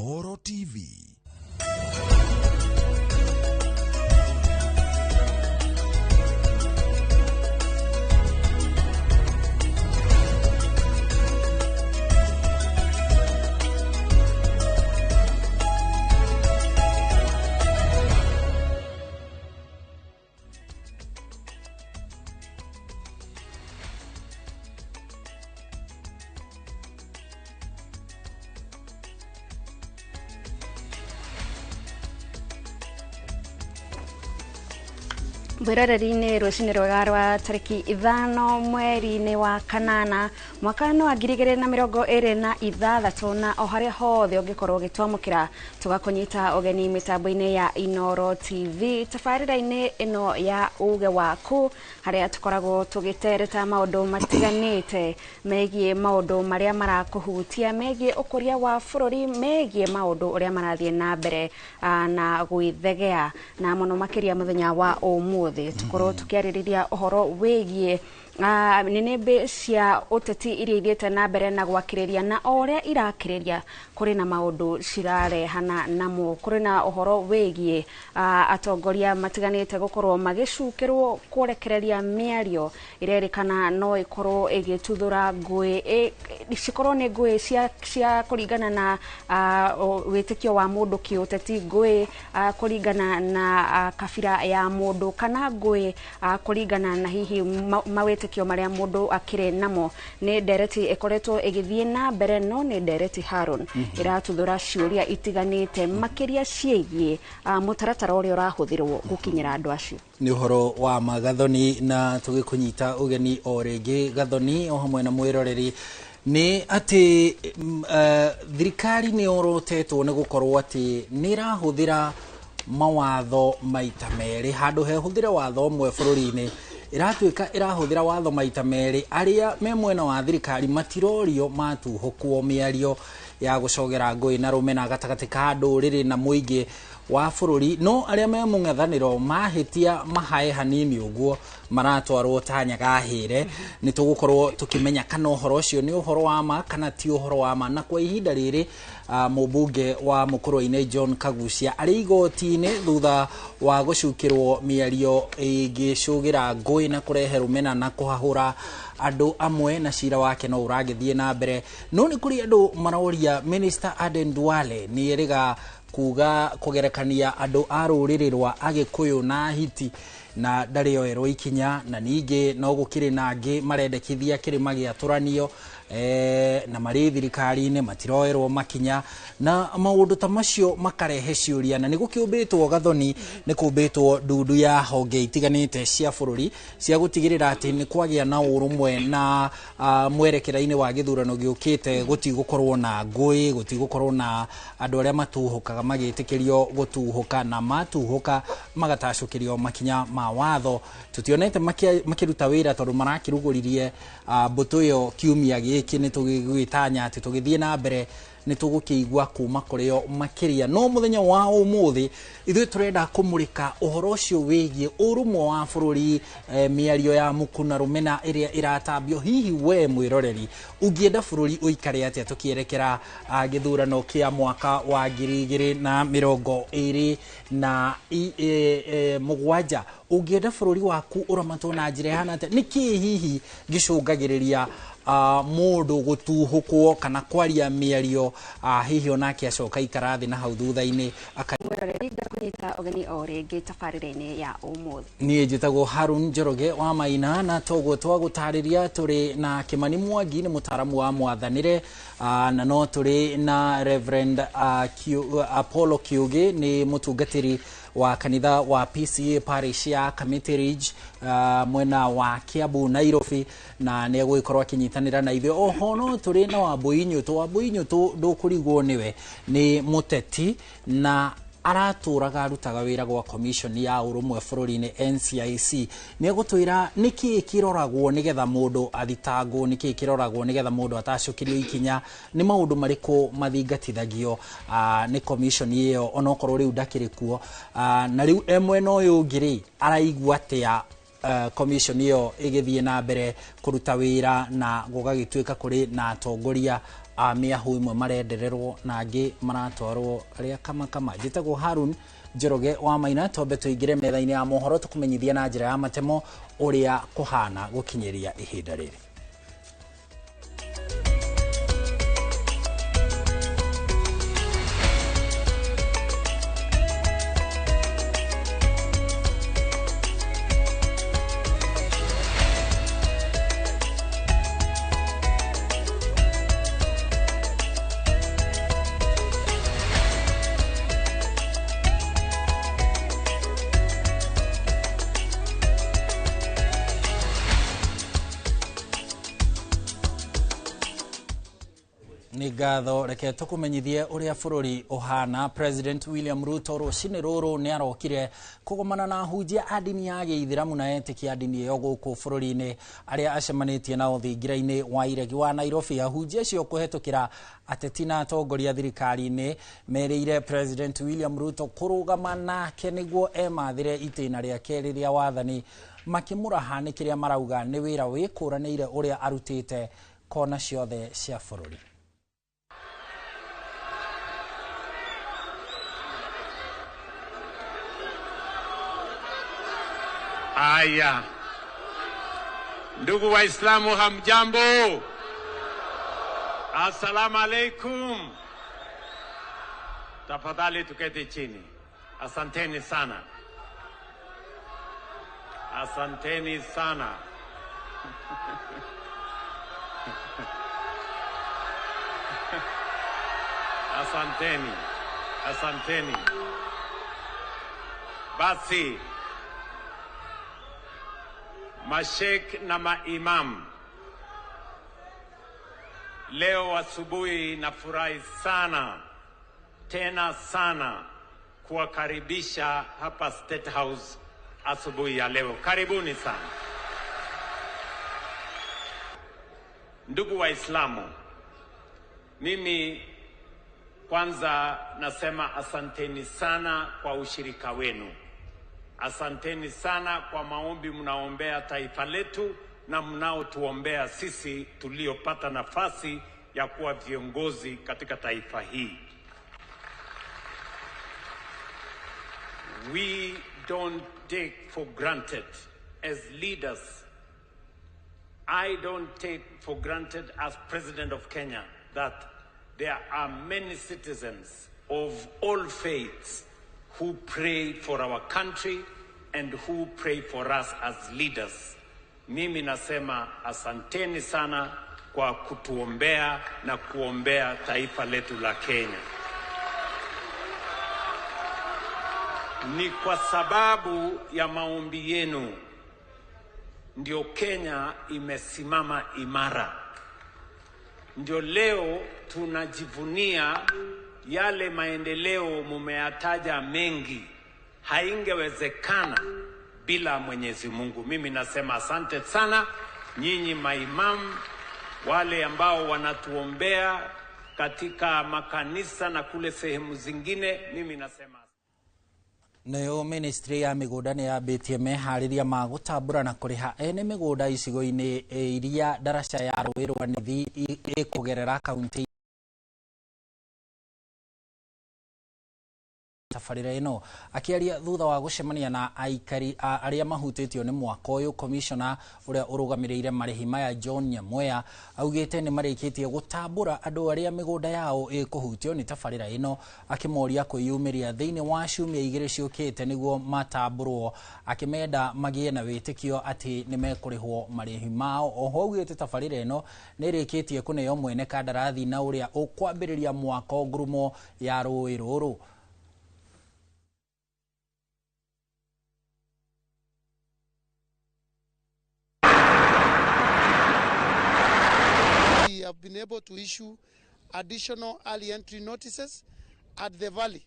Inooro TV. Mwiroreri-inĩ rũcinĩ rwega rwa tarĩki 5 mweri-inĩ wa kanana mwaka wa 2026 na o harĩa hothe ũngĩkorwo ũgĩtwamũkĩra tũgakũnyita ũgeni mĩtambo-inĩ ya Inooro TV tabarĩra-inĩ ĩno ya uge waku harĩa tũkoragwo tũgĩtereta maũndũ matiganĩte megiĩ maũndũ marĩa marakũhutia megiĩ ũkũria wa bũrũri megiĩ maũndũ ũrĩa marathiĩ na mbere na gwĩthegea na mũno makĩria mũthenya wa ũmũthĩ tukorwo tukiarĩrĩria ũhoro wĩgiĩ nĩnĩmbĩ cia ũteti iria ithiĩte na mbere na gwakĩrĩria na ũrĩa irakĩrĩria kũrĩ na maũndũ cirarehana namo kũrĩ na ũhoro wĩgiĩ atongoria matiganĩte gũkorwo magĩcukĩrwo kũrekereria mĩario irerĩkana no ĩkorwo ĩgĩtuthũra ngũĩ cikorwo nĩ ngũĩ cia kũringana na wĩtĩkio wa mũndũ kĩũteti ngũĩ kũringana na kabira ya mũndũ kana ngũĩ kũringana na hihi mawĩtĩkio maria mũndũ akĩrĩ namo nĩ ndereti ĩkoretwo ĩgĩthiĩ na mbere no nĩ ndereti Haron iratuthũra ciũria itiganĩte makĩria ciĩgiĩ mũtaratara ũrĩa ũrahũthĩrwo gũkinyĩra andũ acio nĩ ũhoro wa magathoni na tũgĩkũnyita ũgeni o rĩngĩ gathoni o hamwe na mwĩroreri nĩ atĩ thirikari nĩ orotetwo nĩ gũkorwo atĩ nĩ ĩrahũthĩra mawatho maita merĩ handũ hehũthĩre watho ũmwe bũrũri-inĩ iratuĩka ĩrahũthĩra watho maita merĩ arĩa me mwena wa thirikari matirorio matuhũkwo mĩario ya gũcogera ngũĩ na rũmena gatagatĩ ka ndũrĩrĩ na mũingĩ wa bũrũri no arĩa me mũng'ethanĩro mahĩtia mahae hanini ũguo maratwarwo ta nyagahĩre nĩ tũgũkorwo tũkĩmenya kana ũhoro ũcio nĩ ũhoro wa ma kana ti ũhoro wa ma na kwa ihinda rĩrĩ mũmbunge wa Mũkũrũ-inĩ John Kagucia arĩ igoti-inĩ thutha wa gũcukĩrwo mĩario ĩgĩcũgĩra ngũĩ na kũrehe rũmena na kũhahũra andũ amwe na cira wake no ũragĩthiĩ na mbere no nĩ kũrĩ andũ maroria Minister Aden Duale nĩ erĩga kuga kũgerekania andũ a rũrĩrĩ rwa Agĩkũyũ na hiti na ndarĩ oerwo ikinya na ningĩ no gũkĩrĩ na angĩ marendekithia kĩrĩma gĩatũranio na marĩ thirikari-inĩ matiroerwo makinya na maũndũ ta macio makarehe ciũria na nĩ gũkĩũmbĩtwo gathoni nĩ kũmbĩtwo ndundu ya honge itiganĩte cia bũrũri cia gũtigĩrĩra atĩ nĩ kwagĩa na ũrũmwe na mwerekera-inĩ wa gĩthurano gĩũkĩte gũtigũkorwo na ngũĩ gũtigũkorwo na andũ arĩa matuhũkaga magĩtĩkĩrio gũtuhũka na matuhũka magatacũkĩrio makinya ma watho tutionete makĩruta wĩra tondũ marakĩrugũririe mbũtũ ĩyo kiumia gĩkĩ nĩ tũgĩgwĩtanya atĩ tũgĩthiĩ na mbere nĩ tũgũkĩigua kuma kũrĩ o makĩria no mũthenya wa ũmũthĩ ithuĩ tũrenda kũmũrĩka ũhoro ũcio wĩgiĩ ũrũmwe wa bũrũri mĩario ya mũkuna rũmena ĩrĩa ĩratambio hihi we mwĩroreri ũngĩenda bũrũri ũikare atĩa tũkĩerekera gĩthurano kĩa mwaka wa 2027 ũngĩenda bũrũri waku ũramatwo na njĩra ihana atĩa nĩkĩ hihi gĩcũngagĩrĩria mũndũ gũtuhũkwo kana kwaria mĩario hihi onake acoka ikarathi na hau thutha-inĩ kũnyita ũgeni o rĩngĩ tabarĩra-inĩ ya ũmũthĩ niĩ njĩtagwo Harun Njoroge wa Maina na toguo twagũtarĩria tũrĩ na Kĩmani Mwangi nĩ mũtaramu wa mwathanĩre na no tũrĩ na Reverend Apollo Kiugi nĩ mũtungatĩri wa kanitha wa PCA Parish ya Kamiti Ridge mwena wa Kiambu Nairobi na nĩ egũgĩkorwo akĩnyitanĩra na ithuĩ oho no tũrĩ na Wambũi Nyũtũ ndũkũrigwo nĩwe nĩ mũteti na aratũraga arutaga wĩra gwa commission ya ũrũmwe bũrũri-inĩ NCIC nĩ egũtwĩra nĩkĩ kĩroragwo nĩgetha mũndũ athitangwo nĩkĩ kĩroragwo nĩgetha mũndũ atacũkĩrio ikinya nĩ maũndũ marĩkũ mathingatithagio nĩ commission ĩyo onokorwo rĩu ndakĩrĩ kuo na rĩu mwena ũyũ ũngĩ araigua atĩa commission ĩyo ĩgĩthiĩ na mbere kũruta wĩra na gũgagĩtuĩka kũrĩ na atongoria mĩahu imwe marendererwo na angĩ maratwarwo arĩa kama njĩtagwo Harun Njoroge wa Maina. Tombe tũingĩre metha-inĩ ya mohoro tũkũmenyithia na njĩra ya matemo ũrĩa kũhana gũkinyĩria ihinda rĩrĩ. Nĩ ngatho reke tũkũmenyithie ũrĩa bũrũri ũhana. President William Ruto rũcinĩ rũrũ nĩ arokire kũgomana na hunjia a ndini ya Gĩithĩramu na etĩkia ndini ĩyo gũkũ bũrũri-inĩ arĩa acemanĩtie nao thingira-inĩ wa iregi wa Nairobi. Ahunjia acio kũhetũkĩra ateti na atongoria thirikari-inĩ merĩire President William Ruto kũrũgama nake nĩguo emathĩre itĩna rĩake rĩrĩa wathani, makĩmũraha nĩ kĩrĩa marauga nĩ wĩra wĩkũranĩire ũrĩa arutĩte kona ciothe cia bũrũri. Aya, ndugu Waislamu, hamjambo? Assalamu alaikum. Tafadhali tuketi chini. Asanteni sana. Asanteni sana. Asanteni. Asanteni. Basi mashek na maimam, leo asubuhi nafurahi sana tena sana kuwakaribisha hapa State House asubuhi ya leo. Karibuni sana. Ndugu Waislamu, mimi kwanza nasema asanteni sana kwa ushirika wenu. Asanteni sana kwa maombi mnaombea taifa letu na mnaotuombea sisi tuliopata nafasi ya kuwa viongozi katika taifa hii. We don't take for granted as leaders. I don't take for granted as President of Kenya that there are many citizens of all faiths who pray for our country and who pray for us as leaders. Mimi nasema asanteni sana kwa kutuombea na kuombea taifa letu la Kenya. Ni kwa sababu ya maombi yenu ndio Kenya imesimama imara. Ndio leo tunajivunia yale maendeleo mumeyataja mengi. Haingewezekana bila Mwenyezi Mungu. Mimi nasema asante sana nyinyi maimamu, wale ambao wanatuombea katika makanisa na kule sehemu zingine. Mimi nasema nayo ministry ya mĩgũnda nĩ yambĩtie meharĩria ma gũtambũra na kũrĩha ene mĩgũnda icigo-inĩ iria ndaraca ya rũĩ rwa Nithi ĩkũgerera kaunti tabarĩra ĩno. Akĩaria thutha wa gũcemania na aikari arĩa mahutĩtio nĩ mwaka ũyũ, komishona ũrĩa ũrũgamĩrĩire marĩhi maya John Nyamweya augĩte nĩ marĩkĩtie gũtambũra andũ arĩa mĩgũnda yao ĩkũhutio nĩ tabarĩra ĩno, akĩmoria kwĩyumĩria thĩinĩ wa ciumia igĩrĩ ciũkĩte nĩguo matambũrwo, akĩmenda magĩe na wĩtĩkio atĩ nĩ mekũrĩhwo marĩhi mao. Oho augĩte tabarĩra ĩno nĩ ĩrĩkĩtie kũneo mwene kandarathi na ũrĩa ũkwambĩrĩria mwaka ngurumo ya rũĩ rũrũ. Have been able to issue additional early entry notices at the valley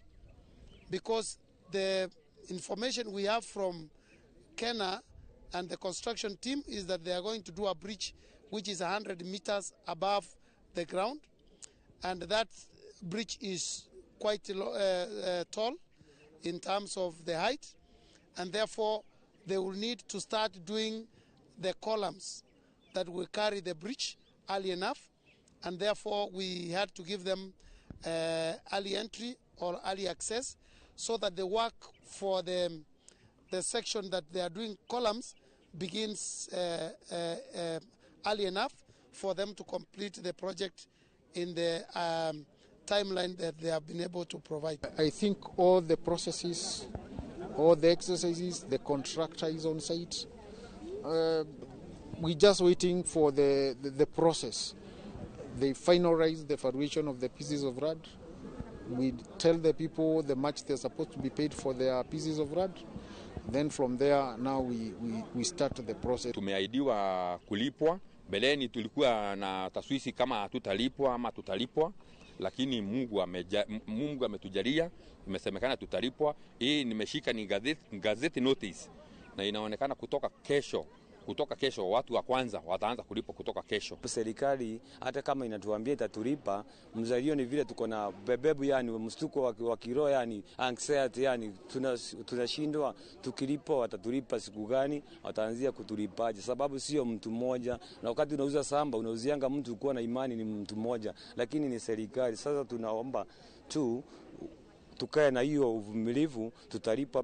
because the information we have from Kenya and the construction team is that they are going to do a bridge which is 100 meters above the ground, and that bridge is quite tall in terms of the height, and therefore they will need to start doing the columns that will carry the bridge early enough. and therefore we had to give them early entry or early access so that the work for the section that they are doing columns begins early enough for them to complete the project in the timeline that they have been able to provide. I think all the processes, all the exercises, the contractor is on site. We're just waiting for the process. They finalize the valuation of the pieces of road. We tell the people the much they're supposed to be paid for their pieces of road. Then from there, now we start the process. Tumeahidiwa kulipwa. Beleni tulikuwa na taswisi kama hatutalipwa ama tutalipwa, lakini Mungu ametujalia, imesemekana tutalipwa. Hii nimeshika ni gazeti notice na inaonekana kutoka kesho watu wa kwanza wataanza kulipwa kutoka kesho. Serikali hata kama inatuambia itatulipa, mzalio ni vile tuko na bebebu, yani mstuko wa kiroho, yani anxiety, yani tunashindwa tukilipo watatulipa siku gani, wataanzia kutulipaje, sababu sio mtu mmoja, na wakati unauza samba unauzianga mtu kuwa na imani ni mtu mmoja, lakini ni serikali. Sasa tunaomba tu tukae na hiyo uvumilivu, tutalipa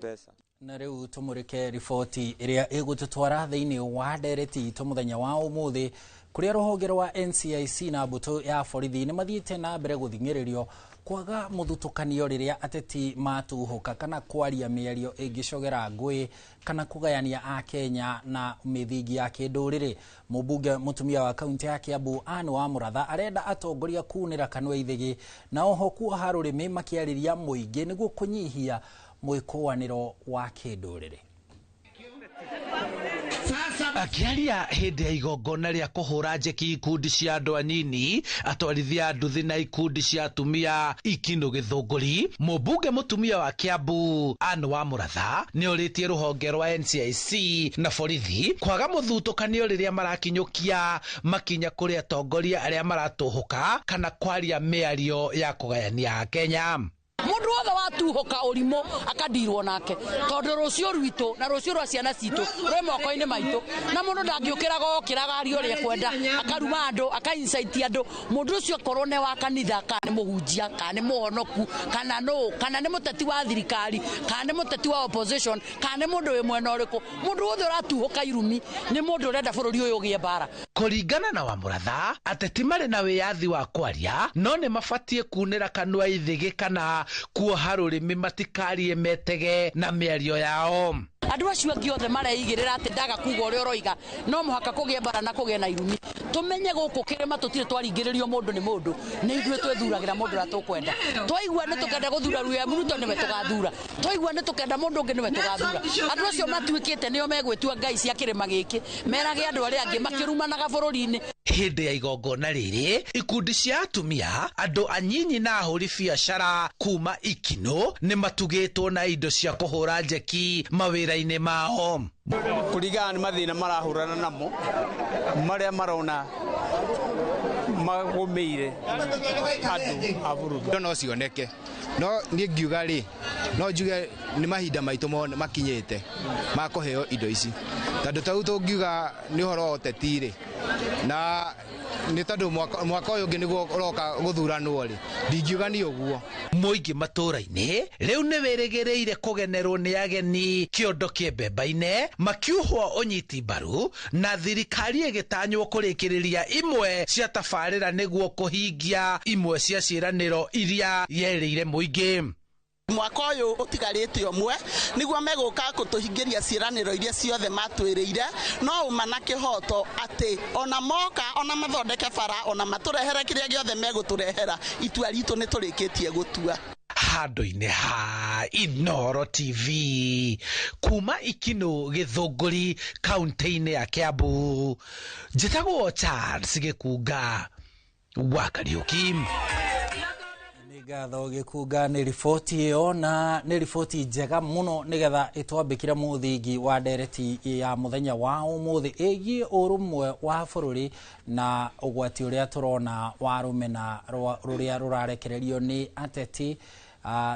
pesa. Na riu tumurike riboti iria igututwara thiini wa ndereti itu muthenya wa umuthi kuria ruhonge rwa NCIC na mbuto ya borithi ni mathiite na mbere guthingiririo kwaga muthutukanio riria ateti matuhuka kana kwaria miario ingicogera ngui kana kugayania a Kenya na mithingi ya kinduriri. Mubunge mutumia wa kaunti ya Kiambu Anne wa Muratha arenda atongoria kunira kanwa ithigi na oho kuoha rurimi makiariria muingi niguo kunyihia mwikuaniro wa kinduriri. Akiaria hindi ya igongona ria kuhura njeki ikundi cia andu anini, atwarithia nduthi na ikundi cia atumia Ikino Githunguri, mubunge mutumia wa Kiambu Anne wa Muratha ni oritie ruhonge rwa NCIC na borithi kwaga muthutukanio riria marakinyukia makinya kuri atongoria aria maratuhuka kana kwaria miario ya kugayania Kenya. Mundu wothe watuhoka urimo akadirwo nake tondu rucio rwito na rucio rwa ciana citu rwe moko-ini maitu, na mundu ndangiukira gokiraga ari uria kwenda akaruma andu akainsaiti andu. Mundu ucio korwo ne wa kanitha kana ni muhunjia kana ni muhonoku kana ni muteti wa thirikari kana ni muteti wa opposition kana ni mundu wi mwena uriku, mundu wothe uratuhoka irumi ni mundu urenda bururi uyu ugie bara. Kuringana na wa Muratha, ateti mari na wiyathi wa kwaria no ni mabatie kunira kanwa ithigi kana kuoha rurimi matikarie metege na miario yao. Andu acio angi othe mareigirira ati ndaga kuga uria uroiga no muhaka kugie bara na kugie na irumi. Tumenye guku kirima tutire twaringiririo mundu ni mundu, ni ithuĩ twethuragira mundu ra tukwenda. Twaigua ni tukenda guthura William Ruto niwe tugathura, twaigua ni tukenda mundu ungi niwe tugathura. Andu acio matuikite nio megwitua ngai cia kirima giki, merage andu aria angi makirumanaga bururi-ini. Hindi ya igongona riri ikundi cia atumia, andu anyinyi na ahuri biacara kuma Ikino ni matugitwo na indo cia kuhura njeki mawira-ini mao. Kurigana ni mathina marahurana namo maria marona magumeire andu aburudu no cioneke no ni ngiuga ri no njuge ni mahinda maitu makinyite makuheo indo ici tondu tau tungiuga ni horo otetire na ni tondu mwaka uyu ngi niguo uroka guthuranwo ri ndingiuga ni uguo. Muingi matura-ini riu ni wirigireire kugenerwo ni ageni kiondo kiembemba-ine makiuhwo unyiti mbaru na thirikari igitanywo kurikiriria imwe cia tabarira niguo kuhingia imwe cia ciiraniro iria yerire muingi. Mwaka uyu utigarite omwe niguo meguka kutuhingiria ciiraniro iria ciothe matwirire no uma na kihoto ati ona moka ona mathondeke bara ona maturehere kiria giothe meguturehera itua ritu ni turikitie gutua. Handu-ini ha Inoro TV kuma Ikino Githunguri kaunti-ini ya Kiambu, njitagwo Charles Gikunga wa Kariuki. Gatho Gikunga ni riboti iyo na ni riboti njega muno nigetha itwambikira muthingi wa ndereti ya muthenya wa umuthi igi urumwe wa bururi na ugwati uria turona wa rumena ruria rurarekererio ni ateti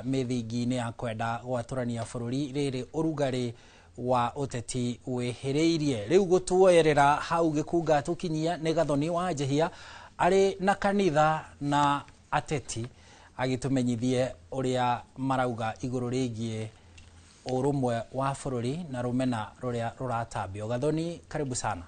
mithingi-ini ya kwenda gwaturania bururi riri urugari wa uteti wehereirie riu gutuoerera hau gikunga tukinyia ni Gathoni wa Njihia ari na kanitha na ateti agitumenyithie uria marauga iguru rigie urumwe wa bururi na rumena ruria ruratambio. Gathoni, karibu sana.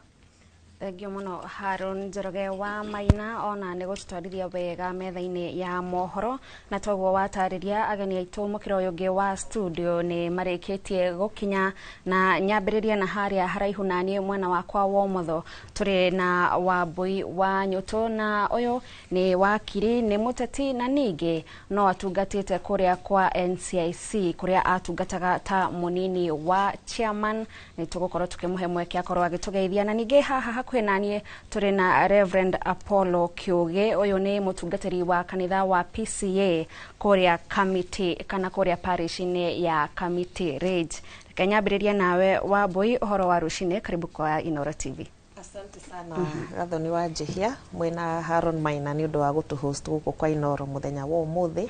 Thengio muno Harun Njoroge wa Maina ona nĩ gũtũtwarithia wega metha-inĩ ya mohoro na toguo watarĩria ageni aitũ mũkĩra ũyũ ũngĩ wa studio nĩ marĩkĩtie gũkinya na nyambĩrĩria na harĩa haraihu na niĩ mwena wakwa wa ũmotho tũrĩ na Wambui wa Nyũtũ na ũyũ nĩ wakiri nĩ mũteti na ningĩ no atungatĩte kũrĩa kwa NCIC kũrĩa atungataga ta mũnini wa chairman. Nĩ tũgũkorwo tũkĩmũhe mweke akorwo agĩtũgeithia na ningĩ haha kwenanie tũrĩ na Reverend Apollo Kiuge ũyũ nĩ mũtungatĩri wa kanitha wa PCA kũrĩa committee kana kũrĩa parish-inĩ ya Committee Ridge. Kanyambĩrĩria nawe Wambui, ũhoro wa rũcinĩ, karibu kwa Inoro TV. Asante sana Gathoni wa Njihia mwena Harun Maina nĩ ũndũ wa gũtũhost gũkũ kwa Inoro mũthenya wa ũmũthĩ.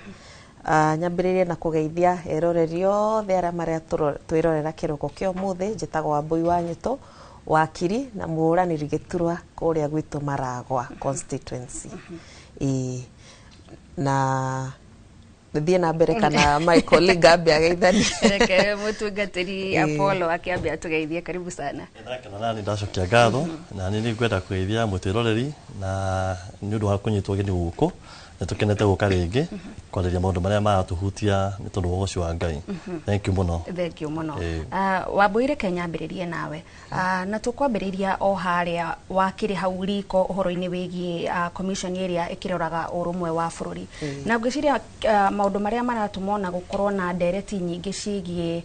Nyambĩrĩria na kũgeithia eroreri othe arĩa marĩa twĩrorera kĩroko kĩa ũmũthĩ. Njĩtagwo Wambui wa Nyũtũ, wakiri na mũranĩri gĩturwa kũrĩa gwitũ Maragwa constituency. Na thiĩ na mbere kana Michael Ligambi ageithani. Reke mũtungatĩri Apollo akĩambia tugeithie, karibu sana. Ndakena nani ndacokia ngatho na nĩ ngwenda kũgeithia mũtwĩroreri na nĩ ũndũ wa kũnyitwo gĩtĩ gũkũ na tũkenete gũka rĩngĩ kwarĩria maũndũ marĩa maratũhutia nĩ tondũ wa ũcio wa Ngai. Thank you muno. Thank you muno. Wambui, reke nyambĩrĩrie nawe na tũkwambĩrĩria o harĩa wakĩrĩ hau riko ũhoro-inĩ wĩgiĩ commission ĩrĩa ĩkĩroraga ũrũmwe wa bũrũri na ngwĩciria maũndũ marĩa maratũmona gũkorwo na ndereti nyingĩ ciĩgiĩ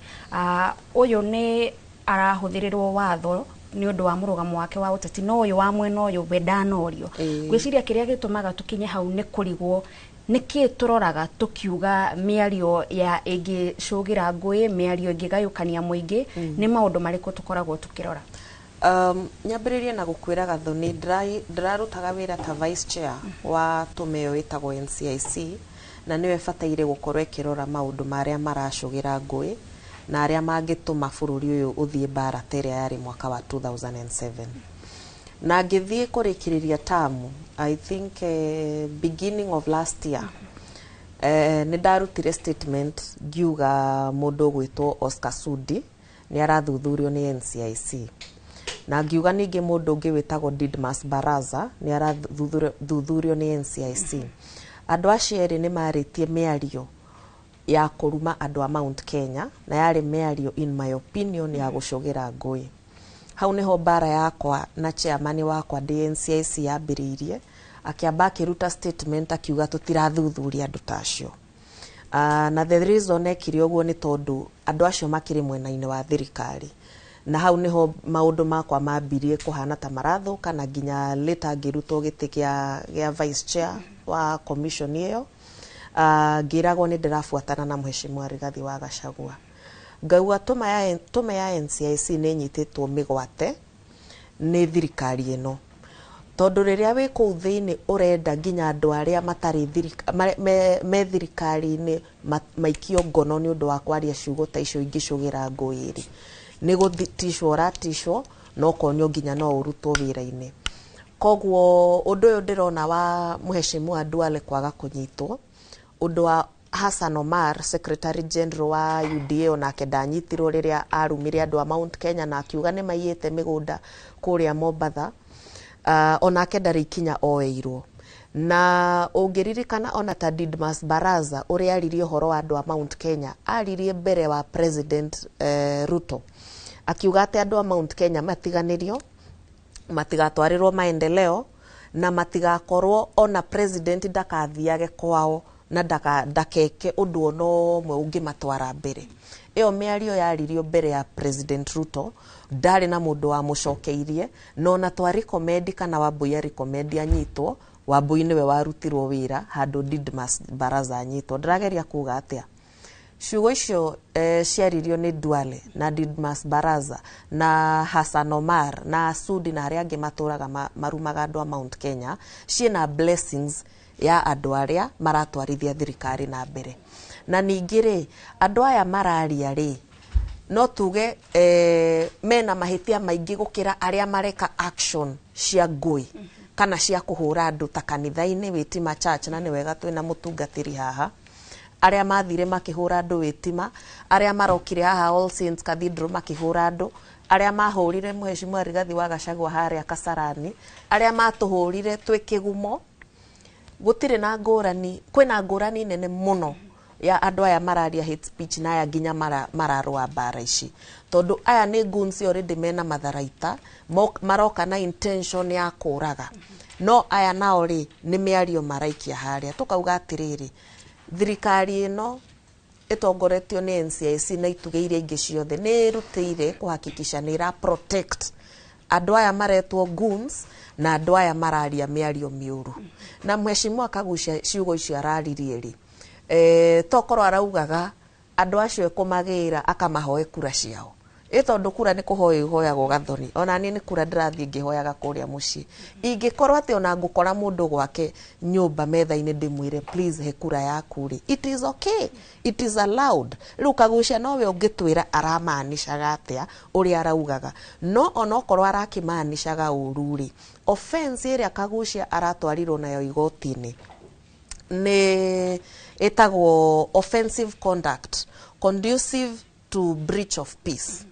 ũyũ nĩ arahũthĩrĩrwo watho nĩ ũndũ wa mũrũgamo wake wa ũteti no ũyũ wa mwena ũyũ we ndanorio. Ngwĩciria kĩrĩa gĩtũmaga tũkinye hau nĩ kũrigwo nĩkĩ tũroraga tũkiuga mĩario ya ĩngĩcũgĩra ngũĩ, mĩario ĩngĩgayũkania mũingĩ, nĩ maũndũ marĩkũ tũkoragwo tũkĩrora? Nyambĩrĩrie na gũkwĩra Gathoni, ndĩrarutaga wĩra ta vice chair wa tume ĩyo ĩtagwo NCIC na nĩwe bataire gũkorwo ĩkĩrora maũndũ marĩa maracũgĩra ngũĩ na arĩa mangĩtũma bũrũri ũyũ ũthiĩ mbara ta ĩrĩa yarĩ mwaka wa 2007. Na ngĩthiĩ kũrĩkĩrĩria tamu, I think beginning of last year, nĩ ndarutire statement ngiuga mũndũ gwĩtwo Oscar Sudi nĩ arathuthurio nĩ NCIC. Na ngiuga ningĩ mũndũ ũngĩ wĩtagwo Didmas Baraza nĩ arathuthurio nĩ NCIC. Andũ acio erĩ nĩ marĩtie mĩario ya kũruma andũ a Mount Kenya na yarĩ mĩario in my opinion ya gũcũgĩra ngũĩ. Hau nĩho mbara yakwa na chairman wakwa NCIC yambĩrĩirie, akĩamba akĩruta statement akiuga tũtirathuthuria andũ ta acio. Na the reason ekire ũguo nĩ tondũ andũ acio makĩrĩ mwena-inĩ wa thirikari. Na hau nĩho maũndũ makwa mambirie kũhana ta marathũka na nginya later ngĩrutwo gĩtĩ gĩa vice chair wa commission ĩyo. Ngĩragwo nĩ ndĩrabuatana na Mheshimiwa Rigathi wa Gachagua. Ngauga tume ya NCIC nĩ nyitĩtwo mĩgwate nĩ thirikari ĩno. Tondũ rĩrĩa wĩ kũu thĩinĩ ũrenda nginya andũ arĩa matarĩ me thirikari-inĩ maikio ngono nĩ ũndũ wa kwaria ciugo ta icio ingĩcũgĩra ngũĩ ĩrĩ. Nĩ gũtishwo ũratishwo no konyo nginya no ũrutwo wĩra-inĩ. Koguo ũndũ ũyũ ndĩrona wa Mheshimiwa Duale kwaga kũnyitwo, ũndũ wa Hassan Omar, Secretary General wa UDA, onake ndanyitirwo rĩrĩa arumire andũ a Mount Kenya na akiuga nĩ maiyĩte mĩgũnda kũrĩa Mombatha, onake ndarĩ ikinya oeirwo. Na ũngĩririkana ona ta Didmas Baraza ũrĩa aririe ũhoro wa andũ a Mount Kenya, aririe mbere wa President Ruto, akiuga atĩ andũ a Mount Kenya matiganĩrio, matigatwarĩrwo maendeleo na matigakorwo ona president ndakathiage kwao na ndakeke ũndũ ona ũmwe ũngĩmatwara mbere. Ĩyo mĩario yaririo mbere ya President Ruto, ndarĩ na mũndũ wa mũcokeirie, no na twa recommend kana Wambui ya recommend anyitwo, Wambui nĩwe warutirwo wĩra handũ Didmas Baraza anyitwo. Ndĩrageria kuga atĩa? Ciugo icio ciaririo nĩ Duale na Didmas Baraza na Hassan Omar na Sudi na arĩa angĩ matũraga marumaga andũ a Mount Kenya, ciĩna blessings ya andũ arĩa maratwarithia thirikari na mbere. Na ningĩ rĩ, andũ aya mararia rĩ, no tuge mena mahitia maingi gukira aria mareka action cia ngui kana cia kuhura andu ta kanitha-ini Witima Church, na ni wega twina mutungatiri haha aria mathire makihura andu Witima, aria marokire haha All Saints Cathedral makihura andu, aria mahurire Mheshimiwa Rigathi wa Gachagua haria Kasarani, aria matuhurire twi kigumo. Gutire na ngurani, kwina ngurani nene muno ya andu aya mararia hate speech na aya nginya mararwa bara ici, tondu aya ni goons already mena matharaita maroka na intention ya kuraga, no aya nao ri ni miario maraikia haria. Tukauga atiriri, thirikari ino itongoretio ni NCIC na itugeire ingi ciothe ni rutire kuhakikisha ni ra protect andu aya maretwo goons na andu aya mararia miario miuru. Na Mheshimiwa Kagucia ciugo icio araririe ri tokorwo araugaga andu acio ekumagira akamahoe kura ciao, tondu kura ni kuhoya ihoyagwo Gathoni, ona ni kura ndirathie ngihoyaga kuria mucii. Ingikorwo ati ona ngukora mundu gwake nyumba metha-ini ndimwire please he kura yaku ri, it is okay, it is allowed. Riu Kagucia nowe ungitwira aramaanishaga atia uria araugaga, no ona okorwo arakimaanishaga uru ri, offense iria Kagucia aratwarirwo nayo igoti-ini ni etagwo offensive conduct conducive to breach of peace.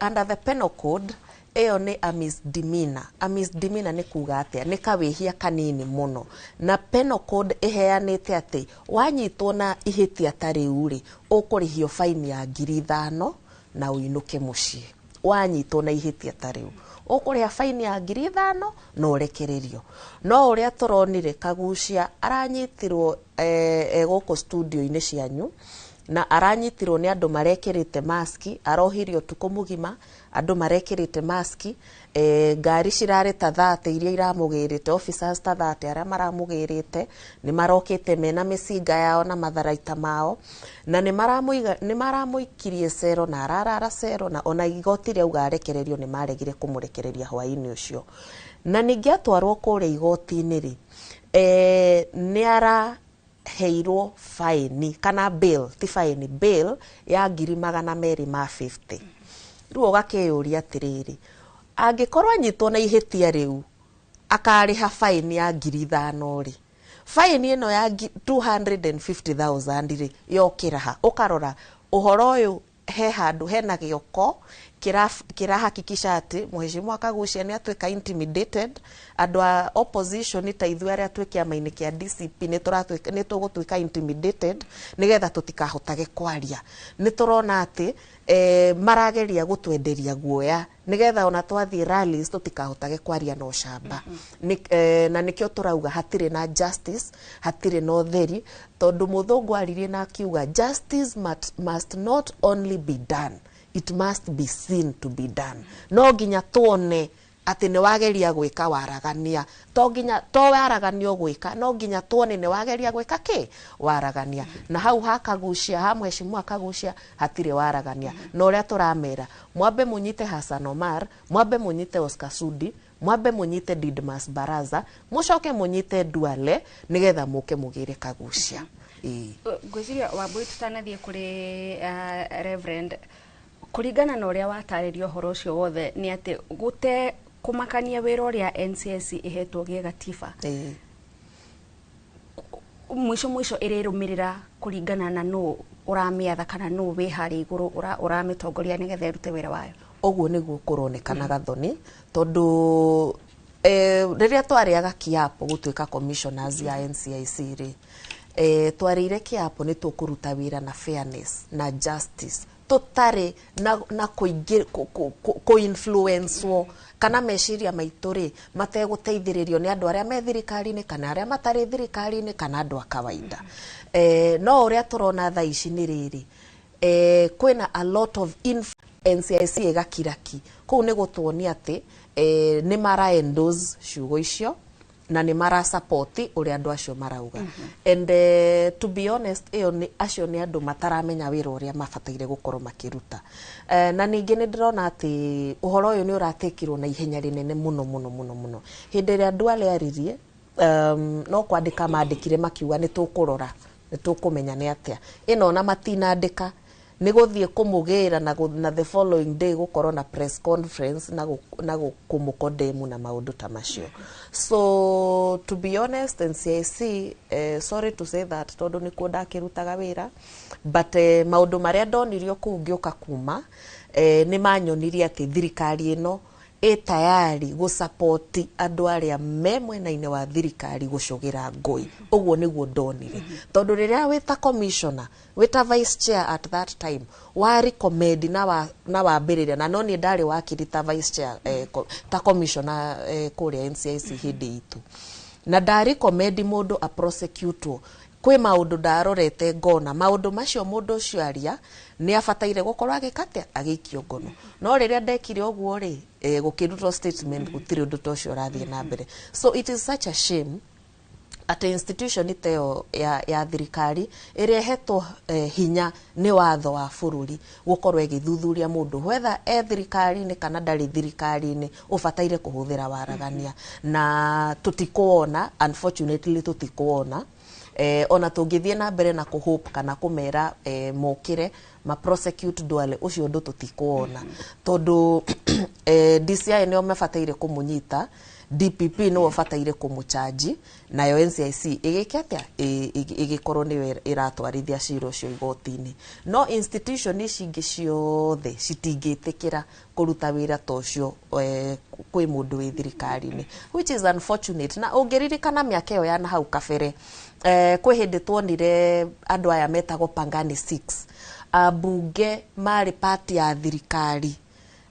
Under the penal code eyo ni a misdemeanor. A misdemeanor ni kuga atia ni kawihia kanini muno, na penal code iheanite ati wanyitwo na ihitia tari uri ukurihio fine ya 5,000 na uinuke mucii. Wanyitwo na ihitia tari ukuria fine ya 5,000 na urekererio. No uria turonire Kagucia aranyitirwo guku studio-ini cianyu na aranyitirwo ni andu marekirite maski, arohirio tuko mugima andu marekirite maski, ngari cirari ta 30 iria iramugirite, officers ta 30 aria maramugirite ni marokite mena misinga yao na matharaita mao, na ni maramuikirie cero na ararara cero, na ona igoti riu garekererio ni maregire kumurekereria hwaini ucio. Na ningi atwarwo kuria igoti-ini ri ni ara heirwo fine kana bail, ti fine, bail ya 250. Riu ugakeyuria atiriri, angikorwo anyitwo na ihitia riu akariha fine ya 5,000 ri, fine ino ya 250,000 ri yokiraha. Ukarora uhoro uyu he handu hena gioko kirahakikisha ati Mheshimiwa Kagucia ni atwika intimidated, andu a opposition ta ithu aria twi kiama-ini kia DCP ni tugutwika intimidated nigetha tutikahotage kwaria. Ni turona ati marageria gutwenderia guoya nigetha ona twathie rallies tutikahotage kwaria no shamba. Na nikio turauga hatire na justice, hatire no theri, tondu muthungu aririe na akiuga justice must not only be done, it must be seen to be done. No nginya tuone ati ni wageria gwika waragania, to nginya to waragania gwika, no nginya tuone ni wageria gwika ki waragania. Na hau ha Kagucia, ha Mheshimiwa Kagucia hatire waragania. No uria turamera mwambe munyite Hassan Omar, mwambe munyite Oscar Sudi, mwambe munyite Didmas Baraza, mucoke munyite Duale nigetha muke mugire Kagucia. Gwiciria Wambui tutanathie kuri Reverend, kuringana na uria wataririo horo ucio wothe ni ati gute kumakania wira uria NCIC ihetwo gi gatiba mwisho irirumirira kuringana na no uramiatha kana no wi hari iguru uramitongoria nigetha irute wira wayo. Oguo niguo kuronekana Gathoni, tondu riria twariaga kiapo gutwika commissioners ya NCIC ri twarire kiapo ni tukuruta wira na fairness na justice, tutari na influence kana meciria maituri mateguteithiririo ni andu aria me thirikari-ini kana aria matari thirikari-ini kana andu a kawaida. No uria turona tha ici ni riri kwina a lot of NCIC igakiraki kou ni gutuonia ati ni mara endorse ciugo icio na ni mara support uri andu acio marauga. And to be honest acio ni andu mataramenya wira uria mabataire gukorwo makiruta. Na ningi ni ndirona ati uhoro uyu ni uratekirwo na ihenya rinene muno. Hindi ria Duale aririe no kwandika maandikire makiuga ni tukurora, ni tukumenya ni atia. Ino na matinandika nĩ gũthiĩ kũmũgĩra na the following day gũkorwo na press conference na kũmũkondemu na maũndũ ta macio. So to be honest, NCIC, sorry to say that, tondũ nĩ kuo ndakĩrutaga wĩra, but maũndũ marĩa ndonirio kũu ngĩũka kuma nĩ manyonirie atĩ thirikari ĩno tayari gũsapoti andũ arĩa me mwena-inĩ wa thirikari gũcũgĩra ngũi. Ũguo nĩguo ndonire. Tondũ rĩrĩa wĩta commissioner, wĩta vice chair at that time, wa recommend na wambĩrĩria, na no niĩ ndarĩ wakiri ta vice chair ta commissioner kũrĩa NCIC hĩndĩ itũ. Na nda recommend mũndũ a prosecute kwĩ maũndũ ndarorete ngona maũndũ macio mũndũ ũcio aria nĩ abataire gũkorwo agĩkate agĩikio ngono. No rĩrĩa ndekire ũguo rĩ gũkĩrutwo statement gũtirĩ ũndũ ta ũcio ũrathiĩ na mbere. So it is such a shame at institution ĩteo ya thirikari ĩrehetwo hinya nĩ watho wa bũrũri gũkorwo ĩgĩthuthuria mũndũ whether thirikari-inĩ kana ndarĩ thirikari-inĩ ũbataire kũhũthĩra waragania. Na tũtikuona, unfortunately tũtikuona ona tũngĩthiĩ na mbere na kũhope kana kũmera mokire ma prosecute Duale ucio ndo tutikuona tondu DCI nio mabataire kumunyita, DPP no bataire kumuchaji, nayo NCIC igikete igikorwo ni iratwarithia ciro ucio igoti-ini. No institution icingi ciothe citingitikira kuruta wira tocio kwi mundu wi thirikari-ini, which is unfortunate. Na ungiririkana miaka iyo ya na hau kabere kwi hindi tuonire andu aya metagwo Pangani 6 abunge mari party ya thirikari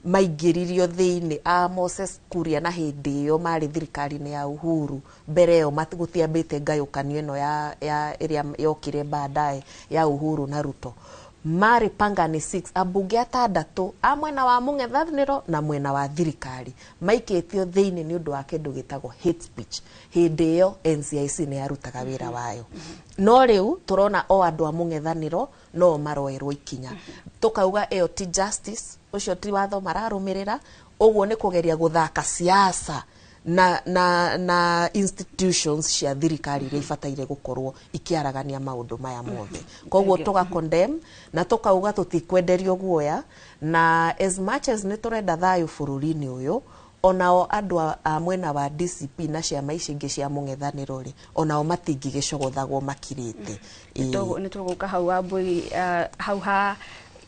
maingiririo thiini a Moses Kuria na hindi iyo mari thirikari-ini ya Uhuru mbere yo matigutiambite ngayukanio ino ya iria yokire baadaye ya Uhuru na Ruto. Mari Pangani 6 abunge atandatu a mwena wa mung'ethaniro na mwena wa thirikari maikitio thiini ni undu wa kindu gitagwo hate speech. Hindi iyo NCIC ni yarutaga wira wayo. No riu turona o andu a mung'ethaniro no maroerwo ikinya. Tukauga iyo ti justice, ucio ti watho mararumirira, uguo ni kugeria guthaka siasa na institutions cia thirikari iria ibataire gukorwo ikiaragania maundu maya mothe. Koguo tuga condemn na tukauga tutikwenderio guoya, na as much as niturenda thayu bururi-ini uyu, onao andu a mwena wa DCP na ciama ici ingi cia mung'ethaniro ri onao matingigicogothagwo makirite. Nituguka hau Ambui hau ha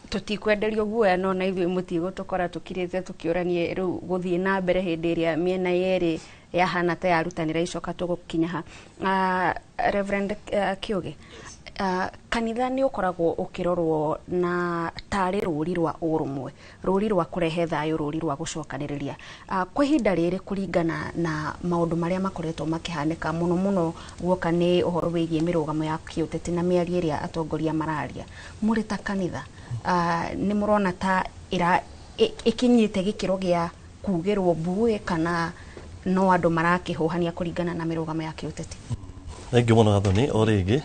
tutikwenderio guoya, no na ithuĩ mũtigo tukora tukirite tukioranie riu guthii na mbere hindi iria miena yeri yahana ta yarutanira icoka tugukinya ha. Reverend Kiugi, kanitha ni ukoragwo ukirorwo na tari ruri rwa urumwe, ruri rwa kurehe thayu, ruri rwa gucokaniriria. Kwa ihinda riri kuringana na maundu maria makoretwo makihanika muno muno guoka ni uhoro wigie mirugamo ya kiuteti na miario iria atongoria mararia, muri ta kanitha ni murona ta ikinyite gikiro gia kugirwo mbue kana no andu marakihuhania kuringana na mirugamo ya kiuteti? Thengiũ mũno Gathoni o rĩngĩ,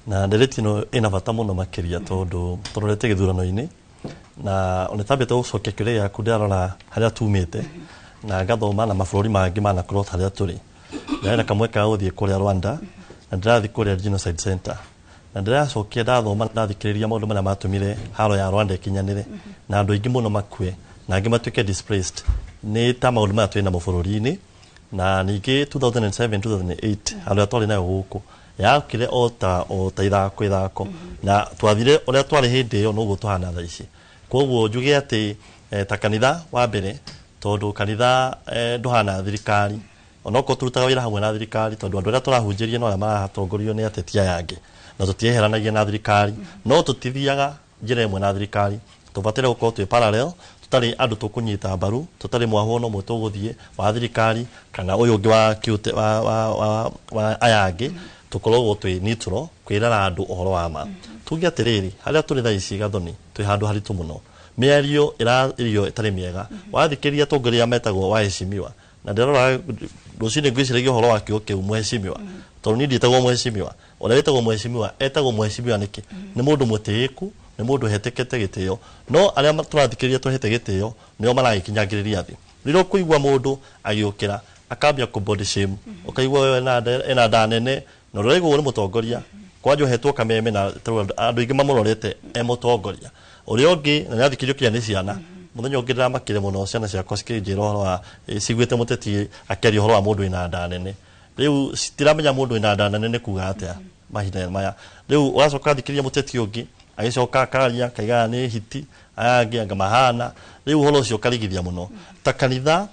na ndereti ĩno ĩna bata mũno makĩria tondũ tũrorete gĩthurano-inĩ na ona tambĩte gũcokia kĩũria gĩaku ndarora harĩa tumĩte na ngathoma na mabũrũri mangĩ manakorwo harĩa tũrĩ. Ndĩrenda kamweka ga gũthiĩ kũrĩa Rwanda na ndĩrathiĩ kũrĩa Genocide Center na ndĩracokia ndathoma ndathikĩrĩria maũndũ marĩa matũmire haro ya Rwanda ĩkinyanĩre na andũ aingĩ mũno makue na angĩ matuĩke displaced nĩ ta maũndũ maya twĩ namo bũrũri-inĩ. Na ningĩ 2007-2008 andũ atwarĩ nayo gũkũ yakire o ta ithako na twathire ũrĩa twarĩ hĩndĩ ĩyo noguo tũhana thaa ici. Koguo njuge atĩ ta kanitha wa mbere, tondũ kanitha ndũhana thirikari, onokorwo tũrutaga wĩra hamwe na thirikari tondũ andũ arĩa tũrahunjĩria no arĩa maratongorio nĩ ateti aya angĩ na tũtieheranagia na thirikari, no tũtithiaga njĩra ĩmwe na thirikari, tũbataire gũkorwo twĩ parallel, tutari andu tukunyita mbaru, tutari mwahono mwe tuguthie wa thirikari kana uyu ungi wa kiute wa ayangi tukorwo twi neutral kwirana andu uhoro wa ma. Tugi atiriri haria turi thaa ici Gathoni twi handu haritu muno, miario irio itari miega, wathikiria tongoria metagwo waheshimiwa na ndirora rucini ngwiciragia uhoro wa kiu kiu mheshimiwa tondu ni nditagwo mheshimiwa, ona witagwo mheshimiwa etagwo mheshimiwa niki ni mundu mutiiku, ni mundu hetekete gitio, no aria turathikiria tuhete gitio nio maragikinyagiriria thi. Riro kuigwa mundu agiukira akambia ku body shame, ukaigwa wewe ena nda nene na ruraigo uri mutongoria kwajo hetwo kameme na andu ingi mamurorete mutongoria uria ungi na nyathikiryo kia ni ciana muthenya ungi ndamakire muno ciana ciakwa cikinjira horo wa ciguite muteti akeria horo wa mundu ina nda nene riu citiramenya mundu ina nda nene kuga atia mahinda maya riu wacoka thikiriria muteti ungi agicoka akaria kaiga ni hiti ayangi anga mahana riu horo cio karigithia muno ta kanitha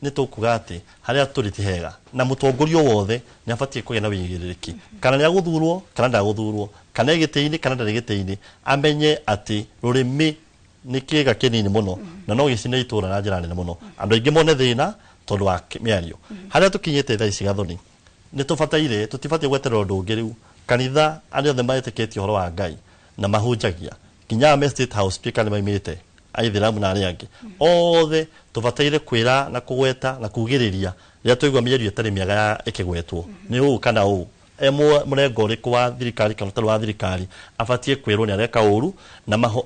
ni tukuga ati haria turi ti hega na mutongorio wothe ni abatie kugena wigiririki kana ni aguthurwo kana ndaguthurwo kana igiteini kana ndari giteini amenye ati rurimi ni kiga kinini muno na no gicine itura na njira nene muno andu aingi mone thina tondu wa miario haria tukinyite thaa ici Gathoni ni tubataire tutibatie gweterera undu ungi riu kanitha aria othe maetiketio horo wa Ngai na mahunjagia kinya State House speaker ni maimite aithiramu na aria angi othe tubataire kwira na kugweta na kugiriria ria tuigwa mierio itari miaga ya ikigwetwo ni uu kana uu emwe murengo riku wa thirikari kana taru wa thirikari abatie kwirwo ni areka uru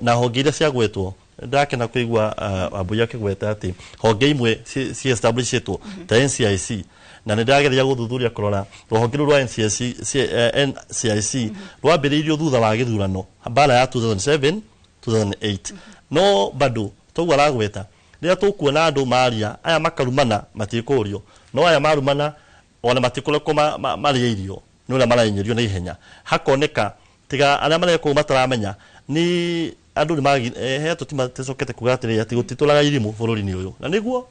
na honge iria ciagwetwo ndakena kuigwa abuya kigweta ati honge imwe ci establishitwo ta NCIC na ndageria guthuthuria kurora ruhonge rwa NCIC rwambiriirio thutha wa githurano mbara ya 2007 2008 no bado togwa ragweta ria tukuona andu maria aya makarumana matikurio no aya marumana ona matikule ko maria irio nula marainyirio na ihenya hakoneka tiga aria mareko mataramenya ni andu ni magi he tutima tecokete kugatire ati gutitulaga irimu bururi-ini uyu na niguo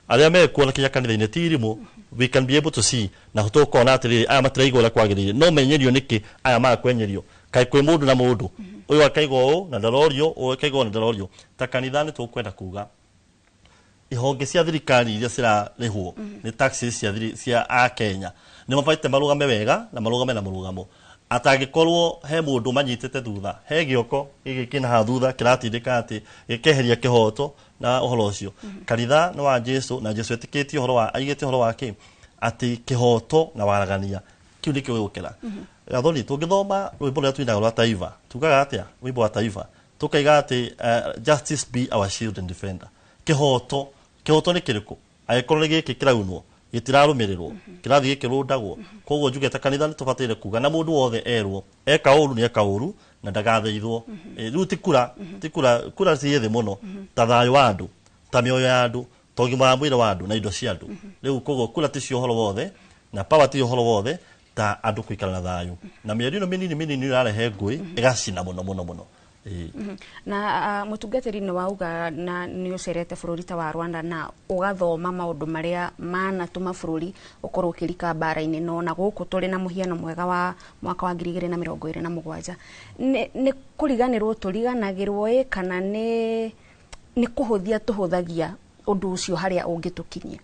aria mekuona kinya kanitha-ini ti irimu we can be able to see na tukuona atiri aya matiraigwa la kwagirire no menyerio niki aya makwenyerio kai kwi mundu na mundu uyu akaigwa u na ndarorio uyu akaigwa na ndarorio ta kanitha ni tukwenda kuga ihonge cia thirikari iria cirarihwo ni taxes cia a Kenya ni mabaite marugame wega na marugame na murugamo atagikorwo he mundu manyitete thutha he gioko igikina ha thutha kiratindika ati gikeheria kihoto na uhoro ucio kanitha no wa Jesu na Jesu etikitio horo wa aigete horo wake ati kihoto na waragania kiu ni kiwukira Gathoni tungithoma rwimbo rwa twinaga rwa taiva tugaga atia rwimbo wa taiva tukaiga ati justice be our shield and defender kihoto ni kiriku agikorwo giki kiraunwo gitirarumirirwo kirathi gikirundagwo koguo njugete kanitha ni tubataire kuga na mundu wothe erwo eka uru ni eka uru na ndagathaithwo riu kura ciithi muno ta thayo wa andu ta mioyo ya andu togima wa mwire wa andu na indo cia andu riu koguo kura ti cio horo wothe na power ti horo wothe ta andu kuikara na thayo na mierio no minini irarehe ngui igacina muno na mutungatiri ni wauga na ni ucerete bururi ta wa Rwanda na ugathoma maundu maria manatuma bururi ukorwo ukirika bara-ini no na guku turi na muhiano mwega wa mwaka wa 2027 ni kuriganirwo turiganagirwo kana ni kuhuthia tuhuthagia undu ucio haria ungitukinyia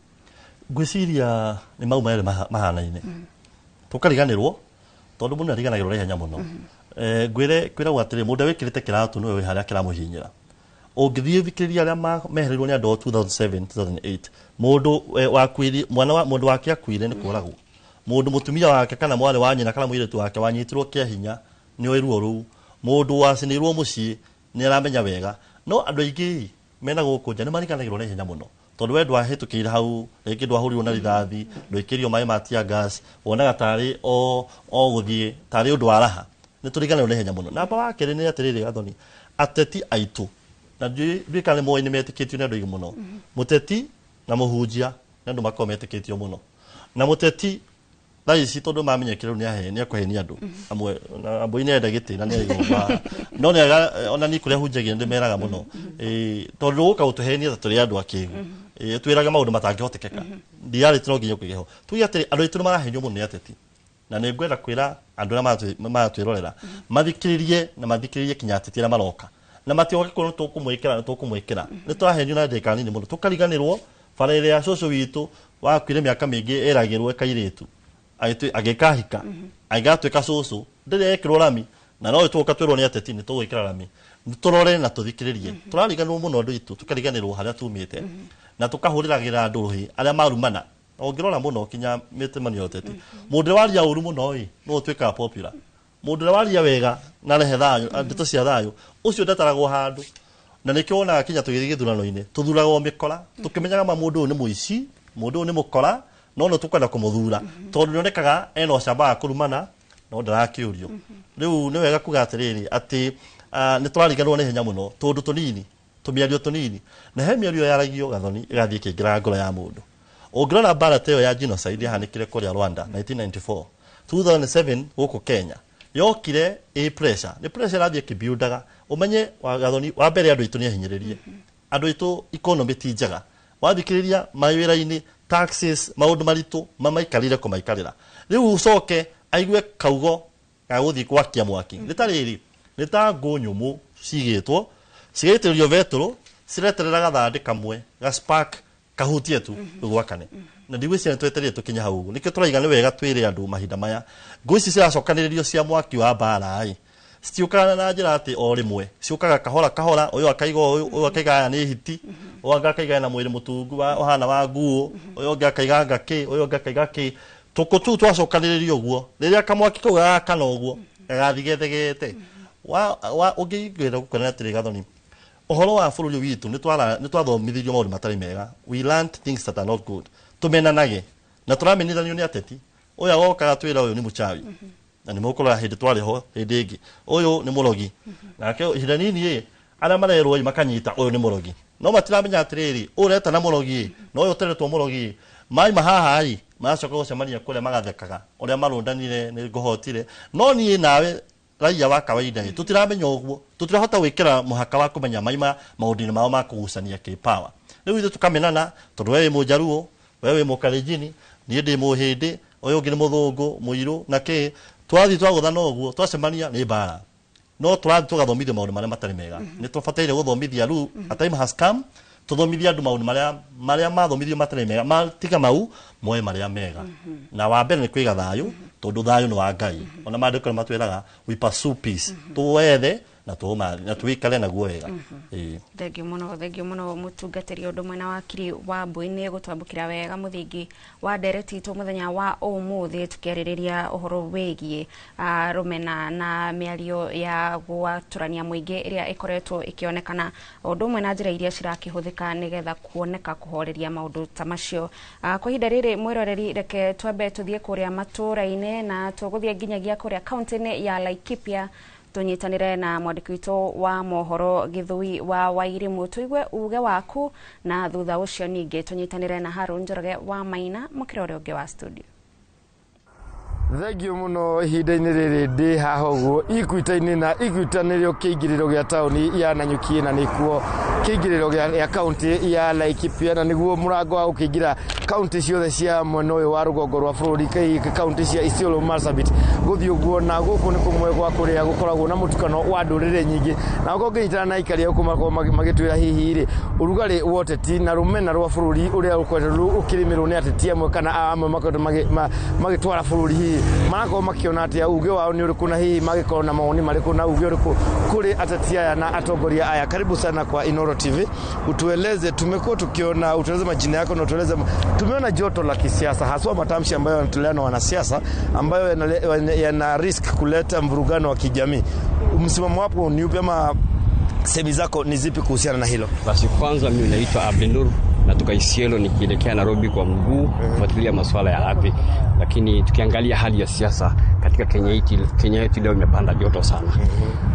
ngwiciria ni mau mere mahana-ine tukariganirwo tondu mundu ariganagirwo ihenya muno kwira gwatire mundu wikirite kiratu niwe wi haria kiramuhinyira ungithie thikiriria aria meherirwo ni andu 2007 2008 mundu wakwiri mwana wa mundu wake akwire ni kuragwo mundu mutumia wake kana mwale wa nyina kana mwiretu wake wanyitirwo kia hinya ni oiruo ru mundu wacinirwo mucii ni aramenya wega no andu aingi mena guku nja ni mariganagirwo ni hinya muno tondu we ndwahitukire hau ringi ndwahurirwo na rithathi ndwikirio mai ma tear gas wonaga tari o guthie tari undu wa raha ni turiganirwo ni hinya muno namba wa keri ni atiriri Gathoni ateti aitu na ndikane moyo ni metikitio ni andu aingi muno muteti na muhunjia ni andu makometikitio muno na muteti thaici tondu mamenyekire ni ahe ni akuhenia andu amwe na amboine enda giti na ni igomba no ni ona ni kuria hunjagia ndi meraga muno tondu guka utuhenia ta turi andu akigu twiraga maundu matangihotekeka ndiari tino nginya kugiho tugi atiri andu aitu marahenio muno ni ateti na ni ngwenda kwira andu na matwirorera mathikiririe na mathikiririe kinya ateti na maroka na matioke kono tukumwikira ni turahenio na ndeka nini muno tukariganirwo bara ile ya coco witu wa kwire miaka mingi eragirwo kairitu agikahika aigatwika coco ndiri ekirwo rami na no tuka twirwo ni ateti ni tugwikira rami turore na tuthikiririe turariganirwo muno andu itu tukariganirwo haria tumite na tukahuriragira andu ruhi aria marumana ongirora muno kinya mitemanio ateti mundu waria uru muno no twika popular mundu waria wega na rehe thayo ndeto cia thayo ucio ndataragwo handu na nikiona kinya tugithige thurano-ini tuthuragwo mikora tukimenyaga mundu ni muici mundu ni mukora no tukwenda kumuthura tondu nionekaga eno camba kurumana no ndarakiurio riu ni wega kuga atiriri ati ni twarigano ni hinya muno tondu tunini tumiario tunini na he miario yaragio gathoni igathie kingira ngoro ya mundu ungirona ballot iyo ya genocide yahanikire kuria Rwanda 1994 2007 guku Kenya yokire pressure ni pressure rathie kibuildaga umenye wa gathoni wa mbere andu itu ni hinyiririe andu itu economy ti njega wathikiriria mawira-ini taxes maundu maritu mamaikarire kumaikarira riu ucoke aigue kaugo ga guthii gwakia mwaki ritariri nita ngunyumu cigitwo cigitirio vetro cireterera gathandi kamwe ga spark kahutie tu gwakane na ndigwiciria twetereire tukinya hau nikio turaiga ni wega twire andu mahinda maya ngwici ciracokanirio cia mwaki wa mbara ai citiukana na njira ati o rimwe ciukaga kahora kahora uyu akaiga uyu akaiga ni hiti uyu akaiga na mwiri mutungu wa ohana wa nguo uyu akaiga ngaki uyu akaiga ki tukutu twacokanirio guo riria kamwaki kau gakana uguo gathigethegete wa ungigwira gukona atiri gathoni ohoro wa bururi witu ni twathomithirio maundu matari mega we learned things that are not good tumenanage na turamenithanio ni ateti uyu agokaga twira uyu ni muchawi na ni mukora hindi twari ho hindi ingi uyu ni murogi nake hinda nini ara marerwo makanyita uyu ni murogi no matiramenya atiriri ureta na murogi no uyu teretwo murogi mai mahaha ai macoka gucemania kuria magathekaga uria marundanire ni ngohotire no ni nawe raia wa kawaida tutiramenya uguo tutirahota gwikira muhaka wa kumenya maima maudini mao ma kugucania ki power riu ithu tukamenana tondu wewe mujaruo wewe mukalenjini ni ndi muhindi uyu ungi ni muthungu muiru na ki twathi twaguthana uguo twacemania ni bara no turathi tugathomithio maundu maria matari mega ni tubataire guthomithia riu a time has come tuthomithia andu maundu maria mathomithio matari mega matiga mau moe maria mega na wa mbere ni kwiga thayu tondu thayu ni wa Ngai ona mandiko matwiraga we pursue peace tuwethe na tuikare naguo wega thengiu muno mutungatiri undu mwena wakiri wa Mbuini gutwambukira wega muthingi wa ndereti tu muthenya wa umuthi tukiririria uhoro wegie rumena na miario ya gwaturania muingi iria ikoretwo ikionekana undu mwena njira iria cirakihuthika nigetha kuoneka kuhoreria maundu ta macio kwa hinda riri mwiroreri reke twambe tuthie kuria matura-ini na tuguthie nginyagia kuria kaunti-ini ya Laikipia tunyitanire na mwandiki witu wa mohoro Githui wa Wairimu tuigue uge waku na thutha ucio ningi tunyitanire na Harun Njoroge wa Maina mukirore uge wa studio. Thengio muno ihinda-ini riri ndi hahoguo Equity-ini na Equity-nirio kiingiriro gia tauni ya Nanyuki na nikuo kiingiriro gia kaunti ya Laikipia na niguo murango wa ukiingira kaunti ciothe cia mwena uyu wa rugongo rwa bururi kaunti cia Isiolo Marsabit guthii uguo na guku ni kumwe gwa kuria gukoragwo na mutukano wa ndurire nyingi na ukonginyitana na ikaria uko magitwira hihi ri urugari woteti na rumena rwa bururi uria ukweteru ukirimirwo ni ateti amwe kana amwe makoto magitwara bururi hihi marako makiona atia uge wao ni uriku na hihi magikorwo na maoni mariku na uge uriku kuri ateti aya na atongoria aya. Karibu sana kwa Inoro TV, utueleze, tumekuwa tukiona, utueleze majina yako na utueleze, tumeona joto la kisiasa haswa matamshi ambayo yanatolewa na wanasiasa ambayo yana risk kuleta mvurugano wa kijamii. Msimamo wako ni upi ama semi zako ni zipi kuhusiana na hilo? Basi kwanza mimi naitwa Abdinur natoka Isiolo nikielekea Nairobi kwa mguu kufuatilia masuala ya ardhi, lakini tukiangalia hali ya siasa katika Kenya yetu leo imepanda joto sana.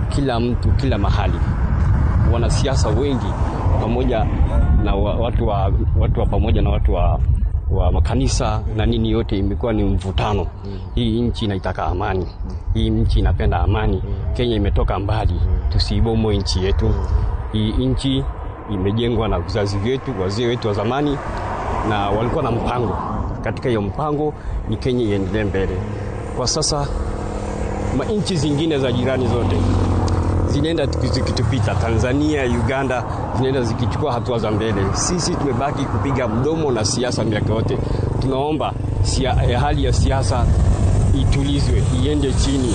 Kila mtu kila mahali wanasiasa wengi pamoja na watu wa pamoja na watu wa makanisa na nini yote imekuwa ni mvutano. Hii nchi inaitaka amani. Hii nchi inapenda amani. Kenya imetoka mbali. Tusiibomoe nchi yetu. Hii nchi imejengwa na vizazi vyetu, wazee wetu wa zamani na walikuwa na mpango. Katika hiyo mpango ni Kenya iendelee mbele. Kwa sasa nchi zingine za jirani zote zinaenda zikitupita, Tanzania, Uganda zinaenda zikichukua hatua za mbele. Sisi tumebaki kupiga mdomo na siasa miaka yote. Tunaomba hali ya siasa itulizwe, iende chini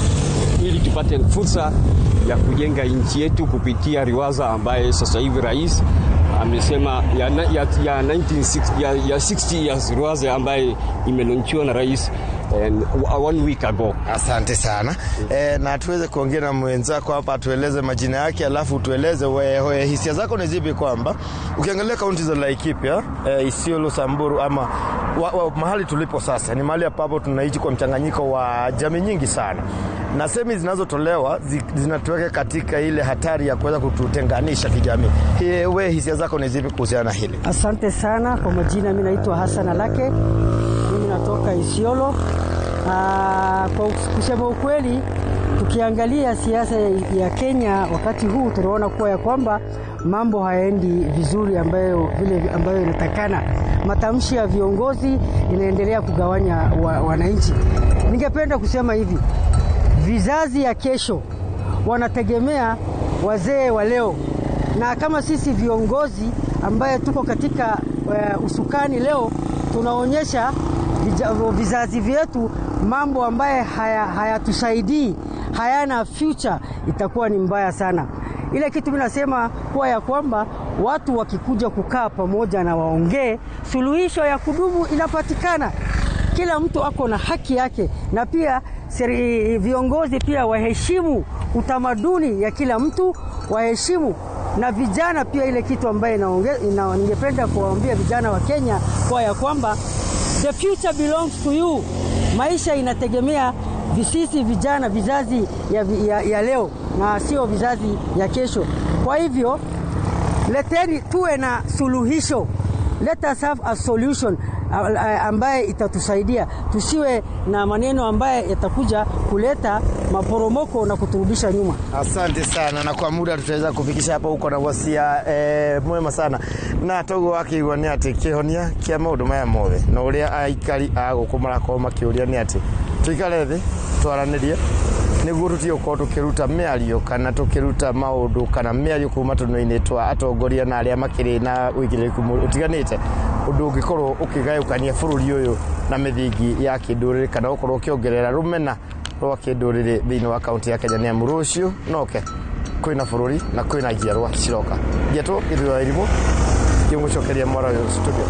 ili tupate fursa ya kujenga nchi yetu kupitia riwaza ambaye sasa hivi rais amesema ya 60 years riwaza ambaye imelonchiwa na rais 1 week ago. Asante sana. Na tuweze kuongea na mwenzako hapa tueleze majina yake alafu tueleze hisia zako ni zipi kwamba ukiangalia kaunti za Laikipia, Isiolo, Samburu ama mahali tulipo sasa ni mahali ambapo tunaishi kwa mchanganyiko wa jamii nyingi sana, na semi zinazotolewa zinatuweka katika ile hatari ya kuweza kututenganisha kijamii. Wewe hisia zako ni zipi kuhusiana na hili? Asante sana. Kwa majina mimi naitwa Hassan Alake, mimi natoka Isiolo. Kwa kusema ukweli, tukiangalia siasa ya Kenya wakati huu tunaona kuwa ya kwamba mambo haendi vizuri ambayo inatakana. Matamshi ya viongozi inaendelea kugawanya wananchi. Ningependa kusema hivi, vizazi ya kesho wanategemea wazee wa leo, na kama sisi viongozi ambaye tuko katika usukani leo tunaonyesha vizazi vyetu mambo ambaye hayatusaidii, hayana future, itakuwa ni mbaya sana. Ile kitu mimi nasema kwa ya kwamba watu wakikuja kukaa pamoja na waongee, suluhisho ya kudumu inapatikana. Kila mtu ako na haki yake, na pia viongozi pia waheshimu utamaduni ya kila mtu, waheshimu na vijana pia. Ile kitu ambaye ningependa kuwaambia vijana wa Kenya kwa ya kwamba the future belongs to you. Maisha inategemea sisi vijana, vizazi ya leo na sio vizazi ya kesho. Kwa hivyo leteni tuwe na suluhisho. Let us have a solution ambaye itatusaidia, tusiwe na maneno ambaye yatakuja kuleta maporomoko na kuturudisha nyuma. Asante sana, na kwa muda tutaweza kufikisha hapa. Huko na wasia mwema sana, na togo wakigwa ni ati kihonia kia maundu maya mothe na uria aikari agukumara kwa makiuria ni ati tuikare thi twaranirie niguo tutio ko tukiruta miario kana tukiruta maundu kana miario kuma tuno-ini twa atongoria na aria makiri na wigiriku utiganite undu ungikorwo ukigayukania bururi uyu na mithingi ya kinduriri kana ukorwo ukiongerera rumena rwa kinduriri thiini wa kaunti ya Kenya. Ni amurucio noke kwina bururi na kwina njiarwa ciroka ngeto ithuwa irimu ngimucokeria Moroyo studio.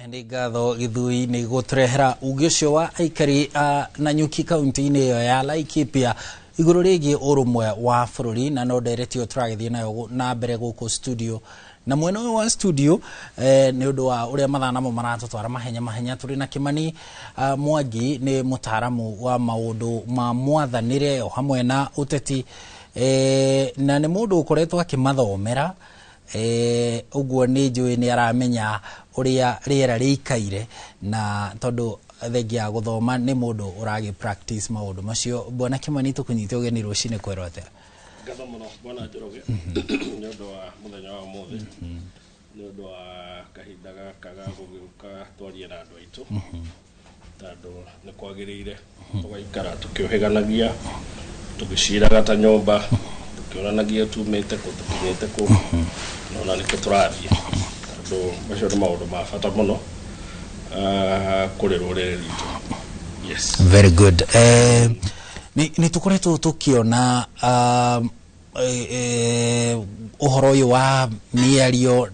Ndi ngatho Githui ni gutrehera uge ucio wa aikari Nanyuki kaunti-ini iyo ya Laikipia iguru rigi urumwe wa bururi, na no directio turagithie nayo na mbere guku studio. Na mwena wa studio ni undu wa uria mathana mo maratutwara mahenya turi na Kimani Mwangi ni mutaaramu wa maundu ma mwathanire o hamwe na uteti na ni mundu ukoretwo akimathomera uguo ni njui ni aramenya uria riera rikaire, na tondu thengia guthoma ni mundu uragi practice maundu macio. Bwana Kimani tukunyite ugeni rucine kwerote ngatho muno bwana Njoroge ni undu wa muthenya wa muthi, ni undu wa kahinda gaka ga gugiuka twarie na andu aitu tondu ni kwagiriire tugaikara tukioheganagia tugiciraga ta nyumba tukionanagia tumite ku tukinyite ku no na niko turathie tondu macio ni maundu ma bata muno kuri ruriri ritu. Yes, very good. Ni tukoretwo tukiona uhoro uyu wa miario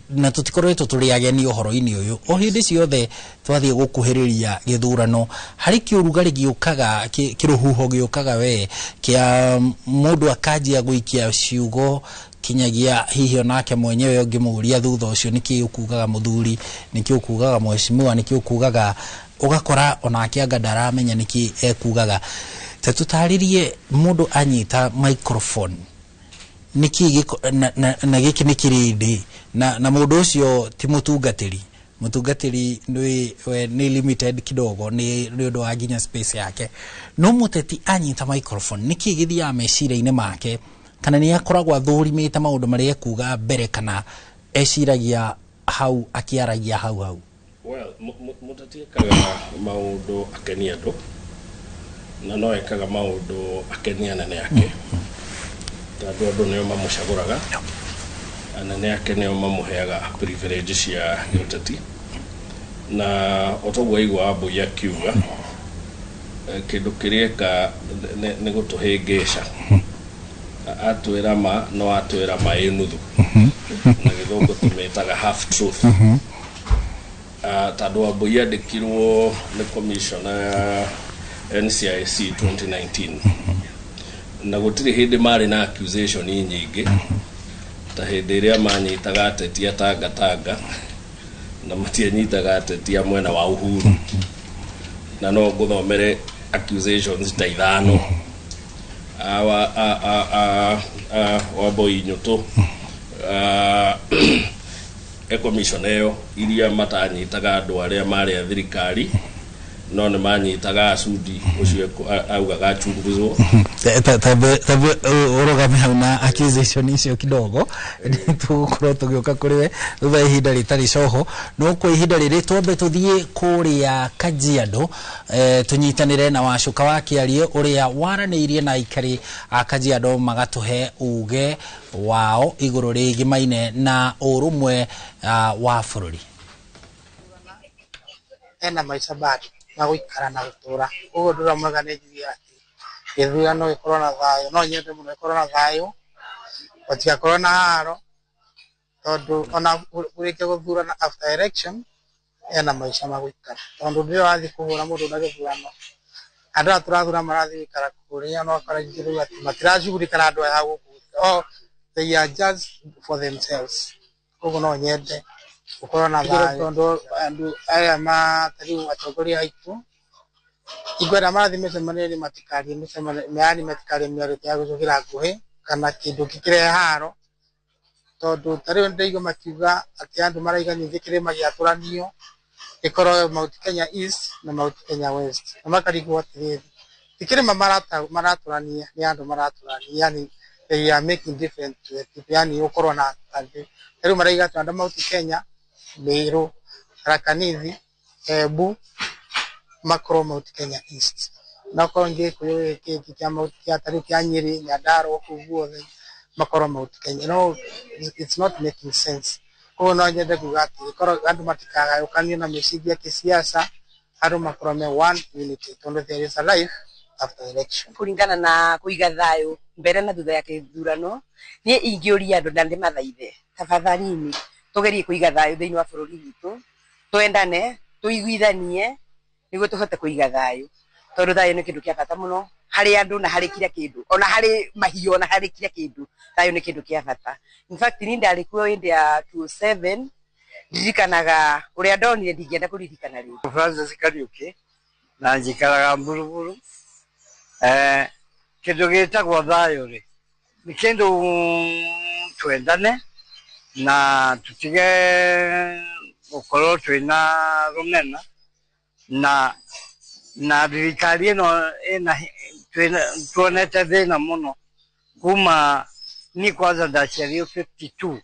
na tutikoretwo turi ageni uhoro-ini uyu. O hindi ciothe twathie gukuhiriria githurano hari kiurugari giukaga kiruhuho giukaga we kia mundu akanjia guikia ciugo kinyagia hihi onake mwenyewe ungimuria thutha ucio niki ukugaga muthuri, niki ukugaga mheshimiwa, niki ukugaga, ugakora onake anga ndaramenya niki ekugaga. Tutaririe mundu anyita microphone niki na giki nikirindi na mundu ucio ti mutungatiri ni limited kidogo, ni undu wa ginya space yake. No muteti anyita microphone niki githia mecira-ini make, kana ni akoragwo athurimite maundu maria ekuga mbere kana eciragia hau akiaragia hau. Well, muteti ekaga maundu akenia andu na no ekaga maundu akenia anene ake tondu andu nio mamucaguraga, anene ake nio mamuheaga privilege cia gĩũteti. Na otoguo igua Ambui akiuga kindu kiria eka ni gutuhingica, atwira ma no atwira ma inuthu na githungu tumetaga half truth. Tondu Ambui andikirwo ni commissioner NCIC 2019 na gutiri hindi mari na accusation nyingi ta hindi iria manyitaga ateti atangatanga na matianyitaga ateti a mwena wa Uhuru na no nguthomere accusations ta ithano Wambui Nyoto commission ĩyo iria matanyitaga andũ arĩa marĩ a thirikari no nĩ manyitaga Sudi ucio augaga achunguzwo tabe urogame hauna accusation icio kidogo tugukorwo tugioka kuri we thutha ihinda ritari coho no kwa ihinda riri twambe tuthie kuria Kajiado tunyitanire na wacuka wa Kiarie uria waraniirie na ikari a Kajiado magatuhe uge wao iguru rigi maine na urumwe wa bururi ena maisha bado na guikara na gutura ugo ndura mwega njugi ati githurano gikorwo na thayo no nyende muno gikorwo na thayo otiga korwo na haro tondu ona kurike guthurana after election ena maisha ma guikara tondu ndio athi kuhura mundu na githurano andu aturathura marathi guikara kuria no akara ngiru ati matiracugurikana andu aya guku they are just for themselves ugo no nyende ukorwo na thayo tondu andu aya matari atongoria aitu igwera marathi mesemanire matikari meani matikari miarite ya gucugira nguhi kana kindu kikire haro tondu tari ndeigo makiuga ati andu maraiga ni thikire magiaturanio ikorwo Mount Kenya East na Mount Kenya West makarigo atiri thikire maraturania ni andu maraturania yani they are making different yani ukorwo na andi tari maraiga ati Mount Kenya Meru Rakanithi Embu Makoro Mount Kenya East na konge kuyo kiki kya Mount Kenya tari kya Nyeri Nyandarua kuguothe Makoro Mount Kenya no it's not making sense ko no nyende kugati koro andu matikaga ukanio na meciria kisiasa andu makoro me one unity tondu there is a life after election kuringana na kuiga thayo mbere na thutha ya kithurano nie ingiuria andu na ndimathaithe tafadhalini tugerie kuiga thayo thiini wa bururi witu twendane tuiguithanie niguo tuhote kuiga thayo tondu thayo ni kindu kia bata muno hari andu na hari kira kindu ona hari mahio na hari kira kindu thayo ni kindu kia bata in fact ni ndari kuo indi ya 27 ndirikanaga uria ndonire ndingienda kuririkana ringi Francis Kariuki na njikaraga Mburuburu kindu gitagwo thayo ri ni kindu twendane na tutige ukorwo twina rumena na thirikari ino ina tuonete thina muno kuma ni kwanza ndaciario 52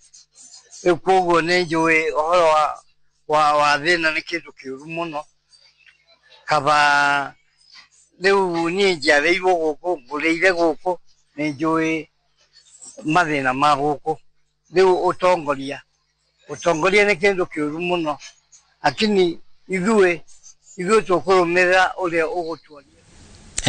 ekuguo ni njui uhoro wa thina ni kindu kiuru muno kaba riu ni njiareirwo guku ngureire guku ni njui mathina ma guku riu utongoria ni kindu kiuru muno lakini ithuĩ tukurumira uria ugutwaria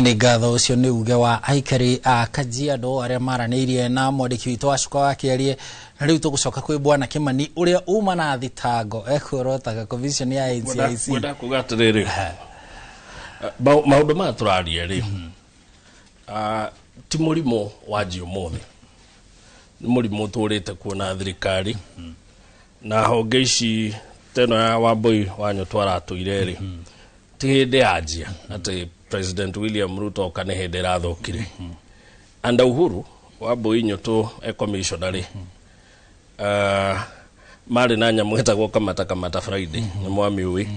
ni ngatho ucio ni uge wa aikari a Kajiado aria maraniirie na mwandiki witu wacuka wa Kiarie na riu tugucoka kwi bwana Kimani uria uma na thitango ekworotaga commission ya NCIC wenda kugatiriri maundu ma turaria ri ti murimo wa jiumuthi ni murimo turite kuona thirikari na honge ici teno ya Wambui wa Nyoto aratuire ri ti hindi anjia ati President William Ruto kana hindi rathukire anda Uhuru Wambui Nyoto commissioner mari na nyamu etagwo kamata Friday ni mwami uwi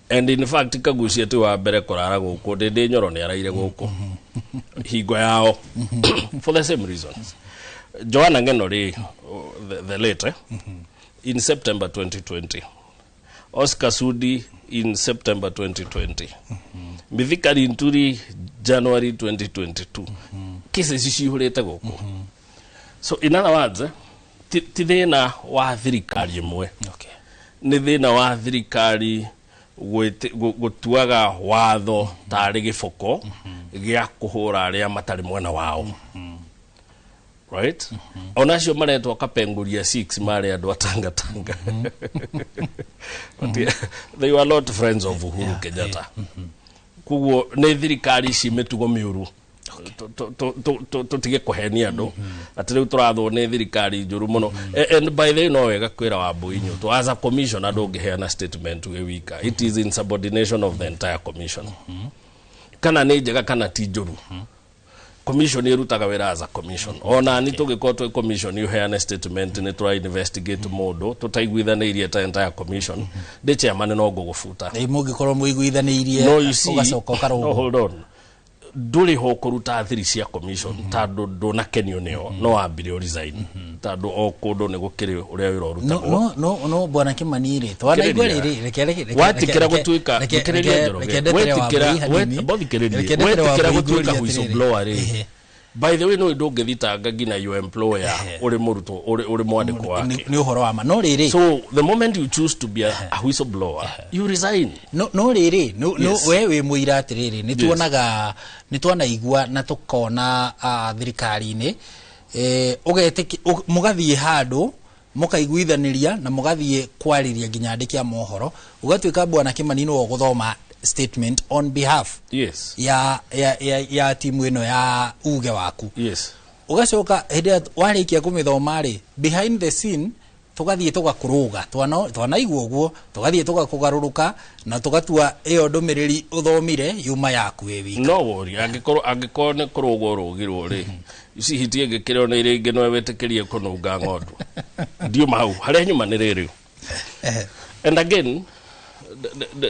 and in fact kagucia tu wa mbere kurara guku ndi Nyoro ni araire guku hingo yao for the same reasons Joanna Ngeno ri the late in September 2020 Oscar Sudi in September 2020 Mithika Linturi January 2022 kesi cicihurite guku so in other words ti thina wa thirikari imwe ni thina wa thirikari gutuaga watho tari giboko gia kuhura aria matari mwena wao right onacio maretwa kapenguria 6 mari andu atanga they were not friends of Uhuru Kenyatta kuguo ni thirikari ci mitugo miuru tutige kuhenia andu ati riu turathwo ni thirikari njuru muno and by the way no wega kwira Wambui Nyoto as a commission andu ngiheana statement we wika it is insubordination of the entire commission kana ni njega kana ti njuru commission irutaga wira as a commission ona ni tugikorwo twi commission iheane statement ni try investigate mundu tutaiguithanirie ta entire commission the chairman no gugufuta mugikorwo muiguithanirie ugacoka ukaruga hold on nduri ho kuruta thiri cia commission tandu ndunakenio nio no wambire resign tandu o kundu ni gukiri uria wira urutagwo no bwana Kimani ri twana igwe riri watikira gutuika rekereria watikira gutuika whistleblower ri by the way no ndungithitanga ngina your employer uri muruto uri mwandiko wake ni uhoro wa ma no riri so the moment you choose to be a whistleblower you resign no riri no wewe muira atiriri ni tuanaigua na tukona thirikari-ini ugetiki mugathie handu mukaiguithaniria na mugathie kwariria nginya andiki a mohoro ugatuika bwana Kimani no guthoma statement on behalf ya timu ino ya uge waku ugacoka hede warikia kumithoma ri behind the scene tugathie tugakuruga twanaigua uguo tugathie tugakugaruruka na tugatua iyo ndumiriri uthomire yuma yaku we wika no wori angikoro ne kurugo rugirwo ri ici hitie ngikirwo ni ringi no wetikirie kununga ng'ondu ndio mau haria nyuma ni riri and again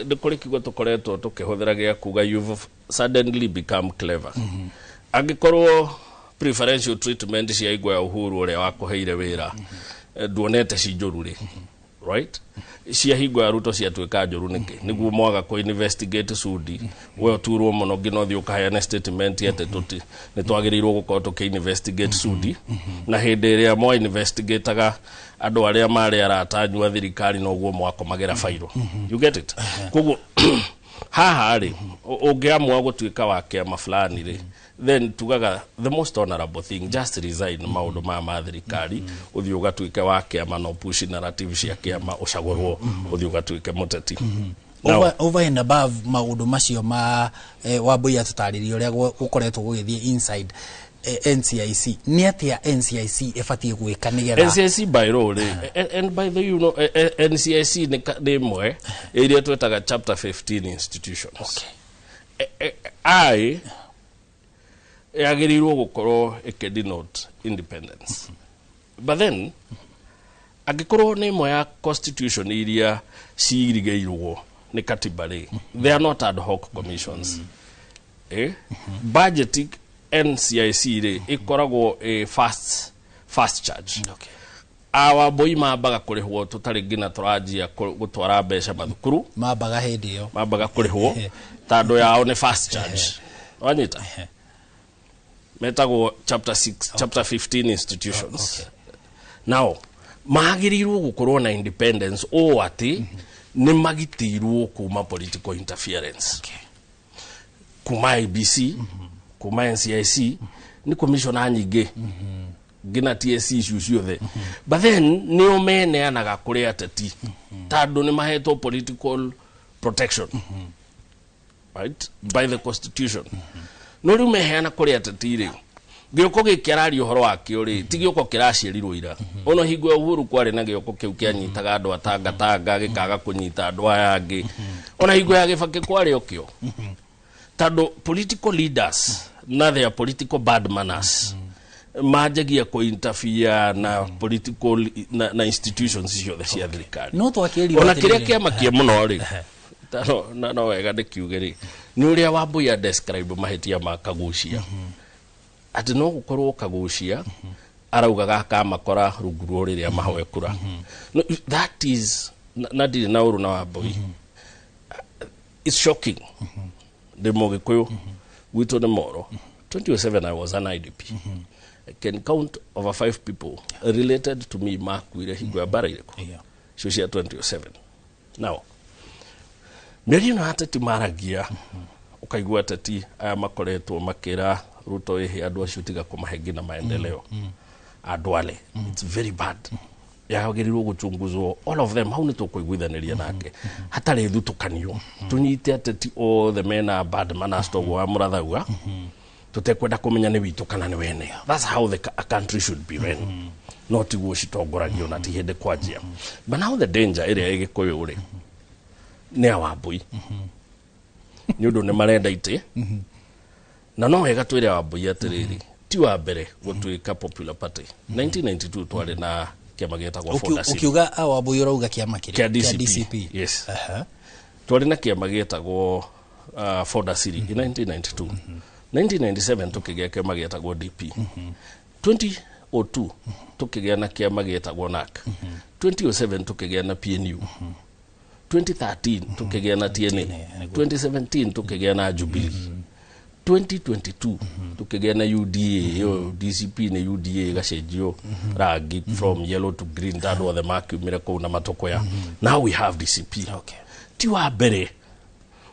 the kurikigo tukoretwo tukihuthira gia kuga you've suddenly become clever angikoro preferential treatment cia igwa ya Uhuru uria wakuheire wira duonete ci njuru ri right cia hingo ya Ruto cia twika njuru niki niguo mwaga ko investigate Sudi we turwo muno ngino thi ukaheana statement yete tuti ni twagirirwo gukorwo tuki investigate Sudi na hindi iria mwa investigateaga andu aria mari aratanywa thirikari no guo mwakomagira fairo you get it koguo haha ri ungiamwa gutwika wa kiama fulani ri then tugaga the most honorable thing just resign maundu ma thirikari uthi ugatwike wa kiama no push narrative cia kiama ucagurwo uthi ugatwike muteti over and above maundu macio ma Wambui atutaririe uria gukoretwo gugithie inside NCIC ni atia NCIC efatie gwika nigetha NCIC by law and by the you know NCIC ni mwe iria twetaga chapter 15 institutions I yagirirwo gukorwo ikidenote independence but then agikorwo ni mo ya constitution iria ciirigeirwo ni katiba ri they are not ad hoc commissions budgeting NCIC ri ikoragwo a fast charge awa boy mabaga kurihwo tutari ngina turajia gutwara mbeca mathukuru mabaga hindi yo mabaga kurihwo tando yao ni fast charge wanyita metago chapter 6 chapter 15 institutions now magirirwo gukorwo na independence o ati ni magitirwo kuma political interference kuma IBC kuma NCIC ni commissioner nyingi gina TSC issues yothe but then ni omene anaga kuri ateti tando ni maheto political protection right by the constitution no riu meheana kuri ateti ri gioko gikirari uhoro wakio ri ti gioko kiracirirwo ira ono hingo Uhuru kwari na gioko kiu kianyitaga andu atanga gikaga kunyita andu aya angi ona hingo ya Gibaki kwari okio tando political leaders na their political bad manners majagia ko interfere na political na institutions ciothe cia thirikari no twakiri ona kiria kiama kia muno ri no wega ndikiuge ri ni uria Wambui ya describe mahitia makagucia ati no gukorwo kagucia araugaga kamakora rungu ruriria mahoe kura no that is nadiri na uru na Wambui it's shocking the Mogikuyu wito the moro 2007 I was an IDP I can count over 5 people related to me makuire hingo ya bara ile so cia 2007 now neri no atati maragia ukaigua atati aya makoretwo makira Ruto ehe andu acio tiga kumahengi na maendeleo adwale it's very bad yagirirwo guchunguzwo all of them how ni tukuiguithaniria nake hatari thutukanio tunyite atati all the men are bad manners to wa murathaua tutekwenda kumenya ni witu kana ni wene. That's how a country should be run. Not to go citongoragio na ti hindi kwanjia. But now the danger area igikuyu ri ni Awambui. Ni undu ni marenda ite. Na no wega twire Awambui atiriri. Ti wa mbere gutuika Popular Party. 1992 twari na kiama getagwo Ford City. Ukiuga Awambui urauga kiama kire? DCP. Yes. Twari na kiama getagwo Ford City in 1992. 1997 tukigea kiama getagwo DP. 2002 tukigea na kiama getagwo NAC. 2007 tukigea na PNU. 2013 tukigea na TNA. 2017 tukigea na Jubilee. 2022 tukigea na UDA, yo DCP na UDA gacenjio rangi from yellow to green, that was the mark miracle na matokoya. Now we have DCP. Okay. Ti wa mbere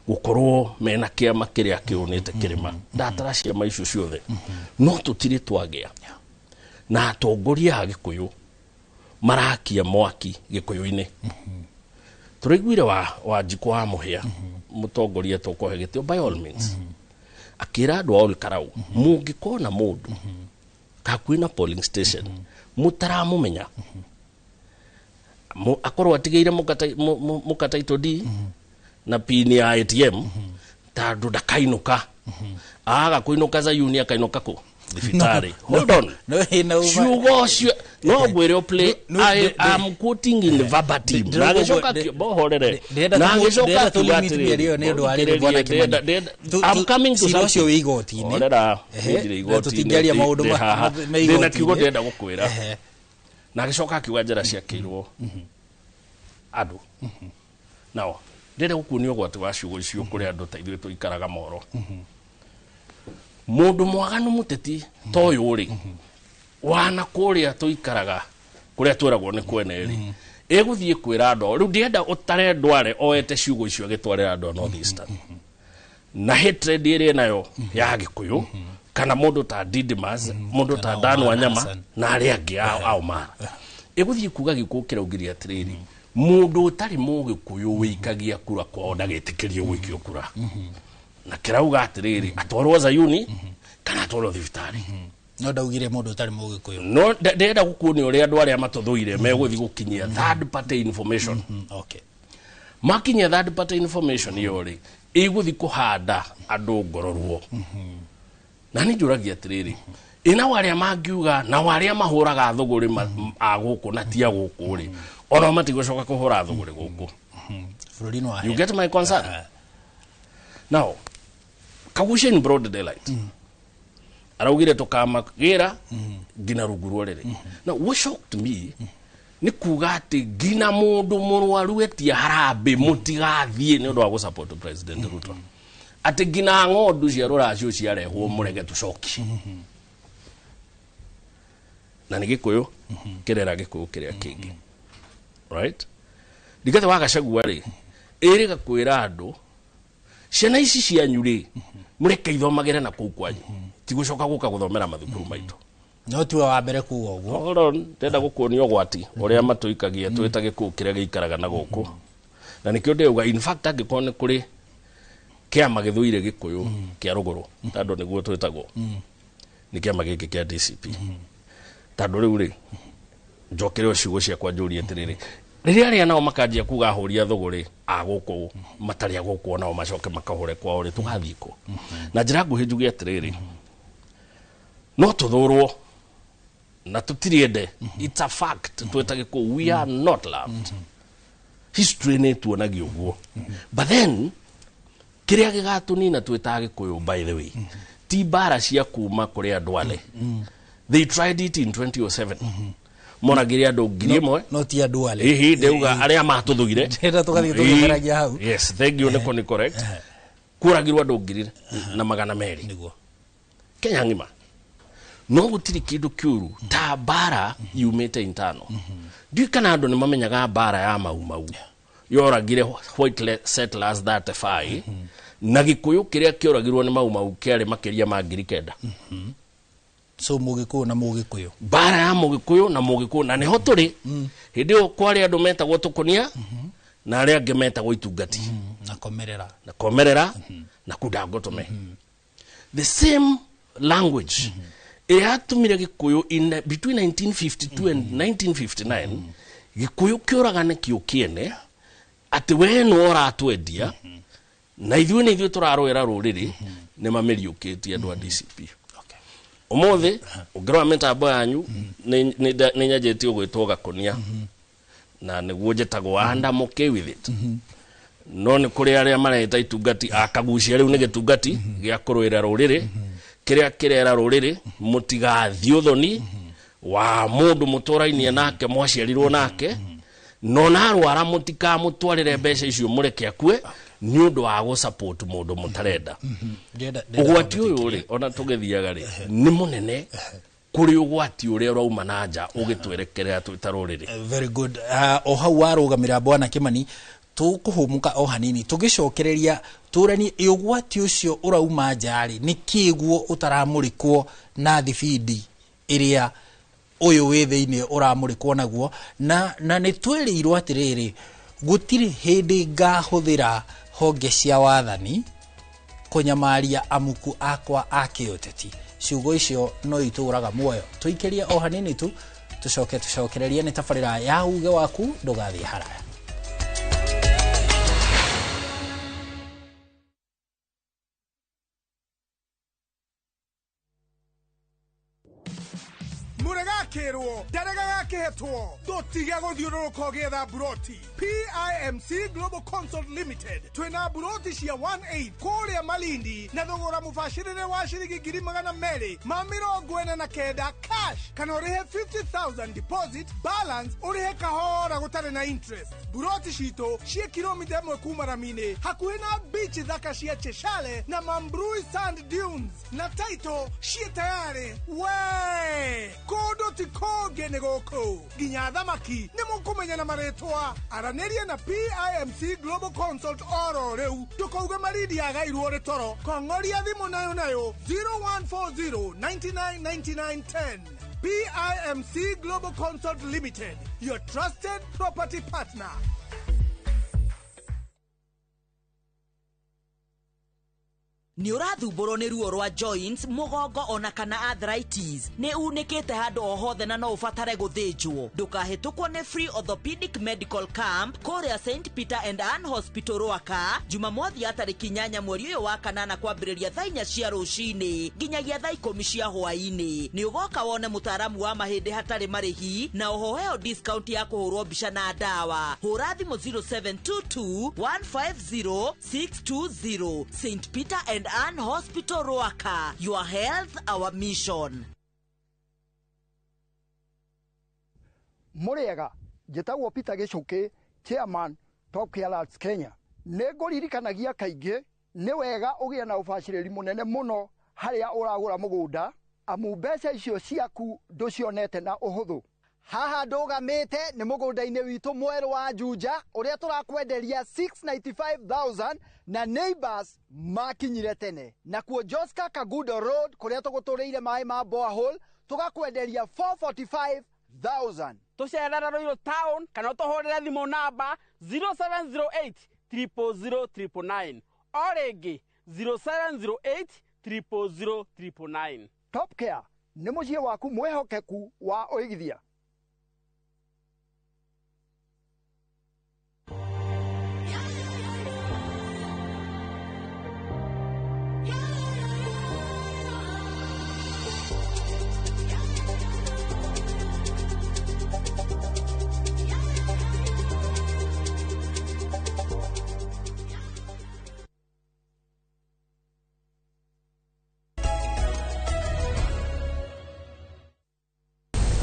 gukorwo mena kiama kiria kiunite kirima ndatara ciama icio ciothe no tutire twagea na atongoria a Gikuyu marakia mwaki Gikuyu-ini. Turiguire wa Njiko wa Muhia mutongoria tukohe gitio by all means akira andu all karau mungikona mundu kakwina polling station mutaramumenya akorwo atigeire mukataito D na pini ya ATM tandu ndakainuka aga kuinuka za uni akainuka ku thibitari. Hold on. Ciugo cio no gwire play. I am quoting in the verbatim. Na gicoka bohorere na gicoka tulimitiri ni ndu ari bwana Kimani. I'm coming to something cio igoti-ini. Orera ndire igoti-ini. Tutingeria maundu ma igoti. Na kiugo ndenda gukwira. Na gicoka kiuga njira ciakirwo andu. Now ndenda gukunio gwati wa ciugo icio kuri andu ta ithuĩ tuikaraga moro. Mundu mwaganu muteti toyo ri wana kuria tuikaraga kuria twiragwo ni kwene ri eguthie kwira andu riu ndienda utare ndware oete ciugo icio agitwarira andu North Eastern na hatred iri nayo ya Gikuyu kana mundu ta Didmas mundu ta Dan Wanyama na ari angi ao mara eguthie kuga gikukira ugiria atiriri mundu utari Mugikuyu wikagia kura kwa ndagetikirio gwikio kura na kirauga atiriri atwarwo Zayuni kana atwarwo thibitari. No ndaugire mundu utari Mugikuyu. No ndenda gukuonia uria andu aria matuthuire meguthi gukinyia third party information. Okay. Makinyia third party information yori iguthi kuhanda andu ngororwo. Na ni njuragia atiriri ina waria mangiuga na waria mahuraga thuguri aguku na tia guku ri ona matigocoka kuhura thuguri guku. You get my concern? Now kagushe in broad daylight. Araugire tukamagira ngina ruguru rere. Now what shocked me ni kuga ati ngina mundu murwaru etia harambe mutigathie ni undu wa support President Ruto. Ati ngina ng'ondu cia ruracio ciarehwo murege tucoki. Na ni Gikuyu kirera Gikuyu kiria kingi. Right? Ndigathe wa Gachagua ri iri gakwira andu ciana ici cianyu ri mureke ithomagire na kuu kwanyu tigucoka guka guthomera mathukuru maitu. No tu wa mbere kuuga uguo. Hold on, ndenda gukuonio gwati uria matuikagia twita Gikuyu kiria giikaraga na guku. Na nikio ndeuga in fact angikone kuri kiama githuire Gikuyu kia ruguru tandu niguo twitagwo ni kiama giki kia DCP. Tandu riu ri njokere ciugo ciakwa njuri atiriri riria ria nao makanjia kuga huria thuguri aguku matari aguku nao macoke makahure kwao ri tugathiko na njira nguhi njuge atiriri no tuthurwo na tutiriende. It's a fact twetage ko we are not loved. History ne tuonagio guo. But then kiria gigatunina twetage Gikuyu by the way ti bara cia kuma kuri andwale. They tried it in 2007. Monagiria andu ngiri imwe no ti andu ale hihi ndeuga aria matuthuire ndenda tugathie tugeragia hau. Yes, thank you niko ni correct. Kuragirwa andu ngiri na magana meri niguo Kenya ngima no gutiri kindu kiuru ta bara yumete intano. Ndiu kana andu ni mamenyaga bara ya mau yoragire white settlers that fai na Gikuyu kiria kioragirwo ni mau kiari makiria ma ngiri kenda. So Mugikuyu na Mugikuyu bara ya Mugikuyu na Mugikuyu na niho turi hindi o kwari andu metagwo tukunia na aria angi metagwo itungati na komerera na kudangotume. The same language yatumire Gikuyu in between 1952 and 1959 Gikuyu kioragane kiukiene ati we no oratwendia na ithuĩ nĩ ithuĩ tũrarũĩra rũrĩrĩ nĩ mamĩriũkĩtie andũ a DCP ũmũthĩ ũngĩrora mĩtambo yanyu nĩ nyanjĩtio gwĩtwo Gakonia na nĩguo njĩtagwo I'm okay with it no nĩ kũrĩ arĩa mareta itungati akagucia rĩu nĩ gĩtungati gĩa kũrũĩra rũrĩrĩ kĩrĩa kĩrera rũrĩrĩ mũtigathiĩ ũthoni wa mũndũ mũtũrainie nake mwaciarirwo nake no narwara mũtikamũtwarĩre mbeca icio mũreke akue nĩ ũndũ wa gũ support mũndũ mũtarenda ũgwati ũyũ rĩ ona tũgĩthiaga rĩ nĩ mũnene kũrĩ ũgwati ũrĩa ũrauma na nja ũgĩtwerekerera twĩta rũrĩrĩ. Very good. O hau warũgamĩra Bwana Kimani tũkũhũmũka o hanini tũgĩcokereria tũrani ũgwati ũcio ũrauma nja rĩ nĩ kĩguo ũtaramũrĩkwo na thibindi ĩrĩa ũyũ wĩ thĩinĩ ũramũrĩkwo naguo na nĩ twĩrĩirwo atĩrĩrĩ gũtirĩ hĩndĩ ngahũthĩra honge cia wathani kũnyamaria amuku akwa a kĩũteti ciugo icio no itũraga muoyo tũikĩrie o hanini tu tũcokererie nĩ tabarĩra ya uge waku ndũgathiĩ haraya. Kerwo darega kehetwo dotiga gothiũrũrũka ũgĩetha buroti PIMC Global Consult Limited twina buroti cia 18 kũrĩa Malindi na thogora mũbacĩrĩre wa ciringi 249 cash kana ũrĩhe 50,000 deposit balance ũrĩhe kahora gũtarĩ na interest. Buroti citũ cia kilomita 1 kuma Ramine hakuhĩ na beach thaka cia Cheshire na Mambrui Sand Dunes na title cia tayari we kodo koge negoko ginya thamaki nimukumenya na maretwa aranĩria na PIMC Global Consult oro rĩu tukauga Malindi agairwo rĩ toro kongoria thimũ nayo 0140999910 PIMC Global Consult Limited, your trusted property partner. Ni ũrathumbũrwo nĩ ruo rwa joints mũgongo ona kana arthritis nĩ unĩkĩte handũ o hothe na no ũbatare gũthĩnjwo ndũkahĩtũkwo nĩ Free Orthopedic Medical Camp kũrĩa St Peter and Ann Hospital Rwaka Jumamothi ya tarĩki 8 mweri ũyũ wa kanana kwambĩrĩria thaa 4 cia rũcinĩ nginyagia thaa 10 cia hwaĩ-inĩ nĩ ũgoka wone mũtaaramu wa mahĩndĩ hatarĩ marĩhi na ũhoheo discount ya kũhũrwo mbica na ndawa hũra thimũ 0722 150 620 St Peter and Ann Hospital Rwaka, your health our mission. Muriega njĩtagwo Peter Gicuki chairman Top Care Alerts Kenya nĩngũririkanagia kaingĩ nĩ wega ũgĩe na ũbacĩrĩri mũnene mũno harĩa ũragũra mũgũnda amu mbeca icio ciaku ndũcionete na ũhũthũ. Haha ndũgamĩte nĩ mũgũnda-inĩ witũ mwerũ wa Juja ũrĩa tũrakwenderia 695,000 na neighbors makinyire tene. Nakuo Joska Kagudo Road kũrĩa tũgũtũrĩire maĩ ma borehole tũgakwenderia 445,000. Tũcerera Royal Town kana tũhũrĩre thimũ namba 0708 000 999 o rĩngĩ 0708 000 999. Top Care nĩ mũciĩ waku mwĩhokeku wa ũigithia.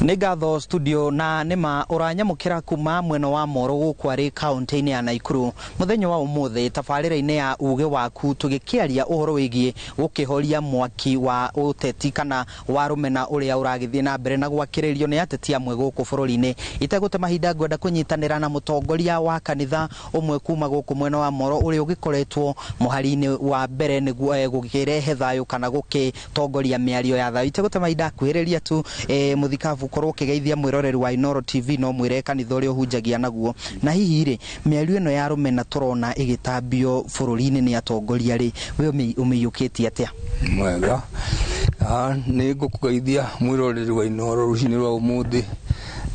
Nĩ ngatho studio na nĩma ũranyamũkĩra kuma mwena wa Moro gũkũ arĩ kaunti-inĩ ya Naikuru mũthenya wa ũmũthĩ tabarĩra-inĩ ya uge waku tũgĩkĩaria ũhoro wĩgiĩ gũkĩhoria mwaki wa ũteti kana wa rũmena ũrĩa ũragĩthiĩ na mbere na gwakĩrĩrio nĩ ateti amwe gũkũ bũrũri-inĩ itegũte mahinda ngwenda kũnyitanĩra na mũtongoria wa kanitha ũmwe kuma gũkũ mwena wa Moro ũrĩa ũgĩkoretwo mũhari-inĩ wa mbere nĩguo gũkĩrehe thayũ kana gũkĩtongoria mĩario ya thayũ itegũte mahinda kwĩrĩria tu mũthikabu korwo kigeithia mwiroreri wa Inoro TV no mwire kanitha ũrĩa ũhunjagia naguo na hihi rĩ mĩario ĩno ya rũmena tũrona ĩgĩtambio bũrũri-inĩ nĩ atongoria rĩ we ũmĩiyũkĩtie atĩa? Mwega nĩ ngũkũgeithia mwĩroreri wa Inooro rũcinĩ rwa ũmũthĩ.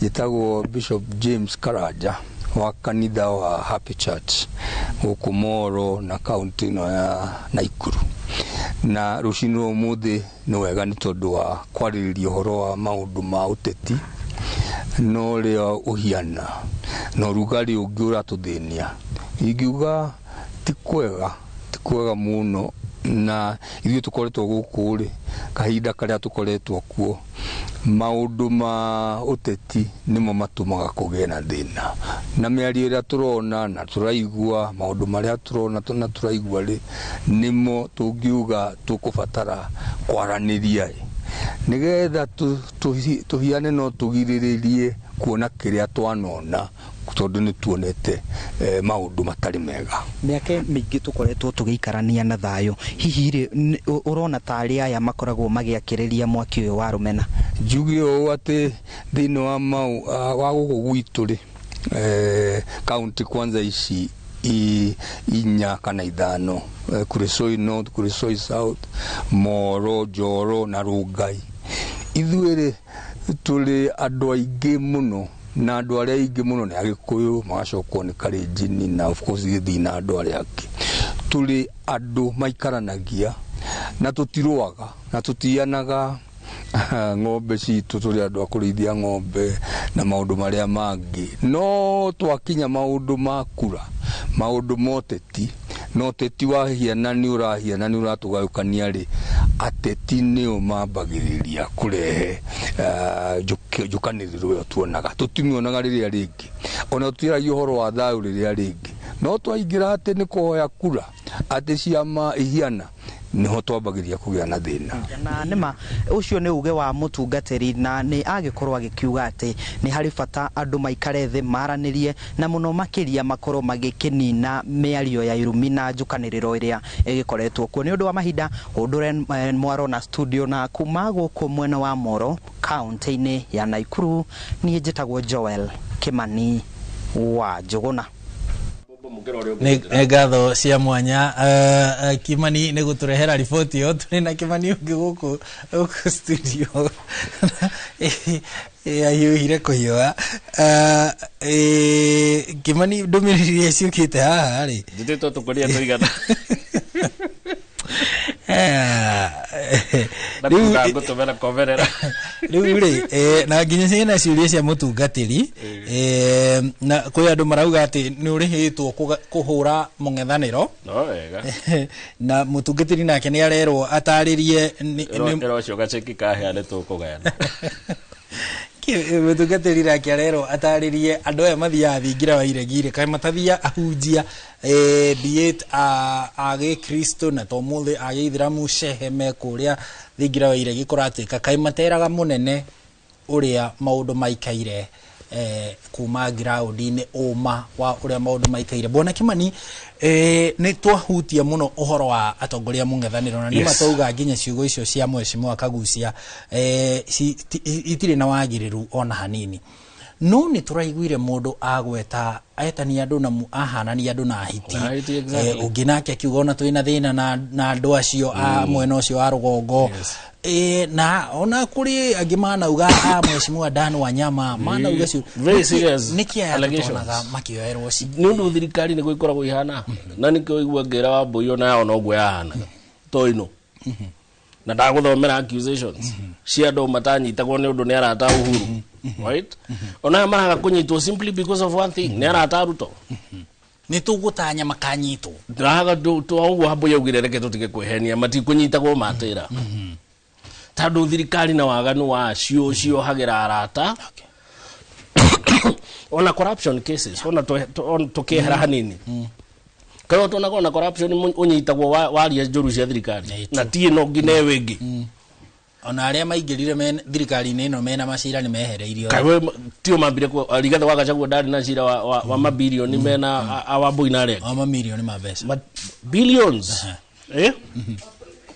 Njĩtagwo Bishop James Karanja wa kanitha wa Happy Church gũkũ Moro na kaunti ĩno ya Naikuru. Na rũcinĩ rwa ũmũthĩ nĩ wega nĩ tondũ wa kwarĩrĩria ũhoro wa maũndũ ma ũteti no ũrĩa ũhiana na ũrugarĩ ũngĩ ũratũthĩnia. Ingiuga ti kwega mũno, na ithuĩ tũkoretwo gũkũ rĩ kahinda karĩa tũkoretwo kuo, maũndũ ma ũteti nĩmo matũmaga kũgĩe na thĩna, na mĩario ĩrĩa tũrona na tũraigua, maũndũ marĩa tũrona na tũraigua rĩ nĩmo tũngiuga tũkũbatara kwaranĩria nĩgetha tũhiane no tũgirĩrĩrie kuona kĩrĩa twanona, tondũ nĩ tuonete maũndũ matarĩ mega. Mĩaka mĩingĩ tũkoretwo tũgĩikarania na thayũ, hihi rĩ ũrona tarĩ aya makoragwo magĩakĩrĩria mwaki ũyũ wa rũmena? Njuge ũũ atĩ thĩinĩ wa gũkũ gwitũ rĩ kaunti kwanza ici inya kana ithano, Kuresoi North, Kuresoi South, Moro, Njoro na Rongai, ithuĩ rĩ tũrĩ andũ aingĩ mũno, na andũ arĩa aingĩ mũno nĩ Agĩkũyũ, magacokwo nĩ Kalenjin na of course Gĩthii na andũ arĩa angĩ. Tũrĩ andũ maikaranagia na tũtirũaga na tũtianaga ng'ombe citũ, tũrĩ andũ a kũrĩithia ng'ombe na maũndũ marĩa mangĩ, no twakinya maũndũ ma kura, maũndũ ma ũteti, no ũteti wahiana nĩ ũratũgayũkania rĩ, ateti nĩo mambagĩrĩria kũrehe njũkanĩrĩro ĩyo tuonaga, tũtimĩonaga rĩrĩa rĩngĩ, ona tũtiragia ũhoro wa thayũ rĩrĩa rĩngĩ, no twaingĩra atĩ nĩ kũhoya kura atĩ ciama ihiana niho twambagĩrĩria kũgĩa na thĩna. Na nĩma ũcio nĩ uge wa mũtungatĩri, na nĩ agĩkorwo agĩkiuga atĩ nĩ harĩ bata andũ maikare thĩ maranĩrie na mũno makĩria makorwo magĩkĩnina mĩario ya irumi na njũkanĩrĩro ĩrĩa ĩgĩkoretwo kuo. Nĩ ũndũ wa mahinda Ũndũre Mwaro na studio, na kuma gũkũ mwena wa Moro kaunti-inĩ ya Naikuru, niĩ njĩtagwo Joel Kimani wa Njũgũna. Nĩ ngatho cia mwanya Kimani nĩ gũtũrehera riboti ĩyo. Tũrĩ na Kimani ũngĩ gũkũ studio ahiũhire kũhiũha. Kimani, ndũmĩrĩri iria ciũkĩte haha rĩ njĩtĩtwo tũkũria tũigana rĩu rĩ na nginya ciĩna ciũria cia mũtungatĩri, na kwĩ andũ marauga atĩ nĩ ũrĩhĩtwo kũhũra mũng'ethanĩro na mũtungatĩri nake nĩ arerwo atarĩrie ũcio gaceki kaheane tũkũgayana. Mũtungatĩri nake arerwo atarĩrie andũ aya mathiaga thingira wa iregire kaĩ matathia ahunjia biet a Gĩkristo na tomũthĩ a Gĩithĩramu ceheme kũrĩa thingira wa iregi kũratuĩka kaĩ materaga mũnene ũrĩa maũndũ maikaire kuma ground-inĩ ũma wa ũrĩa maũndũ maikaire. Bwana Kimani, nĩ twahutia mũno ũhoro wa atongoria mũng'ethanĩro na nĩ matauga nginya ciugo icio cia Mheshimiwa Kagucia itirĩ na wagĩrĩru ona hanini, no nĩ tũraiguire mũndũ agweta etania andũ na ahanania andũ na ahiti, ũngĩ nake akiuga ona twĩna thĩna na andũ acio a mwena ũcio wa rũgongo, na ona kũrĩ angĩ manauga Mheshimiwa Dan Wanyama manauga cio nĩkĩ ayatonaga makĩoerwo ci nĩ ũndũ thirikari nĩ gũikoragwo ihana, na nĩkĩo igua ngĩra wa Mbũi ona yao noguo yahanaga toino na ndagũthomera accusations cia andũ matanyitagwo nĩ ũndũ nĩ arata Uhuru, right? Ona maraga kũnyitwo simply because of one thing, nĩ arata Ruto. Nĩ tũgũtanya makanyitwo ndaga ũguo Mbũi augire reke tũtige kwĩhenia matikũnyitagwo matĩra, tondũ thirikari na waganu wa cio hagĩra arata. Ona corruption cases ona tũkĩehera hanini kayo tunaga na corruption ũnyitagwo waria njũru cia thirikari na tie no ngine wengi ona arĩa maingĩrire thirikari-inĩ ĩno mena macira nĩ mehereirio. Kawe tio mambire kwa Rigathi wa Gachagua ndari na cira wa mabilioni mena Wambũi na arĩa mamilioni ma mbeca billions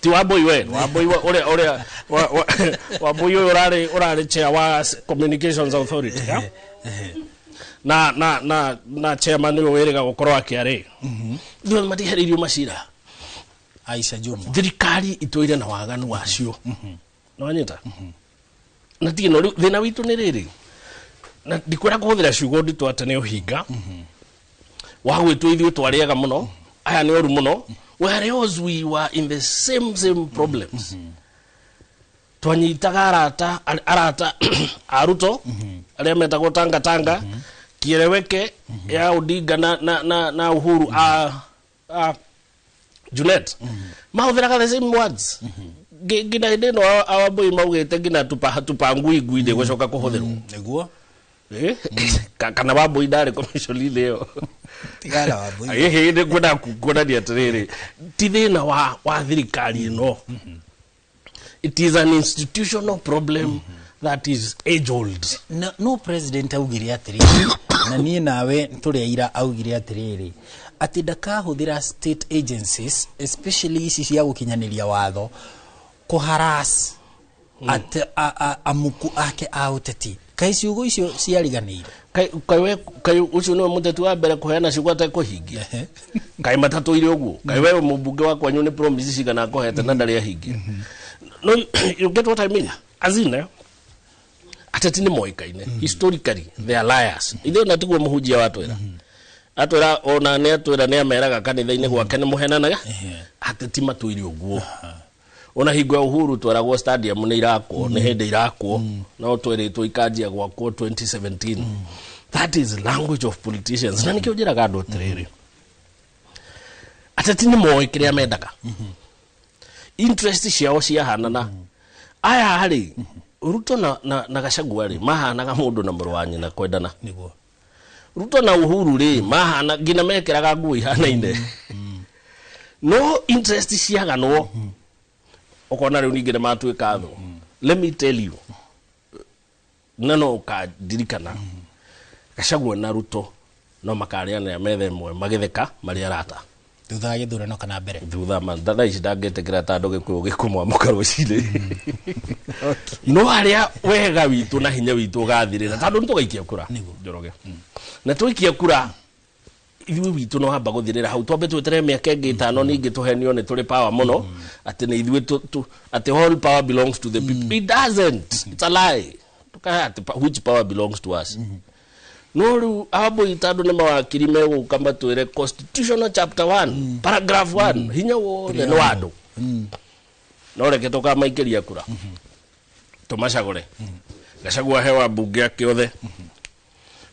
ti Wambũi we Wambũi ũrĩa Wambũi ũrarĩ chair wa Communications Authority na chairman ũyũ wĩrĩga gũkorwo akĩarĩ ndio matihereirio macira Aisha Juma thirikari itwire na waganu wacio no nyita na tino thina witu ni riri na ndikwira kuhuthira ciugo nditu atene uhinga wagwitwo ithuĩ twariaga muno aya ni oru muno whereas we were in the same problems twanyitaga arata aruto aria metagwo tanga kieleweke ya Odinga na Uhuru Junet mahuthiraga the same words gina ndeno awaboi maugete gina tupangui guide gũcoka kũhũthĩrwo niguo kana waboi ndari commission leo tigara waboi ndi kwenda kuonania atiriri ti thina wa thirikari ino. It is an institutional problem that is age old. No president augire atiriri na nie nawe turiaira augire atiriri ati ndakahuthira state agencies especially ici cia gukinyaniria watho kuharas at amuku ake auteti kai ciugo icio ciariganire kai ucio no muteti wa mbere kuheana ciugo ata kuhingia kai matatu ile uguo kai wewe mubunge wa kwanyu ni promise cigana kohete na ndari ahingia. No, you get what I mean? As in, atati ni moikaine historically they are liars. Ithe na tigwo muhujia watu era atwera ona ne atwera ne ameraga kanitha-ini gwake ni muhenanaga atati matwiri uguo ona hingo ya Uhuru twaragwo stadium ni irakwo ni hindi irakwo no tweritwo ikanjia gwakwo 2017. That is language of politicians. Na nikio njiraga andu atiriri atati ni moikire amendaga interest ciao ciahanana aya hari Ruto na Gachagua ri mahanaga mundu na mũrũ wa nyina kwendana niguo Ruto na Uhuru ri mahana gina mekeraga nguo ihanaine no interest ciaganwo okona riu ningire matwika tho. Let me tell you nano ka dirikana Gachagua na Ruto no makariana methe mwe magitheka mari arata thutha githurano kana mbere thutha mandada ici ndangetekera ta ndoge kwo gikumwamuka rucire no aria wega witu na hinya witu gathirira tondu ntugaikia kura njoroge na twikia kura ithui witu no hamba guthirira hau twambe twetere miaka ingi 5 ningi tuhenio ni turi power muno ati ni ithui ati all power belongs to the people. It doesn't. It's a lie. Which power belongs to us? No ru abo itado ne mawakiri mewo kamba twere constitutional chapter 1 paragraph 1 hinya wo ne wado no reke toka maikeria kura tomashagore Gachagua hewa bunge akiothe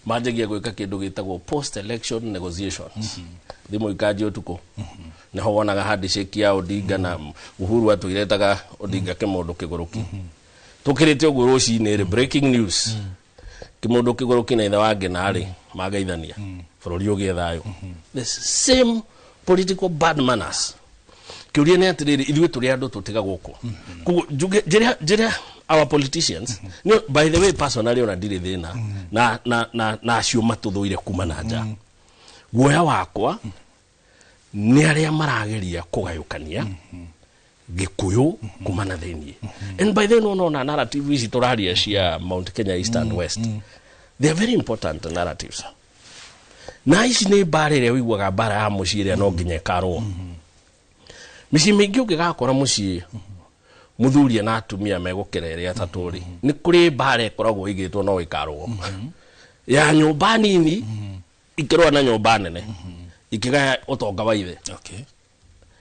majegia gwika kindu gitagwo post election negotiations thimo ikaje utuko ne ho wonaga handshake ya Odinga na Uhuru atwiretaga Odinga kemondo kiguruki tukirite uguo rucine ri breaking news kimondo kiguruki na itha wange nari magaithania bururi ugie thayo the same political bad manners kiuria ne atiriri ithui turi andu tutiga guku jira our politicians no, by the way personally ona ndire thina na acio matuthuire kuma na nja guoya wakwa ni aria marageria kugayukania gikuyu kuma na thini and by then no na narrative ici turaria cia Mount Kenya East and West they are very important narratives na ici ni barere wiguaga bara ya mucire no nginya karwo mici mingi ugigakora muci muthuria na atumia megukerere ataturi ni kuri bare koragwo igitwo no ikarwo ya nyumba nini ikirwa na nyumba nene ikiga utonga wa ithe okay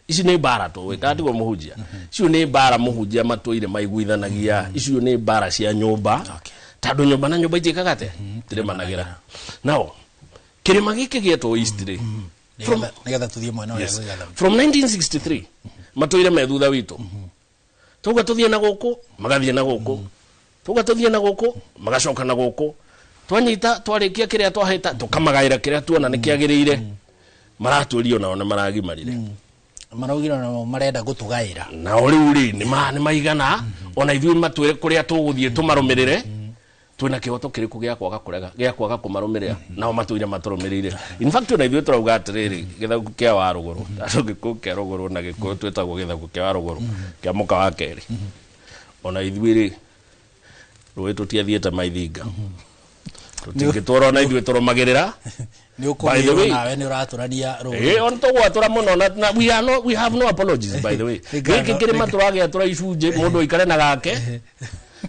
ici ni bara to wikatigwo muhujia icio ni bara muhujia matwire maiguithanagia icio ni bara cia nyumba tando nyumba na nyumba itikaga te tire managira now kirima giki gieto history nigetha tuthie mwena wa from 1963 matwire methutha witu tuga tuthie na guku magathie na guku tuga tuthie na guku magacoka na guku twanyita twarikia kiria twahita tukamagaira kiria tuona nikiagirire maratũrio nao na maragimarire maraugira na marenda gutugaira na uri ni maigana ona ithui matwire kuria tuguthie tumarumirire twina kihoto kiriku gia kwaga kurega gia kwaga kumarumirira nao matwire maturumirire in fact ona ithui turauga atiriri githagu kia waruguru acogiku kia ruguru na giku twetagwo githagu kia waruguru kia muka wa keri ona ithui ri rwe tutiathiete maithinga tutingitwara na ithuĩ tũrũmagĩrĩra ni ukomiro nawe ni uraturania rũĩ on to gwatura muno na we have no apologies by the way gĩkĩ kĩrĩma tũragĩatura icunjĩ mũndũ aikare na gake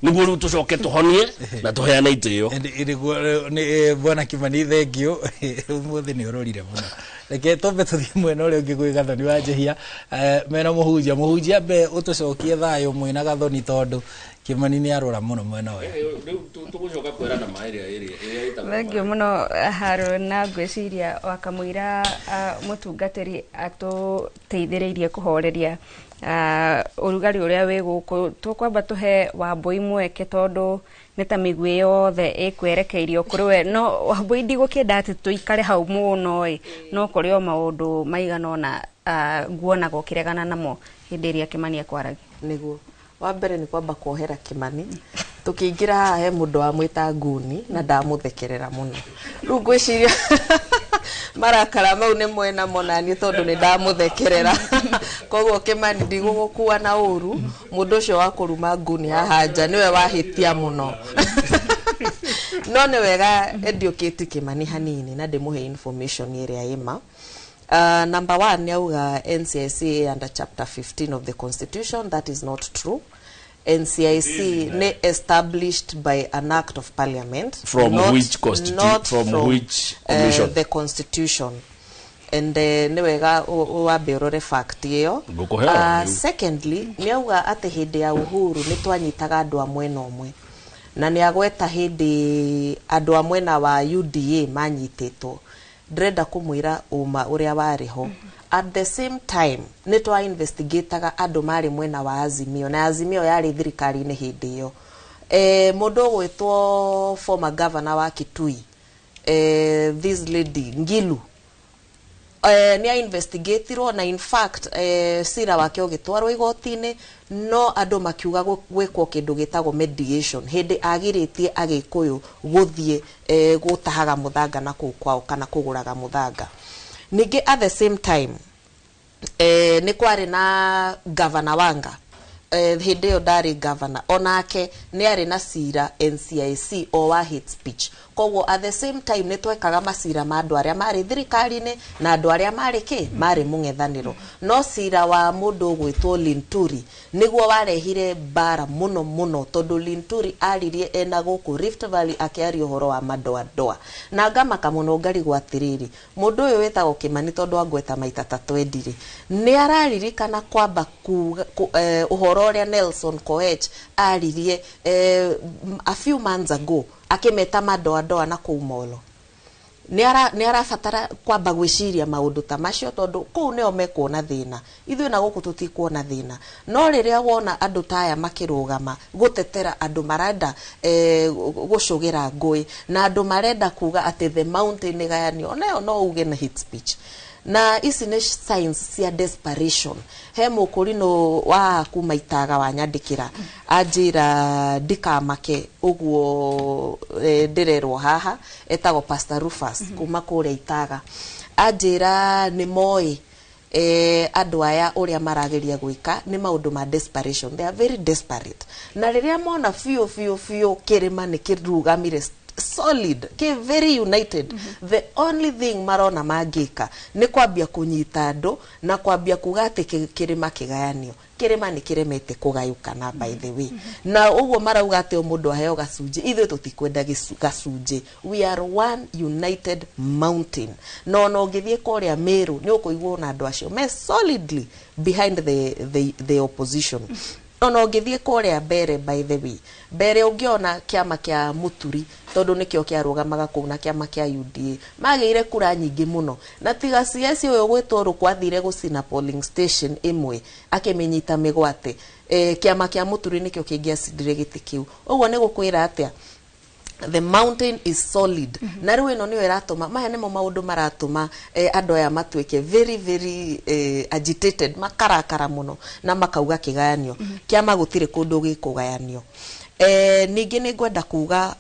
niguo rĩu tũcoke tũhonie na tũheane itĩo nĩ bwana Kimani thengio ũmũthĩ nĩ ũrorire mũno reke tombe tũthiĩ mwena ũrĩa ũngĩ gwĩ Gathoni wa Njehia mena mũhunjia mbe ũtũcokie thayũ mwena Gathoni tondũ Kimani nĩ arora mũno mwena ũyũ rĩu tũgũcoka kwĩrana maĩ ĩrĩa thengio mũno Haruna ngwĩciria wakamũira mũtungatĩri atũteithĩrĩirie kũhoreria urugari uria wi guku tukwamba tuhe Wambui mweke tondu ni ta migwi yothe ikwerekeirio kuri we no Wambui ndigukenda ati tuikare hau muno no kuri o maundu maigana ona nguona gokiregana namo hindi iria Kimani akwaragia niguo wa mbere ni kwamba kuohera Kimani tukiingira haha he mundu wa mwita nguni na ndamuthekerera muno riu ngwiciria marakara mau nĩ mwena monani tondu ni ndamuthekerera koguo Kimani ndigugukua na uru mundu ucio wa kuruma nguni haha nja niwe wahitia muno no nĩ wega educate Kimani hanini na ndimuhe information iria ima. Number 1 ni auga NCIC under chapter 15 of the constitution. That is not true. NCIC ne established by an act of parliament from which constitution, from which commission, the constitution, and ne wega wabe urore fact iyo. Secondly ni auga ate hindi ya uhuru ni twanyitaga andu a mwena omwe na ni agweta hindi andu a mwena wa UDA manyititwo ndrenda kumwira uma uria wariho. At the same time ni twa investigataga andu mari mwena wa Azimio na Azimio yari thirikari ni hindi iyo mundu gwitwo former governor wa Kitui this lady Ngilu ni investigatirwo na in fact sira wake ugitwarwo igoti-ini no andu makiuga gwikwo kindu gitagwo mediation hindi agiritie agikuyu guthie gutahaga muthanga na kuu kwao kana kuguraga muthanga. Ningi at the same time ni kwari na governor Wanga hindi yo ndari governor onake ni ari na cira NCIC o wa hate speech koguo at the same time ni twekaga macira ma andu aria mari thirikari-ini na andu aria mari mari mung'ethaniro no cira wa mundu gwitwo Linturi niguo warehire bara muno tondu Linturi aririe ena guku Rift Valley akiaria uhoro wa madoa na ngamaka muno ngarigwo atiriri mundu uyu wetagwo Kimani tondu angweta maita tatwendire ni araririkana kwamba uhoro uria Nelson Koech aririe a few months ago akimeta madoa na kuumolo ni arabatara kwamba gwiciria maundu ta macio tondu kuu neo mekuona thina ithuĩ na guku tutikuona thina no riria wona andu taya makirugama gutetera andu marenda gucugira ngui na andu marenda kuga ati the mountain gayanio nayo no uge na hate speech na ici ni signs cia desperation. He mukurino wa kumaitaga wanyandikira ajira ndikamake uguo ndirerwo haha etagwo Pastor Rufus kuma kuria Itaga ajira ni moi andu aya uria marageria gwika ni maundu ma desperation. They are very desperate na riria mona fio kirima ni kirugamire solid ke very united the only thing marona magika ni kwambia kunyita andu na kwambia kugate kirima kigayanio kirima ni kiremete kugayukana by the way na uguo marauga ate mundu aheo gacunje ithuĩ tutikwenda gacunje we are one united mountain no ngithie kuria Meru ni ukuigwa na andu acio me solidly behind the opposition no ngithie kuria Mbere by the way Mbere ungiona kiama kia Muturi tondu nikio kiarugamaga kuu na kiama kia UDA magire kura nyingi muno na tiga CS uyu gwitwo rukwathire gucina polling station imwe akimenyita migwate kiama kia Muturi nikio kingiacidire giti kiu uguo ni gukwira atia the mountain is solid na riu ino niyo iratuma maya nimo maundu maratuma andu aya matweke very agitated makarakara muno na makauga kigayanio kiama gutire kundu gikugayanio. Ningi ni ngwenda kuga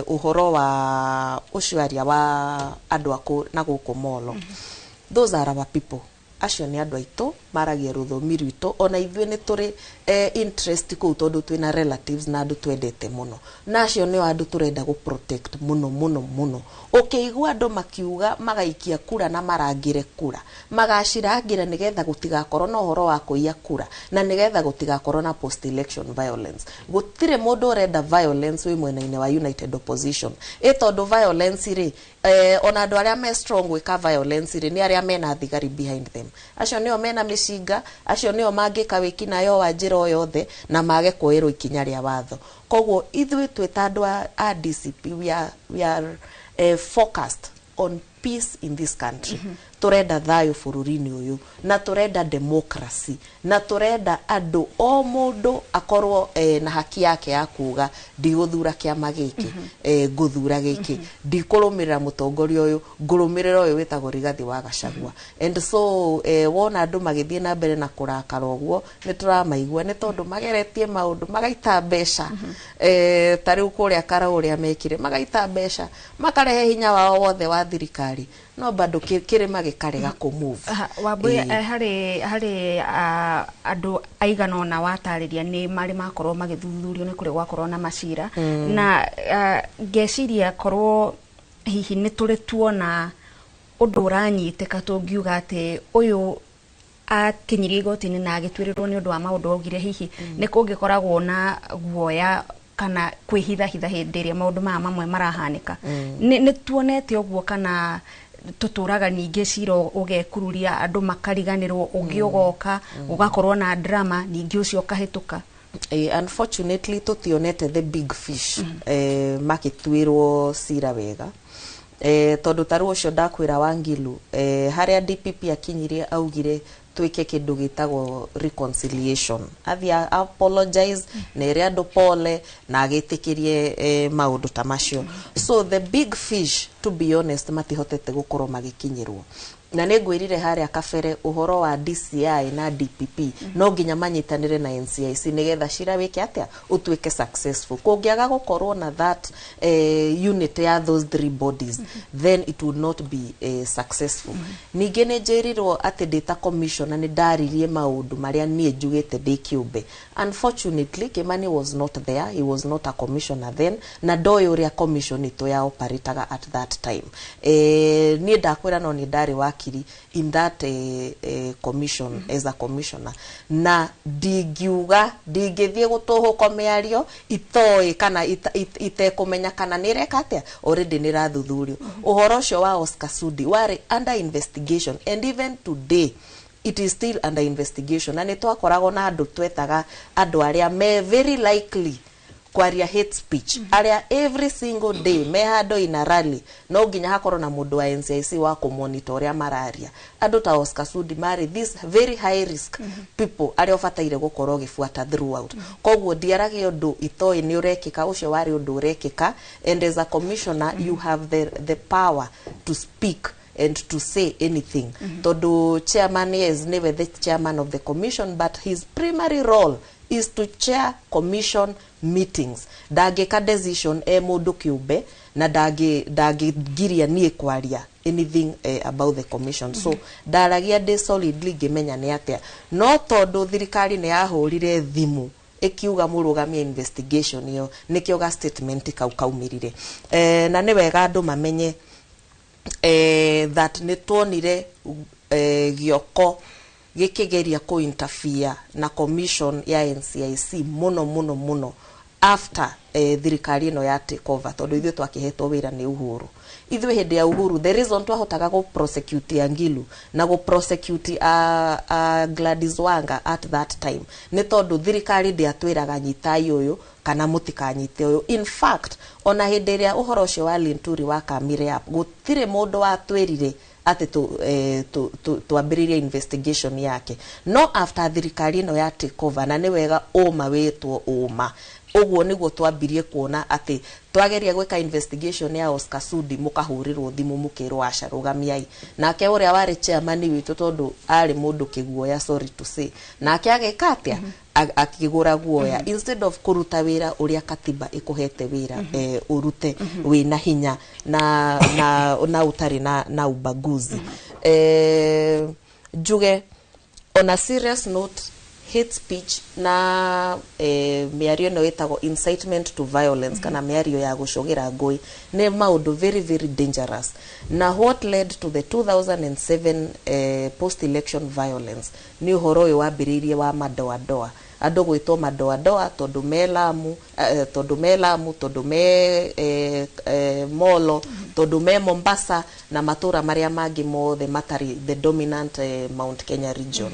uhoro wa ucwaria wa andu aku na guku molo those are our people acio ni andu aitu maragia ruthomi rwito ona ithwe ni turi interest ku tondu twina relatives na andu twendete muno nacio ni andu turenda go protect muno ukiigua andu makiuga magaikia kura na marangire kura magacirangira nigetha gutigakorwo na uhoro wa kuia kura na nigetha gutigakorwo na post election violence gutire mundu urenda violence wi mwena-ini wa united opposition tondu violence ri ona andu aria me strong wika violence ri ni aria mena thigari behind them acio nio mena mishinga acio nio mangika wiki nayo wa njira o yothe na mage kuirwo ikinya ria watho koguo ithui twetandũ a DCP we are focused on peace in this country turenda thayo bururi-ini uyu na turenda democracy na turenda andu o mundu akorwo na haki yake ya kuga ndiguthura kiama giki nguthura giki ndikurumirira mutongoria uyu ngurumirira uyu witagwo Rigathi wa Gachagua and so wona andu magithie na mbere na kurakara uguo ni turamaigua ni tondu mageretie maundu magaita mbeca tariu kuria kara uria mekire magaita mbeca makarehe hinya wao wothe wa thirikari no bado kirima gikarega ku move wabwe hari andu aigana ona watariria ni mari makorwo magithuthurio ni kuri gwakorwo na macira na ngeciria korwo hihi ni turi tuona undu uranyiteka tungiuga ati uyu akinyirie igoti-ini na agitwirirwo ni undu wa maundu augire hihi ni kungikoragwo na guoya kana kwihitha hindi ria maundu mamwe marahanika ni tuonete uguo kana tuturaga ninge ciro ugekururia andu makariganirwo ungiogoka ugakorwo na drama ninge ucio kahituka unfortunately tutionete the big fish makitwirwo cira wega tondu taru ucio ndakwira Wangilu haria DPP akinyirie augire twike kindu gitagwo reconciliation athia apologize nere andu pole na agitikirie maundu ta macio so the big fish to be honest matihotete gukorwo magikinyirwo na negwirire haria kabere uhoro wa DCI na DPP no nginya manyitanire na NCIC nigetha cira wiki atia utwike successful kungiaga gukorwo na that unit ya those three bodies then it would not be successful ninge nejerirwo ati data commission ni ndaririe maundu maria nie njugite ndi kiumbe unfortunately Kimani was not there he was not a commissioner then na ndoyo ria commission ito ya operataga at that time nie ndakwira no ni ndari wakiri in that commission as a commissioner na ndigiuga ndingithie gutuhuko miario itoi kana itekumenya kana nireka atia already nirathuthurio uhoro ucio wa Oscar Sudi wari under investigation and even today it is still under investigation na nitwakoragwo na andu twetaga andu aria me very likely kwaria hate speech aria every single day me hado ina rally no nginya hakorwo na mundu wa NCIC wa ku monitor ya mararia andu ta Oscar Sudi mari this very high risk people aria ofataire gukorwo gifuata throughout koguo ndiarage undu itoi ni urekika ucio wari undu urekika and as a commissioner you have the power to speak and to say anything tondu chairman is never the chairman of the commission but his primary role is to chair commission meetings ndangika decision mundu kiumbe na ndangigiria nie kwaria anything about the commission so ndaragia de solidly ngimenya ni atia no tondu thirikari ni yahurire thimu ikiuga murugamia investigation iyo nikioga statement kaumirire na ni wega andu mamenye that nituonire gioko gikigeria ku interfere na commission ya NCIC muno after thirikari no ya take over tondu ithuĩ twakihetwo wira ni Uhuru ithuĩ hindi ya Uhuru the reason twahotaga go prosecute Angilu na go prosecute Gladys Wanga at that time ni tondu thirikari ndiatwiraga nyitai uyu kana mutikanyite uyu in fact ona hindi iria uhoro ucio wa Linturi wa kamire up gutire mundu watwirire ati tuambiririe investigation yake no after thirikari no ya take over na ni wega uma wetwo uma uguo niguo twambirie kuona ati twageria gweka investigation ya Oscar Sudi mukahurirwo thimu mukirwo aca rugamiai nake uria wari chairman witu tondu ari mundu kiguoya sorry to say nake ageka atia akigura guoya instead of kuruta wira uria katiba ikuhete wira urute wina hinya na utari na ubaguzi juge On a serious note, hate speech na miario no itago incitement to violence kana miario ya gucogira ngui ne maundu very very dangerous. Na what led to the 2007 post election violence ni uhoro uyu wambiririe wa madoadoa andu gwitwo madoadoa tondu me Lamu tondu me Molo tondu me Mombasa na matura maria mangi mothe matari the dominant Mount Kenya region.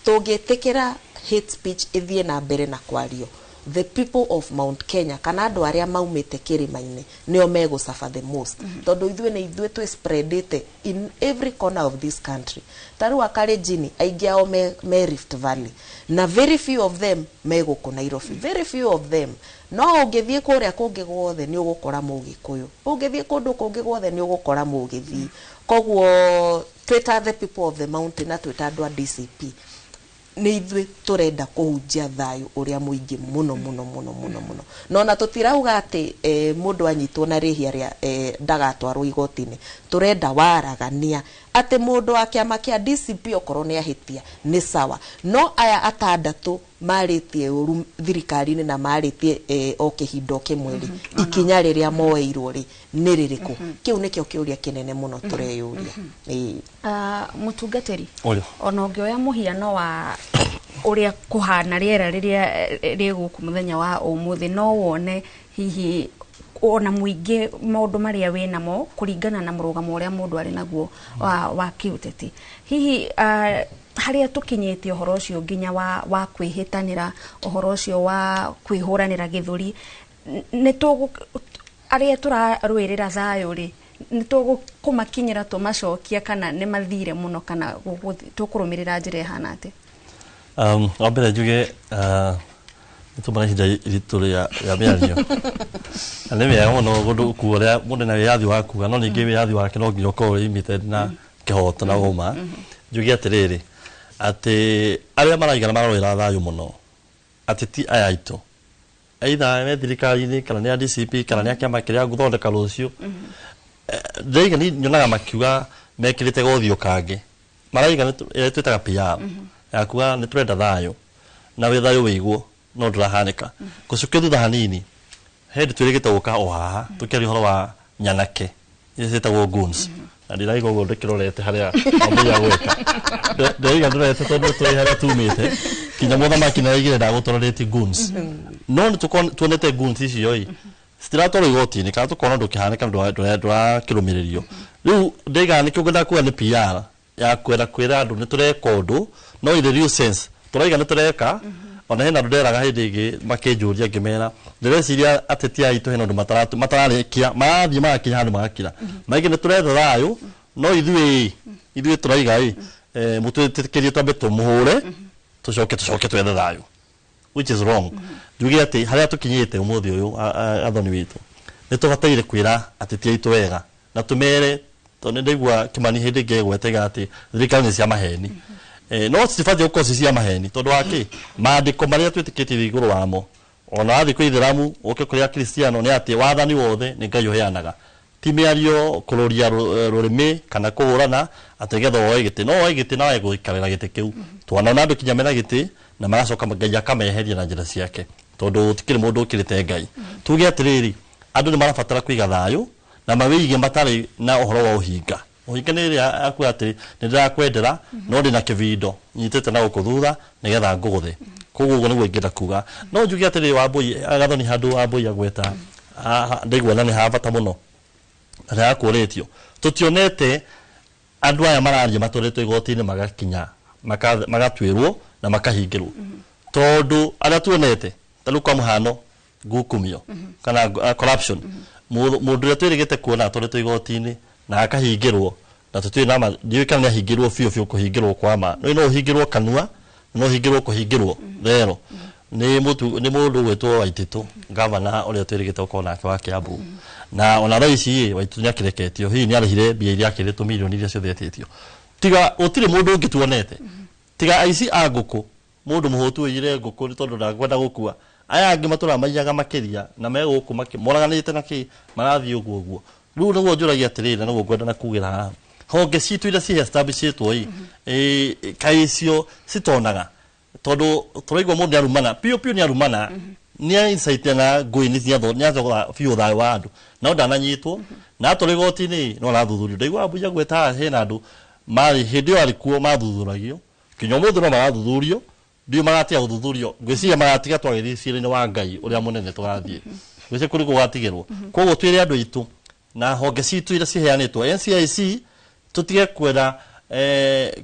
Tugitikira hate speech ithie na mbere na kwario, the people of Mount Kenya kana andu aria maumite kirima-ini nio mego suffer the most tondu ithuĩ twe spreadite in every corner of this country. Taru Kalenjin aingi ao me Rift Valley na very few of them mego ku Nairobi, very few of them. No ungithie kuria kungi guothe ni ugukora Mugikuyu, ungithie kundu kungi guothe ni ugukora Mugithi. Koguo twita the people of the mountain na twita andu a DCP ni ithuĩ turenda kuhunjia thayu uria muingi muno no na tutirauga ati mundu anyitwo na rihia ria ndagatwarwo igotini. Turenda waragania ati mundu wa kiama kia DCP okorwo ni ahitia ni sawa, no aya atandatu maritie uru thirikari-ini na maritie o kihindo kimwe ikinya riria moeirwo ri ni ririku. Kiu nikio kiuria kinene muno tureyuria. Mutungatiri ona ngioya muhiano wa uria kuhana riera riria riguku muthenya wa umuthi, no wone hihi ona muingi maundu maria winamo kuringana na murugamo uria mundu ari naguo wa kiuteti. Hihi haria tukinyitie uhoro ucio nginya wa kwihitanira, uhoro ucio wa kwihuranira githuri, ni tugu aria turarwirira thayu ri ni tugukumakinyira tumacokia kana ni mathire muno kana tukurumirira njira ihana ati? Wambere njuge nitumana hinda iritu ya miario ni wega muno gundu kuoria mundu na wiathi wa kuga no ningi wiathi wake no nginya ukorwo limited na kihoto na uma. Njuge atiriri ati aria maraigana marorera thayu muno ati ti aya aitu aitha me thirikari-ini kana ni DCP kana ni kiama kiria guthondeka rucio ndaiga ni nyonaga makiuga mekirite gothio kange maraiga twitaga PR yakuga ni turenda thayu na we thayu wiguo no ndurahanika gucukia thutha hanini hendi twirigite guka o haha tukiari horo wa nyanake yetagwo goons na ndiraiga uguo ndikirorete haria mambo ya gweka ndaiga ndorete tondu twi haria tumite kinya muthamaki na igire ndagutororetie goons no tuonete goons icio stirato igoti-ini kana tukona ndukihanika ndura kirumiririo riu ndaiga nikio ngenda kuga ni PR ya kwera andu ni tureka undu no in the real sense turaiga ni tureka ona hena nderaga hindi ingi makinjuria ngimera ndireciria ateti aitu hena undu matararikia mathie magakinya handu magakira maingi ni turetha thayu no ithuĩ turaiga mutwitikirie twambe tumuhure tucoke twethe thayu, which is wrong. Njuge ati haria tukinyite umuthi uyu athoni witu ni tubataire kwira ateti aitu wega na tumere tondu ndaigua Kimani hindi ingi gwetega ati thirikari ni cia maheni. No cibatiĩ gũkorwo cia maheni tondu waki maandĩko maria twĩtĩkĩtie igũrũ wamo ona wathi kwĩ Ithĩramu ũke kũrĩ Akristiano nĩ atĩ wathani wothe nĩ Ngai ũheanaga, ti mĩario kũrũria rũrĩmĩ kana kũhũrana atĩ getha woe gĩtĩ. No woe gĩtĩ na wae gũikarĩra gĩtĩ kĩu twana andũ kinya mena gĩtĩ na magacoka Ngai akameheria na njĩra ciake tondu tikĩrĩ mũndũ ũkĩrĩte Ngai. Tuge atĩrĩrĩ andũ nĩ marabatara kũiga thayũ na mawĩige matarĩ na ũhoro wa ũhinga. Ũhinga nĩ rĩrĩa akuga atĩ nĩ ndĩrakwendera no ndĩ na kĩvindo nyitĩte na gũkũ thutha nĩgetha ngũgũthe. Koguo ũguo nĩguo ingĩenda kuga. No njuge atĩrĩrĩ Wambui Gathoni handũ Wambui agweta ndaigua na nĩ ha bata mũno na yakũrĩtio tũtionete andũ aya mararia matũrĩtwo igoti-inĩ magakinya magatuĩrwo na makahingĩrwo tondu arĩa tuonete ta rĩu kwa mũhano ngukumio kana corruption mũndũ ũrĩa twĩrĩgĩte kuona atũrĩtwo igoti-inĩ na akahingĩrwo na tũtiũĩ nama ndiũĩ kana nĩ ahingĩrwo biũ kũhingĩrwo kwa ma no ũhingĩrwo kanua no ũhingĩrwo kũhingĩrwo thero nĩ mũndũ gwĩtwo Waititu gavana ũrĩa twĩrĩgĩte gũkorwo nake wa Kiambu na ona thaa ici Waititu nĩ akĩreketio hihi nĩ arĩhire mbia iria akĩrĩtwo mirioni iria ciothe etĩtio tiga ũtirĩ mũndũ ũngĩ tuonete tiga aici a ngũkũ mũndũ mũhũtu ũiyire ngũkũ nĩ tondũ ndakwenda gũkua aya angĩ matũra maiyaga makĩria na megũkũ moraganĩte na kĩ marathiĩ ũguo rĩu nĩguo njũragia atĩrĩrĩ na nĩguo ngwenda na kugĩra haha honge citu ira ci establishitwo kaicio citonaga tondu turaigwa mundu arumana pio ni arumana ni insight na ngui ni thogora biu thayo wa andu no ndananyitwo na turi goti-ini no rathuthurio ndaigua mbuya gweta hena andu mari hindi yo arikuo mathuthuragio kinyo muthu no marathuthurio ndio magatia uthuthurio ngwiciria magatiga twagithii ciira-ini wa Ngai uria munene twathie ngwiciria kuri gugatigirwo koguo twire andu itu na honge citu ira ciheanitwo NCIC tutige kwenda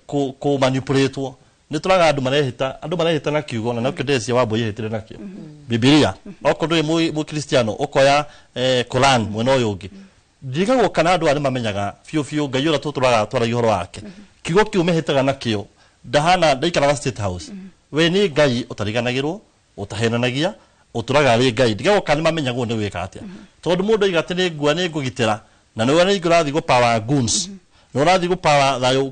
ku manipulate ni turaga andu marehita na kiugo na nokyo ndecia wambo yehitire nakio Biblia okondo mu Kristiano okoya Quran mwena uyu ungi ndigagwo kana andu ari mamenyaga fiu Ngai ura tuturaga twara ihoro wake kiugo kiu mehitaga nakio ndahana ndaikaraga State House we ni Ngai utariganagirwo utahenanagia uturaga ari Ngai ndigagwo kana mamenyagwo ni wika atia tondu mundu igate ni ngua ni ngugitira na ni wona igurathi go power goons no rathi go power thayo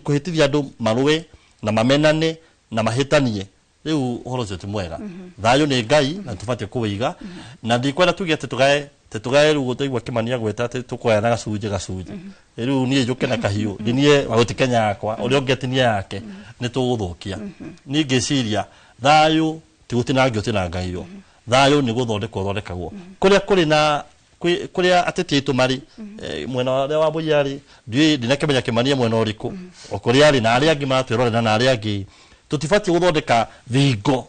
kuhitithia andu marue na mamenane na mahitanie riu uhoro ucio ti mwega thayo ni Ngai na tubatie kuwiga na ndikwenda tuge tugae riu gutaigwa Kimania gweta ati tukoya na gacunje riu nie njuke na kahiu nie wagutikenya yakwa uria ungetinia yake ni tuguthukia ni ngiciria thayo ti gutinangio tinangaio thayo ni guthondekagwo kuria kuri na kuria ateti aitu mari mwena wa Buyari ndinakemenya Kimania mwena uriku okuria ari na ari angi matwirorera na ari angi tutifatie guthondeka thingo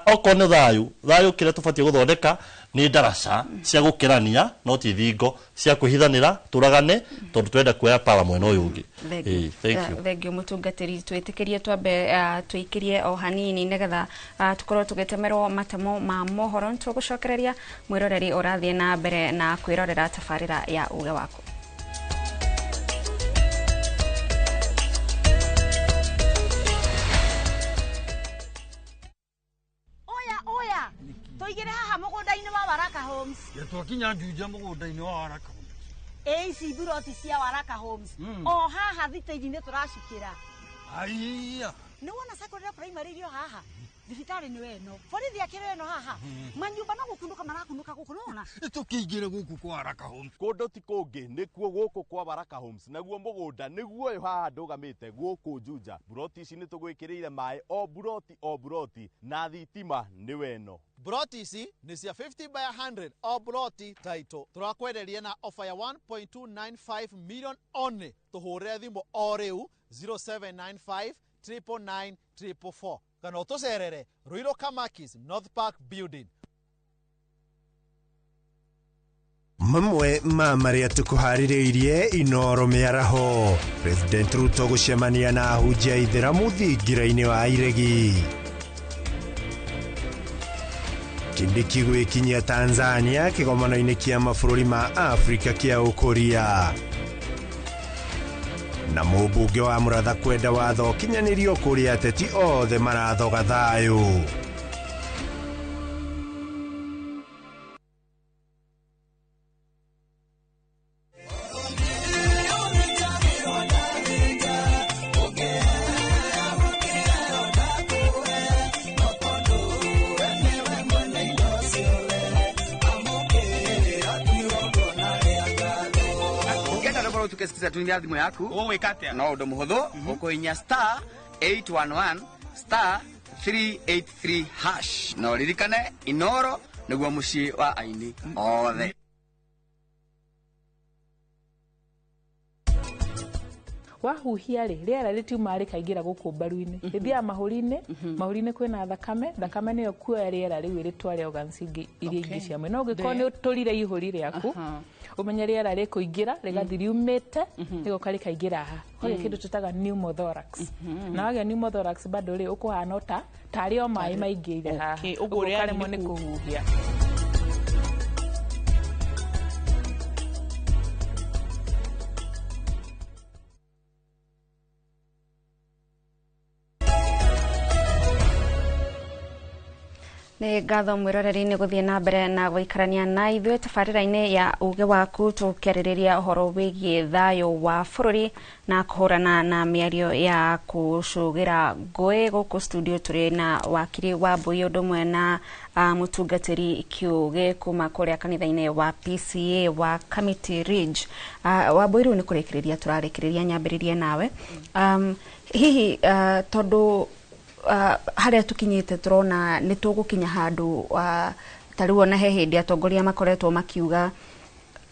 okone thayo kire tufatie guthondeka ni daraca cia gukirania no ti thingo cia kuhithanira turagane tondu twenda kuoya power mwena uyu ungi thank you mutungatiri twitikirie twambe twikirie o hanini negetha tukorwo tugetemerwo matamo ma mohoro tugucokereria mwiroreri urathie na mbere na kwirorera tafarira ya uge waku oya toigire haha mugunda-ini wa Waraka Homes twakinya njunja mugunda-ini wa Waraka ici buroti cia Waraka Homes o haha thitĩri-inĩ turacukira aiya ni wona secondary primary irio haha thibitari ni weno borithi akire weno haha manyumba no gukunduka marakunduka guku nona tukingire guku kwa Waraka Homes kundu ti kungi nikuo guku kwa Waraka Homes naguo mugunda niguo yo haha ndugamite guku njunja buroti ici ni tugwikirire mai o buroti na thitima ni weno buroti ici ni cia 50 by 100 o buroti title turakwenderia na offer ya 1.295 million only tuhure thimu o riu 0795 999 444 kana utucerere Ruiru Kamakis North Park Building. Mamwe ma maria tukuhaririirie Inoro miaraho President Ruto gucemania na ahunjia itheramu thingira-ini wa iregi Kindiki gwikinyia Tanzania kigomano-ini kia mabũrũri ma Afrika kia ũkũria na mũmbunge wa Mũratha kwenda watho kinyanirio kũrĩa ateti othe marathoga thayũ tukesikiza tunia thimo yaku wikatia no ndo muhuthu ukuinya star 811 star 383 hash no ririkane Inoro niguo mucii wa aini othe wahuhia riera ritiuma rikaingira guku mbaru-ini rithia mahuri-ini kwina thakame niyo kuoya riera riu ritware organs iria ingi cia mwena ungikoni turire ihuri riaku umenye riera rikuingira rigathi riumite rigoka rikaingira aha hoya kindu tutaga pneumothorax na wagĩa pneumothorax bado ri ukuhana ta tari o mai maingire haha ugukaremwo ni kuhuhia nä ngatho mwäroreri-inä gå thiä na mbere na gwäikarania na ithuä tabarä-ra-inä ya uge waku tå kä arä rä ria horo wä giä thayå wa bå rå ri na kå hå rana na mä ario ya kå cågä ra ngåä gå kå studio tå rä na wakiri wa mbå å ndå mwe na må tungatä ri kä å gä kuma kå rä a kanitha-inä wa PCA wa Committee Ridge wa mbå rä u nä kå rä kä rä ria tå rarä kä rä ria nyambä rä rie nawe hihi tondå haria tukinyite turona ni tugukinya handu tariu ona he hindi atongoria makoretwo makiuga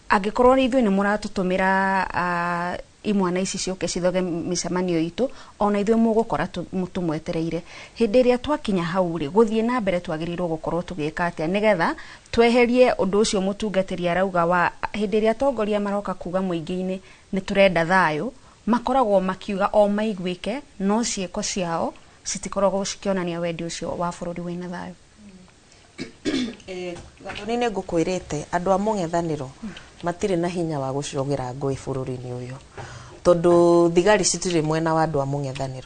angikorwo ithuĩ ni muratutumira imwana ici ciuke cithoge micemanio itu ona ithuĩ mugukora tumwetereire hindi ria twakinya hau ri guthie na mbere twagirirwo gukorwo tugika atia nigetha tweherie undu ucio mutungatiri arauga wa hindi ria atongoria maroka kuga muingi-ini ni turenda thayo makoragwo makiuga o maiguike no cieko ciao citikoragwo cikionania wendi ucio wa bururi wina thayo. Gathoni nä ngå kwä rä te andå a må ng'ethanä matirä na hinya wa gå cogera ngåä bå rå ri-inä å yå tondå thigari citirä mwena wa andå a må ng'ethanä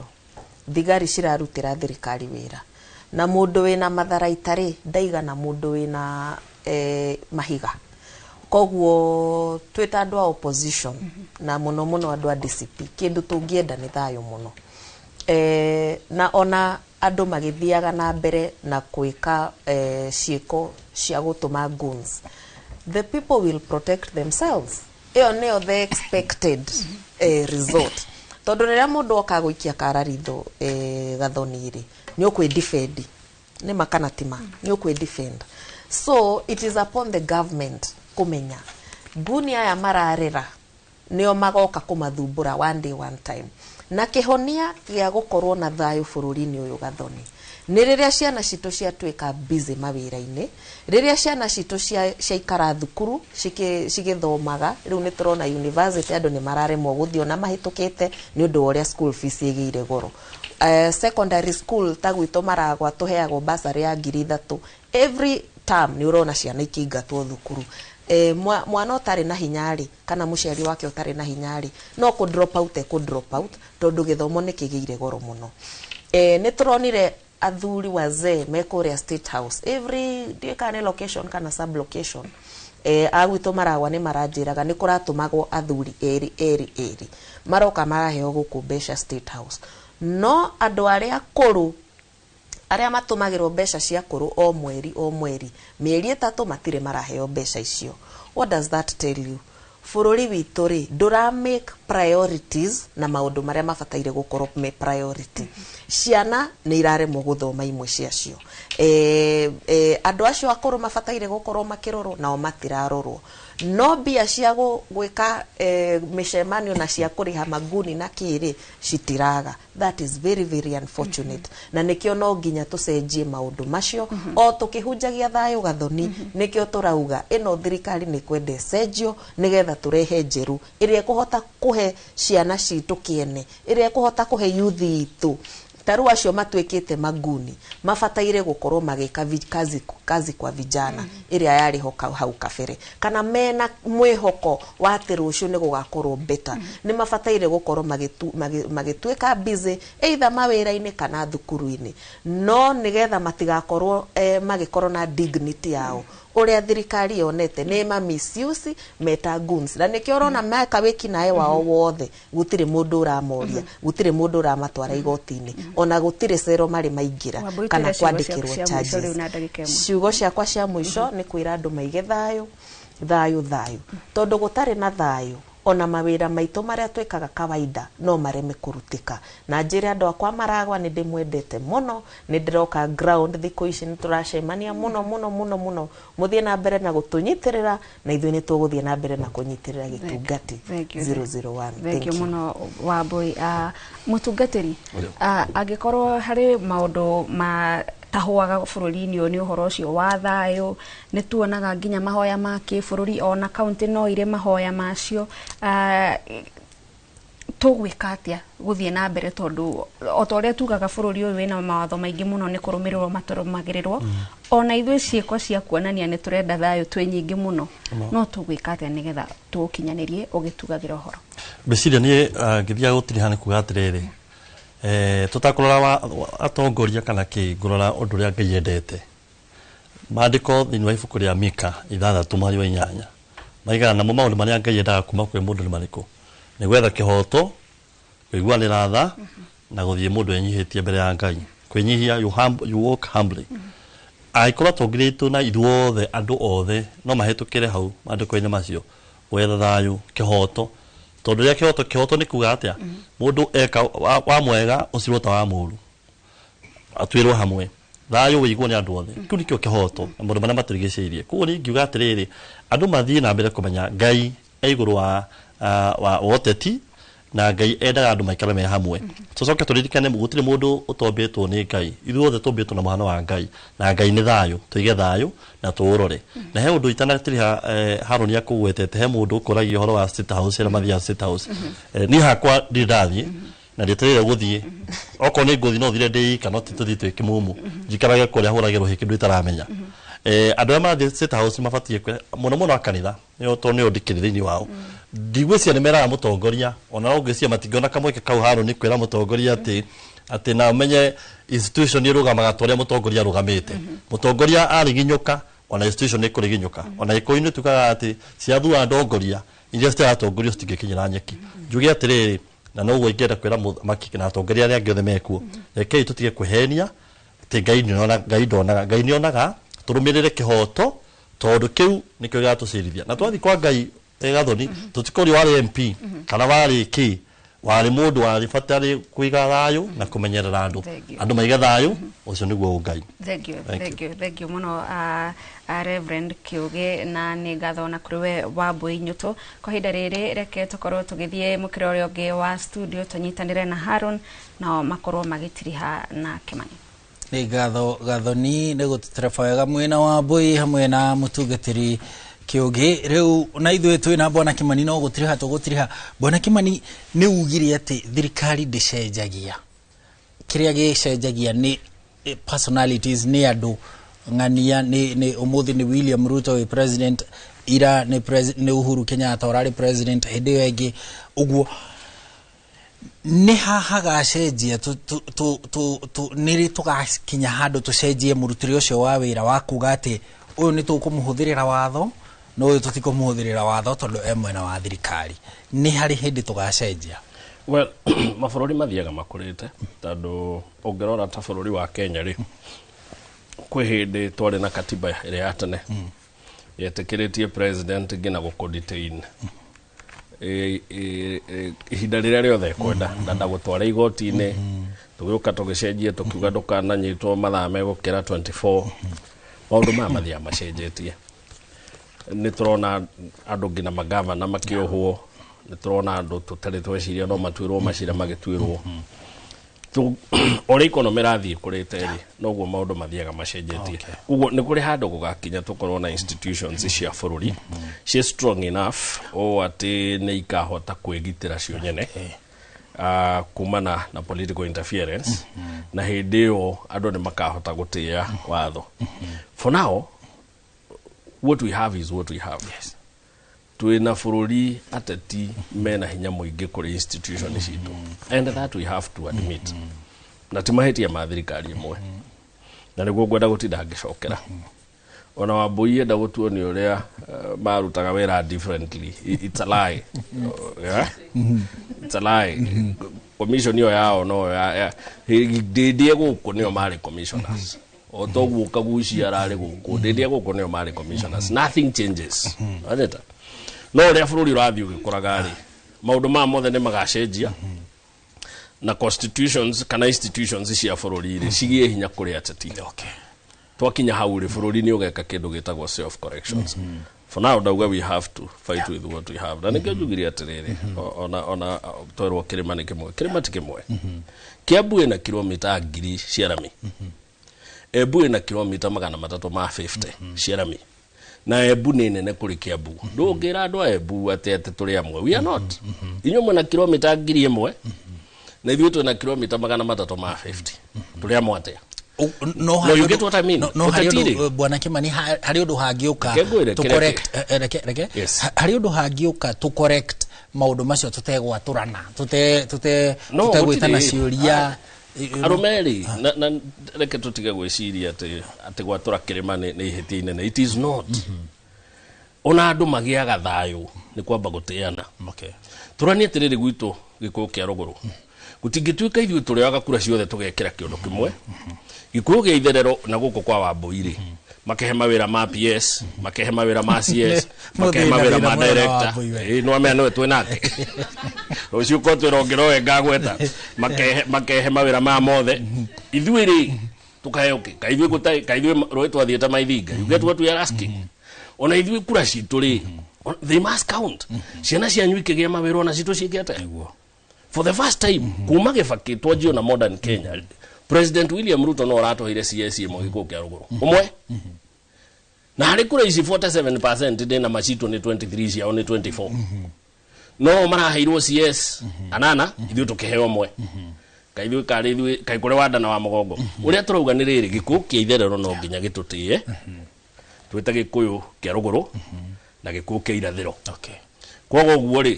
thigari cirarutä ra thirikari wä ra na må ndå wä na matharaita rä ndaigana må ndå wä na mahiga koguo twä ta andå a opposition na må no andå a DCP kä ndå tå ngä enda nä thayå må no na ona andå magithiaga na mbere na kwika ciiko cia gutuma guns the people will protect themselves iyo neo the expected result tondu riria mundu oka guikia kara ritho Gathoni ri ni ukwi defend ni makana tima ni ukwi defend so it is upon the government kumenya guni aya mararira nio magoka kumathumbura one day one time na kihonia gia gukorwo na thayo bururi-ini uyu Gathoni ni riria ciana citå ciatuika busy mawira-ini riria ciana citå ciaikara thukuru cigithomaga riu ni turona university andu ni mararemwo guthio na mahitukite ni undu uria school fees igiire goro secondary school tagwito maragwa tuheagwo basari ya 3,000 every term ni urona ciana ikiingatwo thukuru mwana utari na hinyari kana muciari wake utari na hinyari no ku drop out tondu githomo ni kigiire goro muno ni turonire athuri wazee mekuria State House every day kana location kana sub location agwito maragwa ni maranjiraga ni kuratumagwo athuri eri maroka maraheo guku mbeca State House no andu aria kuru aria matumagirwo mbeca cia kuru o mweri mieri 3 matire maraheo mbeca icio what does that tell you bururi witu ri ndura make priorities na maundu maria mabataire gukorwo me priority ciana ni iraremwo guthoma imwe ciacio andu acio akuru mabataire gukorwo makirorwo nao matirarorwo no mbia cia gwika micemanio na cia kuriha maguni na kiri citiraga that is very very unfortunate na nikio no nginya tucenjie maundu macio o tukihunjagia thayo Gathoni nikio turauga ino thirikari ni kwende cenjio nigetha turehe njeru iria kuhota kuhe ciana citu kiene iria kuhota kuhe youth itu taru acio matwikite maguni mabataire gukorwo magika kazi kwa vijana iria yari hau kabere kana mena mwihoko wa ati rucio ni gugakorwo better ni mabataire gukorwo magitwika busy either mawira-ini kana thukuru-ini no nigetha matigakorwo magikorwo na dignity yao uria thirikari yonete ni ma misuse meta guns na nikio urona meka wiki nae wao wothe gutire mundu uramoria gutire mundu uramatwara igoti-ini ona gutire cero mari maingira kana kwandikirwo charges ciugo ciakwa cia mwisho ni kwira andu maige thayo tondu gutari na thayo ona mawira maitu maria twikaga kawaida no mareme kurutika na njire andu akwa maragwa ni ndimwendete muno ni ndiroka ground thiku ici ni turacemania muno muthie na mbere na gutunyitirira na ithuĩ ni tuguthie na mbere na kunyitirira gitungati 001 thank you muno Wambui mutungatiri angikorwo hari maundu ma tahuaga bururi-ini uyu ni uhoro ucio wa thayo ni tuonaga nginya mahoya ma kibururi ona county no ire mahoya macio tugwika atia guthie na mbere tondu otoria tugaga bururi uyu wina mawatho maingi muno ni kurumirirwo maturumagirirwo ona ithuĩ ciiko cia kuonania ni turenda thayo twi nyingi muno no tugwika atia nigetha tukinyanirie ugitugagira uhoro beciria ni ngithia gutiri hani kuga atiriri tutakurora atongoria kana ki ngurora undu ria Ngai endete Maandiko thĩinĩ wa ibuku rĩa Mika 6:8 maigaga namo maũndũ marĩa Ngai endaga kuma kwĩ mũndũ nĩ marĩkũ? Nĩ gwetha kĩhoto, kũiguanĩra tha na gũthiĩ mũndũ enyihĩtie mbere ya Ngai. Kwĩnyihia, you walk humbly. Angĩkorwo tũngĩrĩtwo na ithuothe andũ othe no mahĩtũkĩre hau maandĩko-inĩ macio gwetha thayũ, kĩhoto. Tondũ rĩrĩa kĩhoto nĩ kuga atĩa? Mũndũ eka wa mwega ũcirwo ta wa mũũru, atuĩrwo hamwe. Thayũ wĩiguo nĩ andũ othe. Kĩu nĩkĩo kĩhoto na maũndũ marĩa matũrigicĩirie. Koguo nĩ ngiuga atĩrĩrĩ, andũ mathiĩ na mbere kũmenya Ngai igũrũ wa ũteti na Ngai endaga andũ maikare me hamwe. Tũcoke tũririkane gũtirĩ mũndũ ũtombĩtwo nĩ Ngai. Ithuothe tũmbĩtwo na mũhano wa Ngai, na Ngai nĩ thayũ. Tũige thayũ na tũũrore. Na he ũndũ itanatĩrĩ Haroni akũgwetete, he mũndũ ũkũragia ũhoro wa State House na mathiaga State House. Niĩ hakwa ndathiĩ na ndĩtereire gũthiĩ. Okorwo nĩ ngũthiĩ no thire ndĩika, no tũthiĩ twĩ kĩmumu. Njikarage kũrĩa hũragĩrwo hĩ kĩndũ itaramenya. Andũ arĩa marathiĩ State House mabatiĩ mũno akanitha nĩ ndikĩrĩ thĩinĩ wao. Ndigwĩcia nĩ meraga mũtongoria, ona ũngĩcia matingĩona kamweke kau Haroni kwĩra mũtongoria atĩ na ũmenye institution ĩrũgamaga ta ũrĩa mũtongoria arũgamĩte. Mũtongoria ariginyũka, ona institution ĩkũriginyũka. Ona Gĩkũyũ-inĩ tugaga atĩ ciathura ndongoria iria citaratongorio citingĩkinyĩra nyeki. Njuge atĩrĩrĩ, na no ũguo ingĩenda kwĩra mũthamaki na atongoria arĩa angĩ othe mekuo, rekei tũtige kwĩhenia atĩ Ngai nĩonaga tũrũmĩrĩre kĩhoto, tondũ kĩu nĩkĩo gĩgatũcirithia. Na twathiĩ kwa Ngai Gathoni, tũtikũrio warĩ MP kana warĩ kĩ, warĩ mũndũ warĩ batarĩ kũiga thayũ na kũmenyerera andũ. Andũ maiga thayũ, ũcio nĩguo Ngai. Thank you mũno Reverend Kiuge, na nĩ ngatho na kũrĩ we Wambui Nyũtũ. Kwa ihinda rĩrĩ reke tũkorwo tũgĩthiĩ mũkĩra ũrĩa ũngĩ wa studio tũnyitanĩre na Haron nao makorwo magĩtiriha na Kĩmani. Nĩ ngatho Gathoni nĩ gũtũtereba wega mwena wa Wambui hamwe na mũtungatĩri Kiuge. Rĩu na ithuĩ twĩna Bwana Kĩmani no gũtiriha tũgũtiriha. Bwana Kĩmani nĩ ugire atĩ thirikari ndĩcenjagia. Kĩrĩa gĩcenjagia nĩ personalities, nĩ andũ. Ng'ania nĩ ũmũthĩ nĩ William Ruto wĩ president, ira nĩ Uhuru Kenyatta ũrarĩ president, hĩndĩ ĩyo ĩngĩ ũguo. Nĩ hagacenjia nĩrĩ tũgakinya handũ tũcenjie mũrutĩre ũcio wa wĩra wa kuga atĩ ũyũ nĩ tũkũmũhũthĩrĩra watho no ũyũ tũtikũmũhũthĩrĩra watho tondũ e mwena wa thirikari? Nĩ harĩ hĩndĩ tũgacenjia? Well, mabũrũri mathiaga makũrĩte, tondũ ũngĩrora ta bũrũri wa Kenya rĩ, kwĩ hĩndĩ twarĩ na katiba ĩrĩa ya tene yetĩkĩrĩtie president nginya gũkũ-detain ihinda rĩrĩa rĩothe kwenda, na ndagũtwara igoti-inĩ, tũgĩũka tũgĩcenjia tũkiuga ndũkananyitwo mathaa megũkĩra 24. Maũndũ maya mathiaga macenjetie. Nĩ tũrona andũ nginya magavana makĩohwo, nĩ tũrona andũ tũtarĩ tweciria no matuĩrwo macira magĩtuĩrwo. Ũrĩa ikonomi ĩrathiĩ kũrĩte rĩ, noguo maũndũ mathiaga macenjetie. Ũguo nĩ kũrĩ handũ gũgakinya tũkorwo na institutions cia bũrũri ciĩ strong enough o atĩ nĩ ikahota kwĩgitĩra cio nyene kumana na political interference, na hĩndĩ ĩyo andũ nĩ makahota gũtĩĩa watho. For now, what we have is what we have. Twĩna bũrũri ateti mena hinya mũingĩ kũrĩ institution citũ, and that we have to admit. Na ti mahĩtia ma thirikari ĩmwe, na nĩguo ngwenda gũtinda ngĩcokera. Ona Wambui enda gũtuo nĩ ũrĩa marutaga wĩra differently. It's a lie. It's a lie. Commission ĩyo yao no ndĩndie gũkũ nĩo marĩ commissioners. O toguo kagucia ararĩ gũkũ ndĩndie gũkũ nĩo marĩ commissioners. Nothing changes. Wajeta? No ũrĩa bũrũri ũrathiĩ ũgĩkũraga rĩ, maũndũ maya mothe nĩ magacenjia, na constitutions kana institutions cia bũrũri rĩ cigĩe hinya kũrĩ ateti. Twakinya hau rĩ, bũrũri nĩ ũgeka kĩndũ gĩtagwo self corrections. For now ndauga we have to fight with what we have. Na nĩkĩo njugire atĩrĩrĩ, ona twerwo kĩrĩma nĩ kĩmwe, kĩrĩma ti kĩmwe. Kiambu ĩna kilomita 1000 cia rami, Embu ĩna kilomita 350 cia rami. Na Embu nĩ nene kũrĩ Kiambu. Ndũngĩra andũ a Embu atĩ tũrĩ amwe. We are not. Inyuĩ mwĩna kilomita 1000 na ithuĩ twĩna kilomita 350. Tũrĩ amwe atĩa? No, you get what I mean? No, Bwana Kĩmani, harĩ ũndũ hangĩũka to correct, harĩ ũndũ hangĩũka to correct maũndũ macio tũtegwatũrana, tũtegwĩtana ciũria arumeri na reke tutige gwiciria ati gwatura kirima ni ihiti inene. It is not. Ona andu magiaga thayu ni kwamba gutiana. Turani atiriri gwitu gikuyu kia ruguru gutingituika ithuĩ tũrĩaga kura ciothe tũgekĩra kĩũndũ kĩmwe. Gikuyu gĩa itherero na gũkũ kwa Wambũi makehe mawĩra ma PS, makehe mawĩra ma CS, makehe mawĩra ma director. No amenya no twĩ nake rũciũ ko twĩrongeroe ngagweta makehe mawĩra ma mothe. Ithuĩ rĩ tũkahe ũkĩ ka ithuĩ gũtarĩ ka ithuĩ rũĩ twathiĩte maithinga. You get what we are asking? Ona ithuĩ kura citũ rĩ they must count. Ciana cianyu ikĩgĩa mawĩra ona citũ ciĩkĩte. For the first time kuma gĩbakĩ twanjio na modern Kenya, President William Ruto no aratohire CS ĩmwe gĩkuũ kĩa rũgũrũ ũmwe, na harĩ kura ici 47% ndĩna macitũ nĩ 23 ciao nĩ 24. No maraheirwo CS anana ithuĩ tũkĩheo ũmwe. Ka ithuĩ karĩ ithuĩ kaĩ kũrĩ wanda na wa mũgongo. Ũrĩa tũrauga nĩ rĩrĩ gĩkuũ kĩa itherero no nginya gĩtũtĩe twĩta gĩkũyũ kĩa rũgũrũ na gĩkuũ kĩa irathĩro. Koguo ũguo rĩ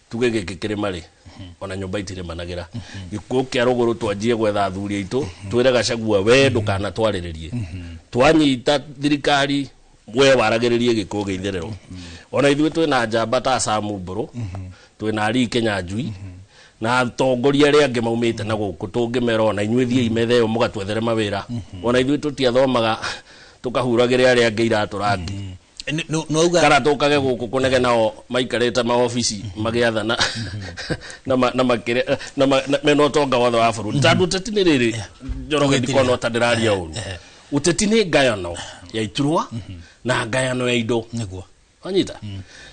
tuge gĩkĩ kĩrĩma rĩ ona nyũmba itirĩ managĩra. Gĩkuũ kĩa rũgũrũ twanjie gwetha athuri aitũ twĩre Gachagua we ndũkana twarĩrĩrie. Twanyita thirikari we waragĩrĩrie gĩkuũ gĩa itherero. Ona ithuĩ twĩna njamba ta Sam Mburu, twĩna Ali Kenyanjui na atongoria arĩa angĩ maumĩte na gũkũ tũngĩmera ona inyuĩ thiĩ methe mũgatwethere mawĩra. Ona ithuĩ tũtiathomaga tukahuragĩre arĩa angĩ iratũrangi. Kana tukage gũkũ kũnege nao maikarĩte maobici magĩathana na makĩre na mena ũtonga wothe wa bũrũri. Tondũ ũteti nĩ rĩrĩ Njoroge ndikona ta ndĩraria ũru. Ũteti nĩ ngayano ya iturwa na ngayano ya indo. Wanyita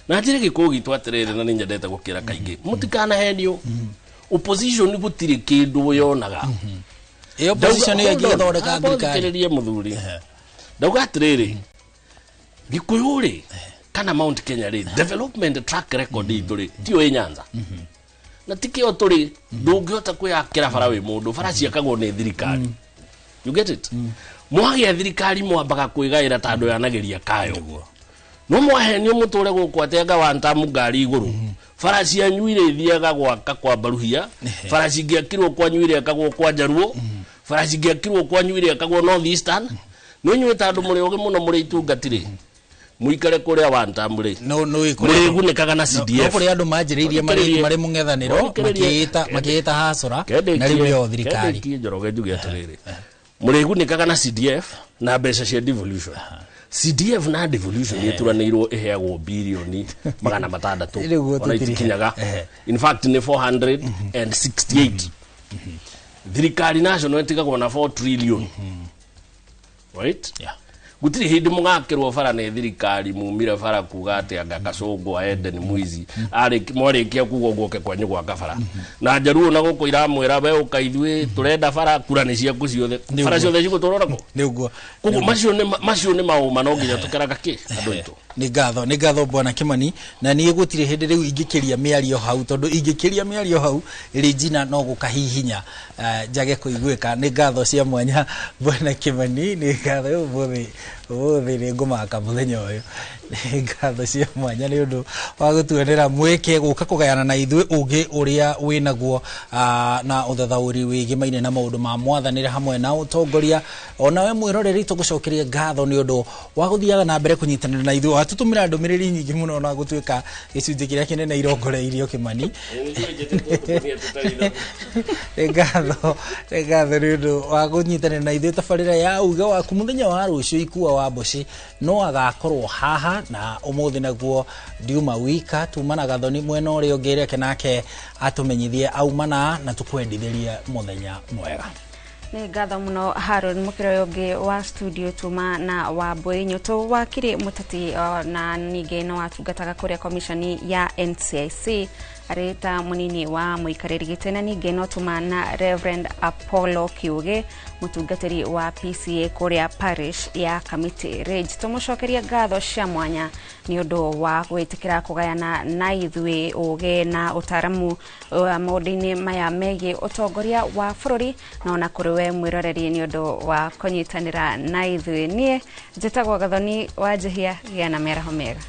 na njĩre gĩkuũ gitũ atĩrĩrĩ na nĩ nyendete gũkĩra kaingĩ mũtikanahenio. Opposition gũtirĩ kĩndũ yonaga. Opposition ĩgĩthondeka thirikari mũthuri. Ndauga atĩrĩrĩ Gikuyu rĩ kana Mount Kenya rĩ development track record itũ rĩ tio ĩ Nyanza. Na tikĩo tũrĩ ndũngĩhota kwĩyakĩra bara wĩ mũndũ bara ciakagwo nĩ thirikari. You get it? Mwagĩa thirikari mwambaga kwĩgaĩra ta andũ yanagĩria kayo. No mwahenio mũtũre gũkũ atenga wa ntamu ngari igũrũ. Bara cianyu irĩ thiaga gwaka kwa Baruhia, bara cingĩakirwo kwanyu irĩ akagwo kwa Jaruo, bara cingĩakirwo kwanyu irĩ akagwo North Eastern. No inyuĩ ta andũ mũrĩ ogĩ mũno mũrĩ itungatirĩ muikare kũrĩa wa ntamu rĩ mũrĩgunĩkaga na CDF. No kũrĩ andũ manjĩrĩirie marĩ mũng'ethanĩro makĩĩta hasũra na rĩu yo thirikari. Njoroge njuge atĩrĩrĩ mũrĩgunĩkaga na CDF na mbeca cia devolution. CDF na devolution ĩturanĩirwo ĩheagwo bilioni 600 ona itikinyaga. In fact nĩ 468. Thirikari national ĩtigagwo na 4 trillion. Right? Yeah. Gutiri hindi mugakirwo bara ne thirikari mumire bara kuga ati anga Kacungwa Eden Muizi ari mwarĩkia kuga gwoke kwanyu gwa kabara na Jaruo na gũkũ iramwĩra we ũkaithwe turenda bara kura nĩ ciaku ciothe bara ciothe cigũtũrorako nĩguo kugu macio nĩ maũma no nginya tũkeraga kĩ andũ aitũ. Nĩ ngatho bwana Kimani na niĩ gũtirĩ hĩndĩ rĩu ingĩkĩria mĩario hau tondũ ingĩkĩria mĩario hau Regina no gũkahihinya njage kũiguĩka. Nĩ ngatho cia mwanya bwana Kimani, nĩ ngatho ũmũthĩ nĩ ngũmaka mũthenya ũyũ. Nĩ ngatho cia mwanya nĩ ũndũ wa gũtuanĩra mweke gũka kũgayana na ithuĩ ũgĩ ũrĩa wĩnaguo na ũthathaũri wĩgĩmaine na maũndũ ma mwathanĩre hamwe na ũtongoria. Ona we mwĩroreri tũgũcokeria ngatho nĩ ũndũ wa gũthiaga na mbere kũnyitanĩra na ithuĩ. Watũtũmĩra ndũmĩrĩri nyingĩ mũno na gũtuĩka gĩcunjĩ kĩrĩa kĩnene irongoreirio Kimani. Nĩ ngatho nĩ ũndũ wa kũnyitanĩra na ithuĩ tabarĩra ya uge waku mũthenya wa rũciũ Ikua wa Mboci no agakorwo haha na ũmũthĩ naguo ndiuma wika tumana gathoni mwena ũrĩa ũngĩ reke nake atũmenyithie aumana na tũkwendithĩrie mũthenya mwega. Nĩ ngatho mũno Haron mũkĩra ũngĩ wa studio tuma na Wambũi Nyũtũ wakiri mũteti na ningĩ no atungataga kũrĩa komishoni ya NCIC areta munini wa muikarĩri gĩtĩ na ningĩ no tuma na Reverend Apollo Kiuge mutungatĩri wa PCA kũrĩa parish ya Kamiti Ridge. Tũmũcokeria ngatho cia mwanya nĩ ũndũ wa gwĩtĩkĩra kũgayana na ithuĩ ũgĩ na ũtaramu maũndũ-inĩ maya megiĩ ũtongoria wa bũrũri na ona kũrĩ we mwĩroreri nĩ ũndũ wa kũnyitanĩra na ithuĩ. Niĩ njĩtagwo Gathoni wa Njihia, gĩa na mĩaraho mĩega.